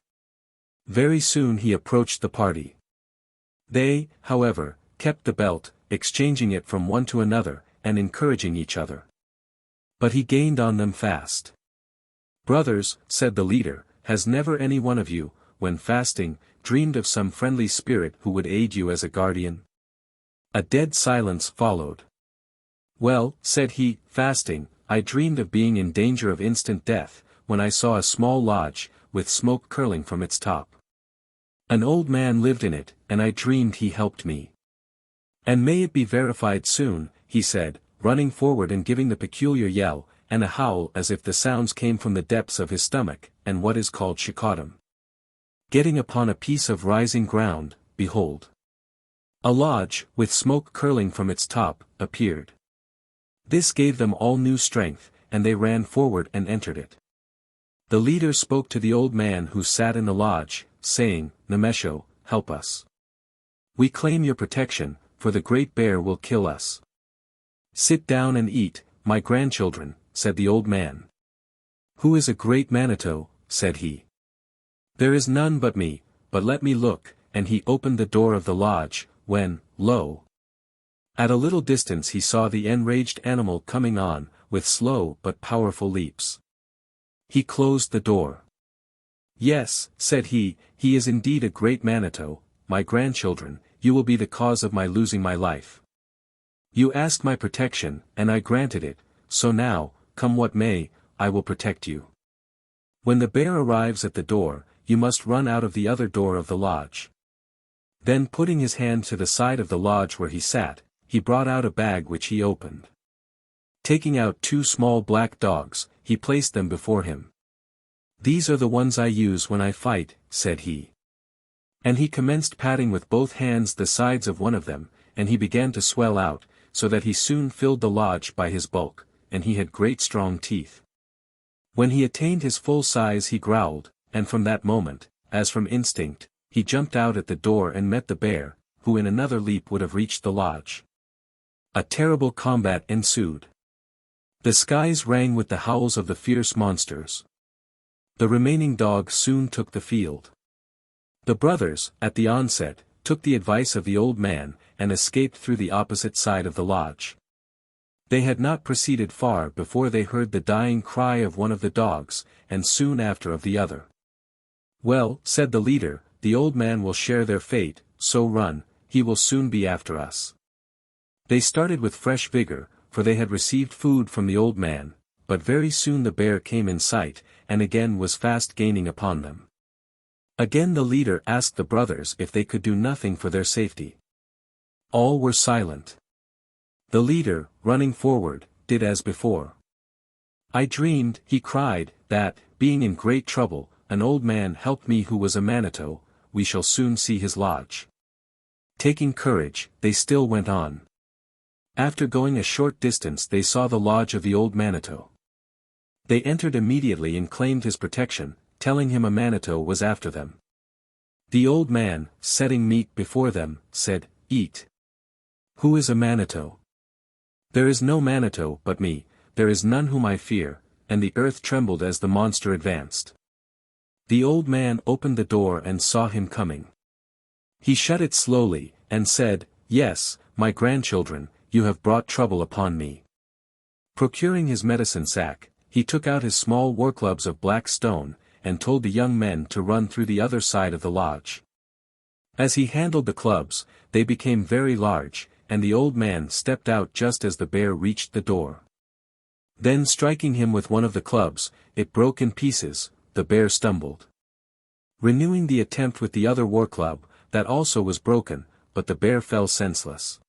Very soon he approached the party. They, however, kept the belt, exchanging it from one to another, and encouraging each other. But he gained on them fast. "Brothers," said the leader, "has never any one of you, when fasting, dreamed of some friendly spirit who would aid you as a guardian?" A dead silence followed. "Well," said he, "fasting, I dreamed of being in danger of instant death, when I saw a small lodge, with smoke curling from its top. An old man lived in it, and I dreamed he helped me. And may it be verified soon," he said, running forward and giving the peculiar yell, and a howl as if the sounds came from the depths of his stomach, and what is called shikotum. Getting upon a piece of rising ground, behold, a lodge, with smoke curling from its top, appeared. This gave them all new strength, and they ran forward and entered it. The leader spoke to the old man who sat in the lodge, saying, "Nemesho, help us. We claim your protection, for the great bear will kill us." "Sit down and eat, my grandchildren," said the old man. "Who is a great Manitou?" said he. "There is none but me, but let me look," and he opened the door of the lodge, when, lo! At a little distance he saw the enraged animal coming on, with slow but powerful leaps. He closed the door. "Yes," said he is indeed a great Manitou, my grandchildren, you will be the cause of my losing my life. You asked my protection, and I granted it, so now, come what may, I will protect you. When the bear arrives at the door, you must run out of the other door of the lodge." Then putting his hand to the side of the lodge where he sat, he brought out a bag which he opened. Taking out 2 small black dogs, he placed them before him. "These are the ones I use when I fight," said he. And he commenced patting with both hands the sides of one of them, and he began to swell out, so that he soon filled the lodge by his bulk, and he had great strong teeth. When he attained his full size he growled, and from that moment, as from instinct, he jumped out at the door and met the bear, who in another leap would have reached the lodge. A terrible combat ensued. The skies rang with the howls of the fierce monsters. The remaining dogs soon took the field. The brothers, at the onset, took the advice of the old man, and escaped through the opposite side of the lodge. They had not proceeded far before they heard the dying cry of one of the dogs, and soon after of the other. "Well," said the leader, "the old man will share their fate, so run, he will soon be after us." They started with fresh vigor, for they had received food from the old man, but very soon the bear came in sight, and again was fast gaining upon them. Again the leader asked the brothers if they could do nothing for their safety. All were silent. The leader, running forward, did as before. "I dreamed," he cried, "that, being in great trouble, an old man helped me who was a manito. We shall soon see his lodge." Taking courage, they still went on. After going a short distance they saw the lodge of the old manito. They entered immediately and claimed his protection, telling him a manito was after them. The old man, setting meat before them, said, "Eat." "Who is a manito?" "There is no manito but me, there is none whom I fear," and the earth trembled as the monster advanced. The old man opened the door and saw him coming. He shut it slowly, and said, "Yes, my grandchildren, you have brought trouble upon me." Procuring his medicine sack, he took out his small war-clubs of black stone, and told the young men to run through the other side of the lodge. As he handled the clubs, they became very large, and the old man stepped out just as the bear reached the door. Then striking him with one of the clubs, it broke in pieces, the bear stumbled. Renewing the attempt with the other war-club, that also was broken, but the bear fell senseless.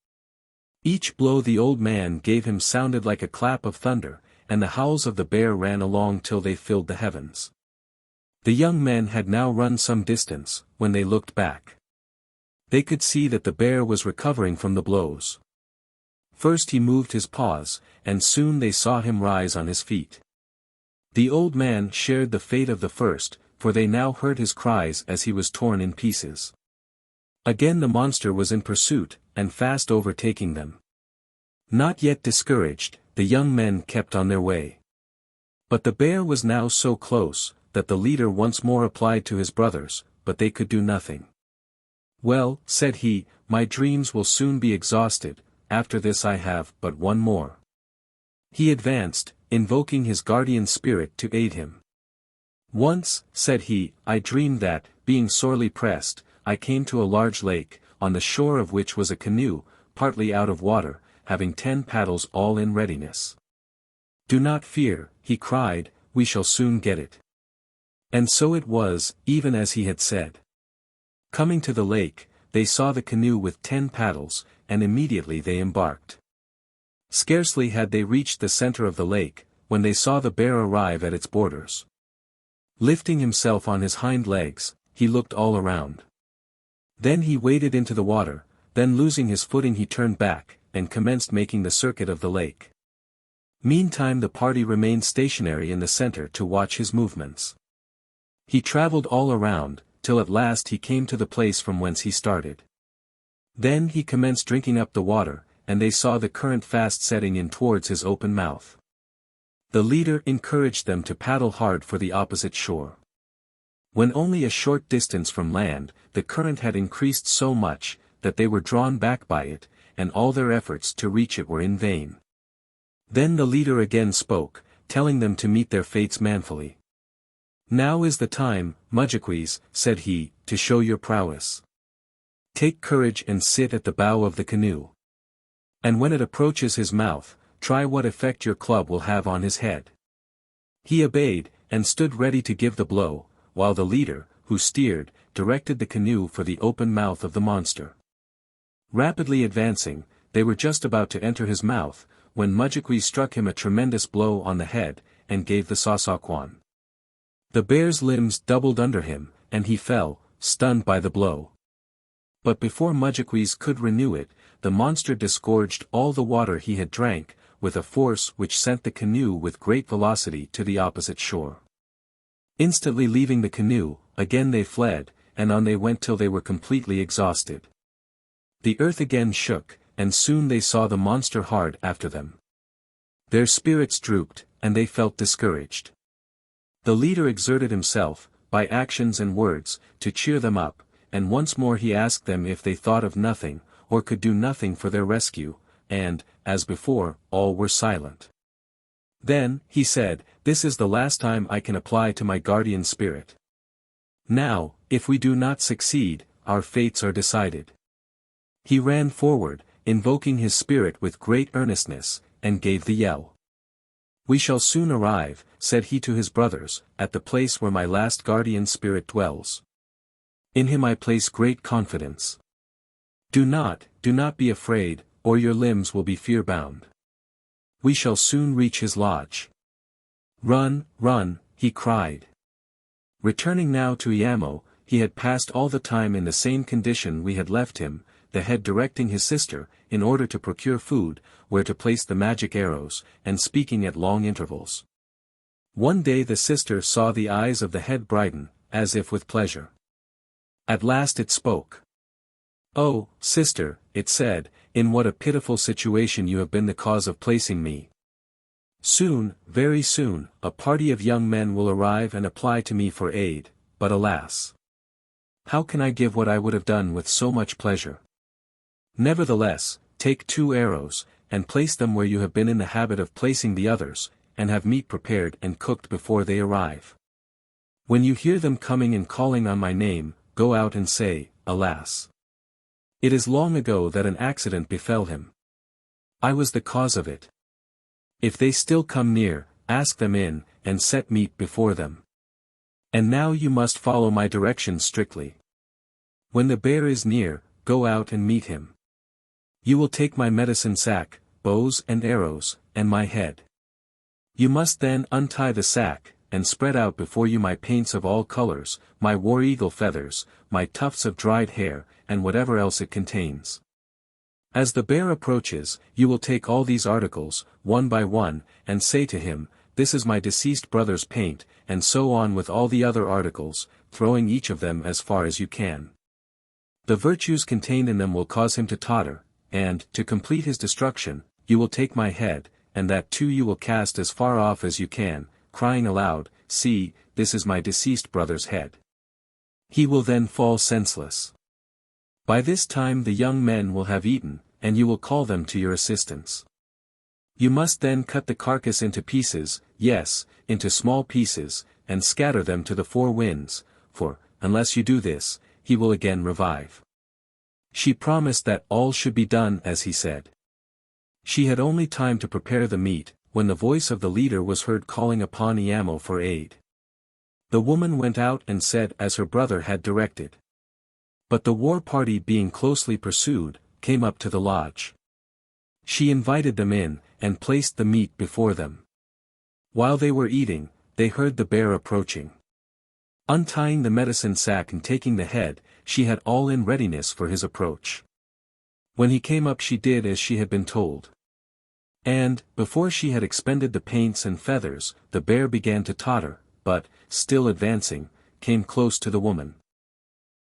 Each blow the old man gave him sounded like a clap of thunder, and the howls of the bear ran along till they filled the heavens. The young men had now run some distance, when they looked back. They could see that the bear was recovering from the blows. First he moved his paws, and soon they saw him rise on his feet. The old man shared the fate of the first, for they now heard his cries as he was torn in pieces. Again the monster was in pursuit, and fast overtaking them. Not yet discouraged, the young men kept on their way. But the bear was now so close, that the leader once more applied to his brothers, but they could do nothing. "Well," said he, "my dreams will soon be exhausted, after this I have but one more." He advanced, invoking his guardian spirit to aid him. "Once," said he, "I dreamed that, being sorely pressed, I came to a large lake, on the shore of which was a canoe, partly out of water, having 10 paddles all in readiness. 'Do not fear,' he cried, 'we shall soon get it.' And so it was, even as he had said. Coming to the lake, they saw the canoe with 10 paddles, and immediately they embarked. Scarcely had they reached the center of the lake, when they saw the bear arrive at its borders. Lifting himself on his hind legs, he looked all around. Then he waded into the water, then losing his footing he turned back, and commenced making the circuit of the lake. Meantime the party remained stationary in the center to watch his movements. He traveled all around, till at last he came to the place from whence he started. Then he commenced drinking up the water, and they saw the current fast setting in towards his open mouth. The leader encouraged them to paddle hard for the opposite shore. When only a short distance from land, the current had increased so much, that they were drawn back by it, and all their efforts to reach it were in vain. Then the leader again spoke, telling them to meet their fates manfully. "Now is the time, Mudjequees," said he, "to show your prowess. Take courage and sit at the bow of the canoe. And when it approaches his mouth, try what effect your club will have on his head." He obeyed, and stood ready to give the blow, while the leader, who steered, directed the canoe for the open mouth of the monster. Rapidly advancing, they were just about to enter his mouth, when Mudjequees struck him a tremendous blow on the head, and gave the Sasauquan. The bear's limbs doubled under him, and he fell, stunned by the blow. But before Mudjequees could renew it, the monster disgorged all the water he had drank, with a force which sent the canoe with great velocity to the opposite shore. Instantly leaving the canoe, again they fled, and on they went till they were completely exhausted. The earth again shook, and soon they saw the monster hard after them. Their spirits drooped, and they felt discouraged. The leader exerted himself, by actions and words, to cheer them up, and once more he asked them if they thought of nothing, or could do nothing for their rescue, and, as before, all were silent. Then, he said, "This is the last time I can apply to my guardian spirit. Now, if we do not succeed, our fates are decided." He ran forward, invoking his spirit with great earnestness, and gave the yell. "We shall soon arrive," said he to his brothers, "at the place where my last guardian spirit dwells. In him I place great confidence. Do not be afraid, or your limbs will be fear-bound. We shall soon reach his lodge." "Run, run," he cried. Returning now to Iamo, he had passed all the time in the same condition we had left him, the head directing his sister, in order to procure food, where to place the magic arrows, and speaking at long intervals. One day the sister saw the eyes of the head brighten, as if with pleasure. At last it spoke. "Oh, sister," it said, "in what a pitiful situation you have been the cause of placing me. Soon, very soon, a party of young men will arrive and apply to me for aid, but alas! How can I give what I would have done with so much pleasure? Nevertheless, take 2 arrows, and place them where you have been in the habit of placing the others, and have meat prepared and cooked before they arrive. When you hear them coming and calling on my name, go out and say, 'Alas! It is long ago that an accident befell him. I was the cause of it. If they still come near, ask them in, and set meat before them. And now you must follow my directions strictly. When the bear is near, go out and meet him. You will take my medicine sack, bows and arrows, and my head. You must then untie the sack, and spread out before you my paints of all colors, my war eagle feathers, my tufts of dried hair, and whatever else it contains. As the bear approaches, you will take all these articles, one by one, and say to him, 'This is my deceased brother's paint,' and so on with all the other articles, throwing each of them as far as you can. The virtues contained in them will cause him to totter, and, to complete his destruction, you will take my head, and that too you will cast as far off as you can, crying aloud, 'See, this is my deceased brother's head.' He will then fall senseless. By this time the young men will have eaten, and you will call them to your assistance. You must then cut the carcass into pieces, yes, into small pieces, and scatter them to the 4 winds, for, unless you do this, he will again revive." She promised that all should be done as he said. She had only time to prepare the meat, when the voice of the leader was heard calling upon Iamo for aid. The woman went out and said as her brother had directed. But the war party being closely pursued, came up to the lodge. She invited them in, and placed the meat before them. While they were eating, they heard the bear approaching. Untying the medicine sack and taking the head, she had all in readiness for his approach. When he came up she did as she had been told. And, before she had expended the paints and feathers, the bear began to totter, but, still advancing, came close to the woman.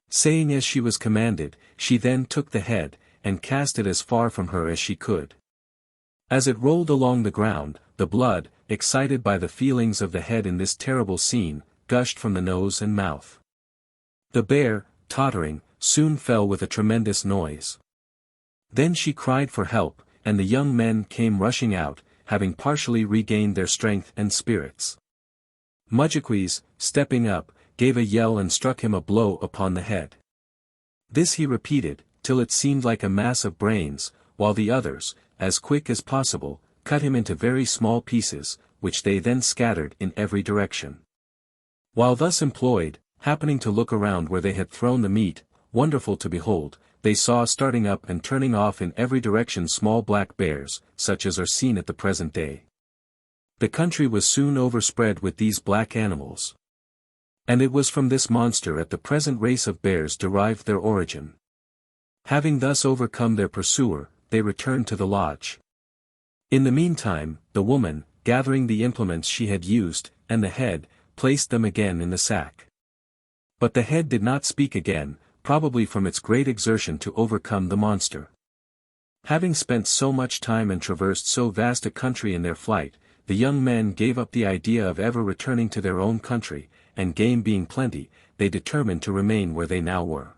Saying as she was commanded, she then took the head, and cast it as far from her as she could. As it rolled along the ground, the blood, excited by the feelings of the head in this terrible scene, gushed from the nose and mouth. The bear, tottering, soon fell with a tremendous noise. Then she cried for help, and the young men came rushing out, having partially regained their strength and spirits. Mudjaquis, stepping up, gave a yell and struck him a blow upon the head. This he repeated, till it seemed like a mass of brains, while the others, as quick as possible, cut him into very small pieces, which they then scattered in every direction. While thus employed, happening to look around where they had thrown the meat, wonderful to behold, they saw starting up and turning off in every direction small black bears, such as are seen at the present day. The country was soon overspread with these black animals. And it was from this monster at the present race of bears derived their origin. Having thus overcome their pursuer, they returned to the lodge. In the meantime, the woman, gathering the implements she had used, and the head, placed them again in the sack. But the head did not speak again, probably from its great exertion to overcome the monster. Having spent so much time and traversed so vast a country in their flight, the young men gave up the idea of ever returning to their own country, and game being plenty, they determined to remain where they now were.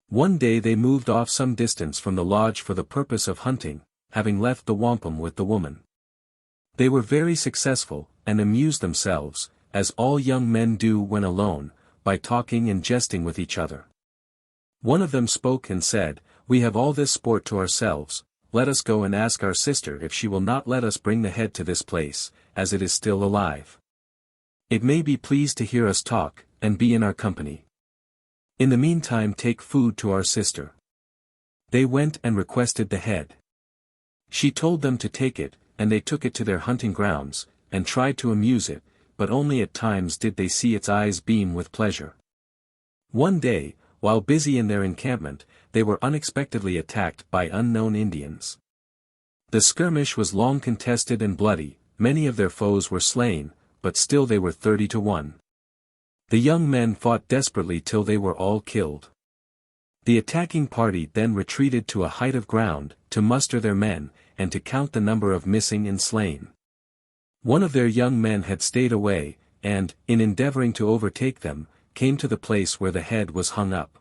One day they moved off some distance from the lodge for the purpose of hunting, having left the wampum with the woman. They were very successful, and amused themselves, as all young men do when alone, by talking and jesting with each other. One of them spoke and said, "We have all this sport to ourselves, let us go and ask our sister if she will not let us bring the head to this place, as it is still alive. It may be pleased to hear us talk, and be in our company. In the meantime take food to our sister." They went and requested the head. She told them to take it, and they took it to their hunting grounds, and tried to amuse it, but only at times did they see its eyes beam with pleasure. One day, while busy in their encampment, they were unexpectedly attacked by unknown Indians. The skirmish was long contested and bloody, many of their foes were slain, but still they were 30 to 1. The young men fought desperately till they were all killed. The attacking party then retreated to a height of ground, to muster their men, and to count the number of missing and slain. One of their young men had stayed away, and, in endeavoring to overtake them, came to the place where the head was hung up.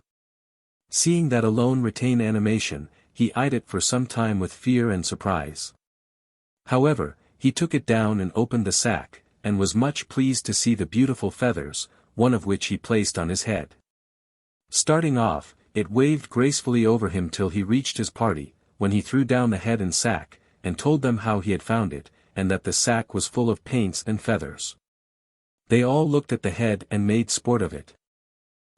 Seeing that alone retained animation, he eyed it for some time with fear and surprise. However, he took it down and opened the sack, and was much pleased to see the beautiful feathers, one of which he placed on his head. Starting off, it waved gracefully over him till he reached his party, when he threw down the head and sack, and told them how he had found it, and that the sack was full of paints and feathers. They all looked at the head and made sport of it.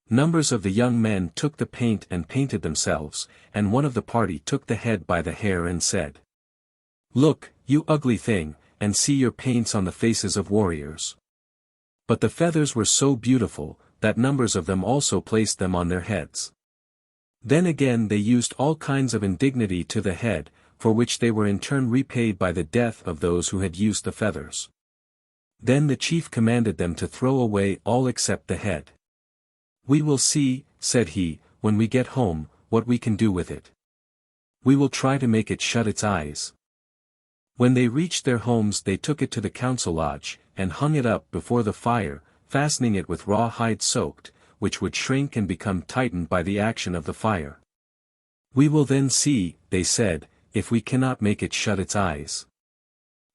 Numbers of the young men took the paint and painted themselves, and one of the party took the head by the hair and said, "Look, you ugly thing, and see your paints on the faces of warriors." But the feathers were so beautiful, that numbers of them also placed them on their heads. Then again they used all kinds of indignity to the head, for which they were in turn repaid by the death of those who had used the feathers. Then the chief commanded them to throw away all except the head. "We will see," said he, "when we get home, what we can do with it. We will try to make it shut its eyes." When they reached their homes they took it to the council lodge, and hung it up before the fire, fastening it with raw hide soaked, which would shrink and become tightened by the action of the fire. "We will then see," they said, "if we cannot make it shut its eyes."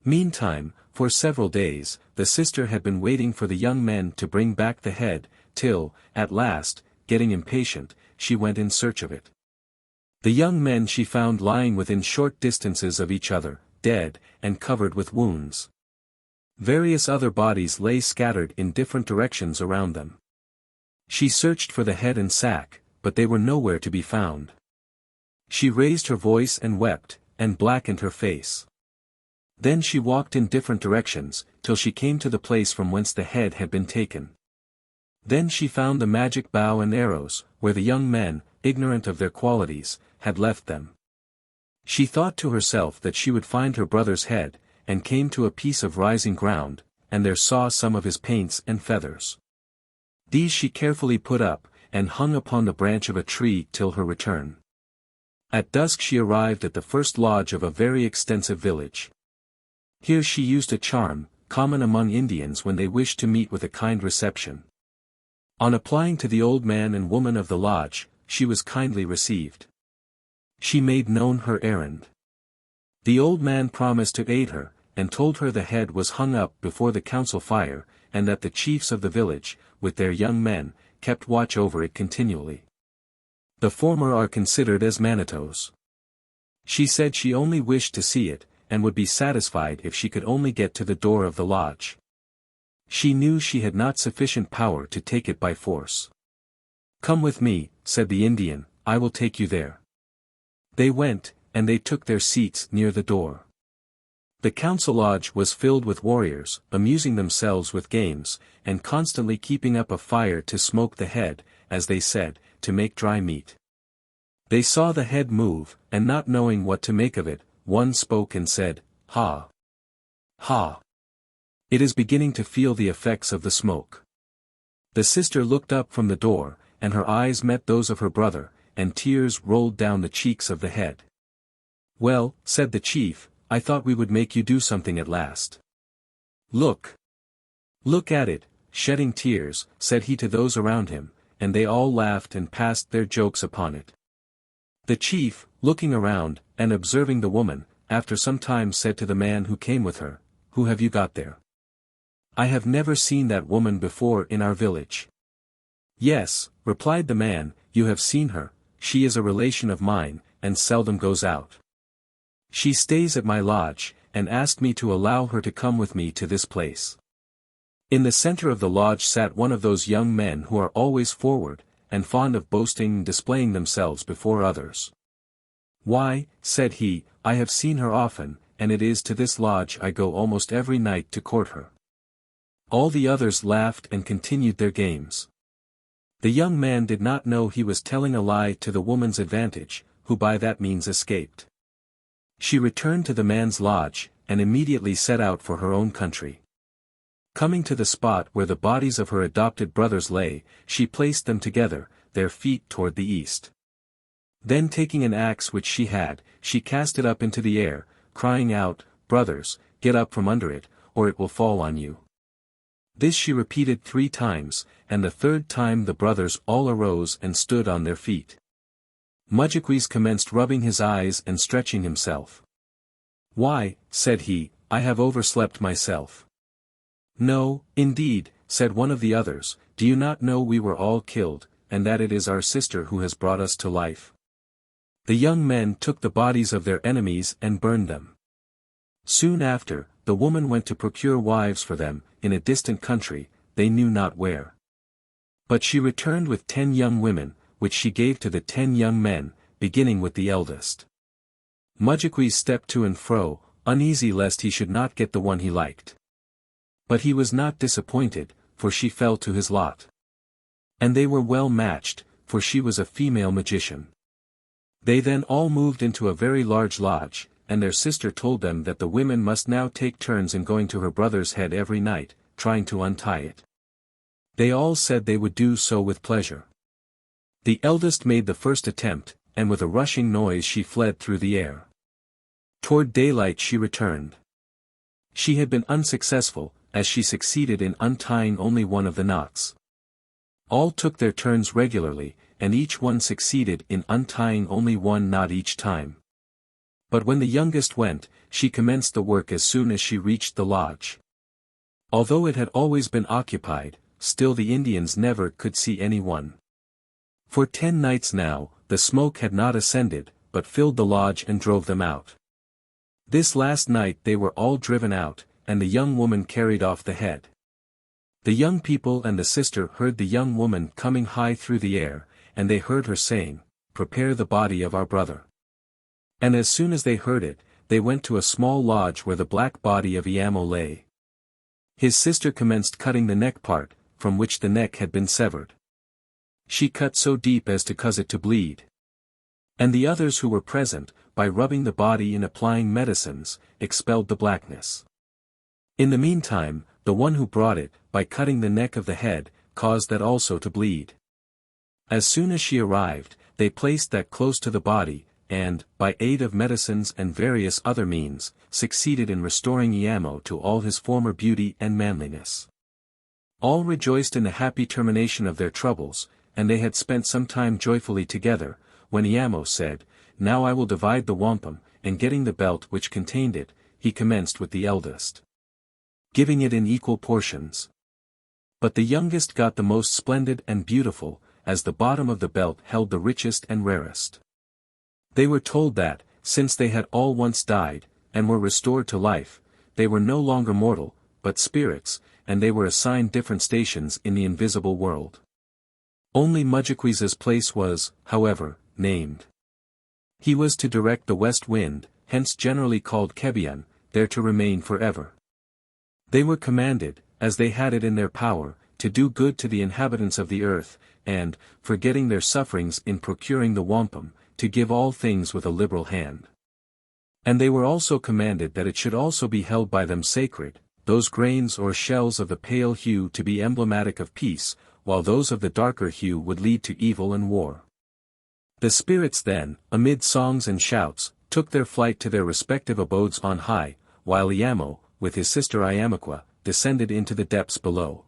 Meantime, for several days, the sister had been waiting for the young men to bring back the head, till, at last, getting impatient, she went in search of it. The young men she found lying within short distances of each other, dead, and covered with wounds. Various other bodies lay scattered in different directions around them. She searched for the head and sack, but they were nowhere to be found. She raised her voice and wept, and blackened her face. Then she walked in different directions, till she came to the place from whence the head had been taken. Then she found the magic bow and arrows, where the young men, ignorant of their qualities, had left them. She thought to herself that she would find her brother's head, and came to a piece of rising ground, and there saw some of his paints and feathers. These she carefully put up, and hung upon the branch of a tree till her return. At dusk she arrived at the first lodge of a very extensive village. Here she used a charm, common among Indians when they wish to meet with a kind reception. On applying to the old man and woman of the lodge, she was kindly received. She made known her errand. The old man promised to aid her, and told her the head was hung up before the council fire, and that the chiefs of the village, with their young men, kept watch over it continually. The former are considered as Manitos. She said she only wished to see it, and would be satisfied if she could only get to the door of the lodge. She knew she had not sufficient power to take it by force. "Come with me," said the Indian, "I will take you there." They went, and they took their seats near the door. The council lodge was filled with warriors, amusing themselves with games, and constantly keeping up a fire to smoke the head, as they said, to make dry meat. They saw the head move, and not knowing what to make of it, one spoke and said, ha. Ha. It is beginning to feel the effects of the smoke. The sister looked up from the door, and her eyes met those of her brother, and tears rolled down the cheeks of the head. "Well," said the chief, "I thought we would make you do something at last. Look. Look at it," shedding tears, said he to those around him, and they all laughed and passed their jokes upon it. The chief, looking around, and observing the woman, after some time said to the man who came with her, "Who have you got there? I have never seen that woman before in our village." "Yes," replied the man, "you have seen her, she is a relation of mine, and seldom goes out. She stays at my lodge, and asked me to allow her to come with me to this place." In the center of the lodge sat one of those young men who are always forward, and fond of boasting and displaying themselves before others. "Why," said he, "I have seen her often, and it is to this lodge I go almost every night to court her." All the others laughed and continued their games. The young man did not know he was telling a lie to the woman's advantage, who by that means escaped. She returned to the man's lodge, and immediately set out for her own country. Coming to the spot where the bodies of her adopted brothers lay, she placed them together, their feet toward the east. Then taking an axe which she had, she cast it up into the air, crying out, "Brothers, get up from under it, or it will fall on you." This she repeated 3 times, and the 3rd time the brothers all arose and stood on their feet. Mudjekees commenced rubbing his eyes and stretching himself. "Why," said he, "I have overslept myself." "No, indeed," said one of the others, "do you not know we were all killed, and that it is our sister who has brought us to life?" The young men took the bodies of their enemies and burned them. Soon after, the woman went to procure wives for them, in a distant country, they knew not where. But she returned with 10 young women, which she gave to the 10 young men, beginning with the eldest. Mudjekees stepped to and fro, uneasy lest he should not get the one he liked. But he was not disappointed, for she fell to his lot. And they were well matched, for she was a female magician. They then all moved into a very large lodge, and their sister told them that the women must now take turns in going to her brother's head every night, trying to untie it. They all said they would do so with pleasure. The eldest made the first attempt, and with a rushing noise she fled through the air. Toward daylight she returned. She had been unsuccessful, as she succeeded in untying only one of the knots. All took their turns regularly, and each one succeeded in untying only one knot each time. But when the youngest went, she commenced the work as soon as she reached the lodge. Although it had always been occupied, still the Indians never could see any one. For 10 nights now, the smoke had not ascended, but filled the lodge and drove them out. This last night they were all driven out, and the young woman carried off the head. The young people and the sister heard the young woman coming high through the air, and they heard her saying, "Prepare the body of our brother." And as soon as they heard it, they went to a small lodge where the black body of Iamo lay. His sister commenced cutting the neck part, from which the neck had been severed. She cut so deep as to cause it to bleed. And the others who were present, by rubbing the body and applying medicines, expelled the blackness. In the meantime, the one who brought it, by cutting the neck of the head, caused that also to bleed. As soon as she arrived, they placed that close to the body, and, by aid of medicines and various other means, succeeded in restoring Iamo to all his former beauty and manliness. All rejoiced in the happy termination of their troubles, and they had spent some time joyfully together, when Iamo said, "Now I will divide the wampum," and getting the belt which contained it, he commenced with the eldest, giving it in equal portions. But the youngest got the most splendid and beautiful, as the bottom of the belt held the richest and rarest. They were told that, since they had all once died, and were restored to life, they were no longer mortal, but spirits, and they were assigned different stations in the invisible world. Only Mudjekees's place was, however, named. He was to direct the west wind, hence generally called Kebian, there to remain forever. They were commanded, as they had it in their power, to do good to the inhabitants of the earth, and, forgetting their sufferings in procuring the wampum, to give all things with a liberal hand. And they were also commanded that it should also be held by them sacred, those grains or shells of the pale hue to be emblematic of peace, while those of the darker hue would lead to evil and war. The spirits then, amid songs and shouts, took their flight to their respective abodes on high, while Iamo, with his sister Iamaqua, descended into the depths below.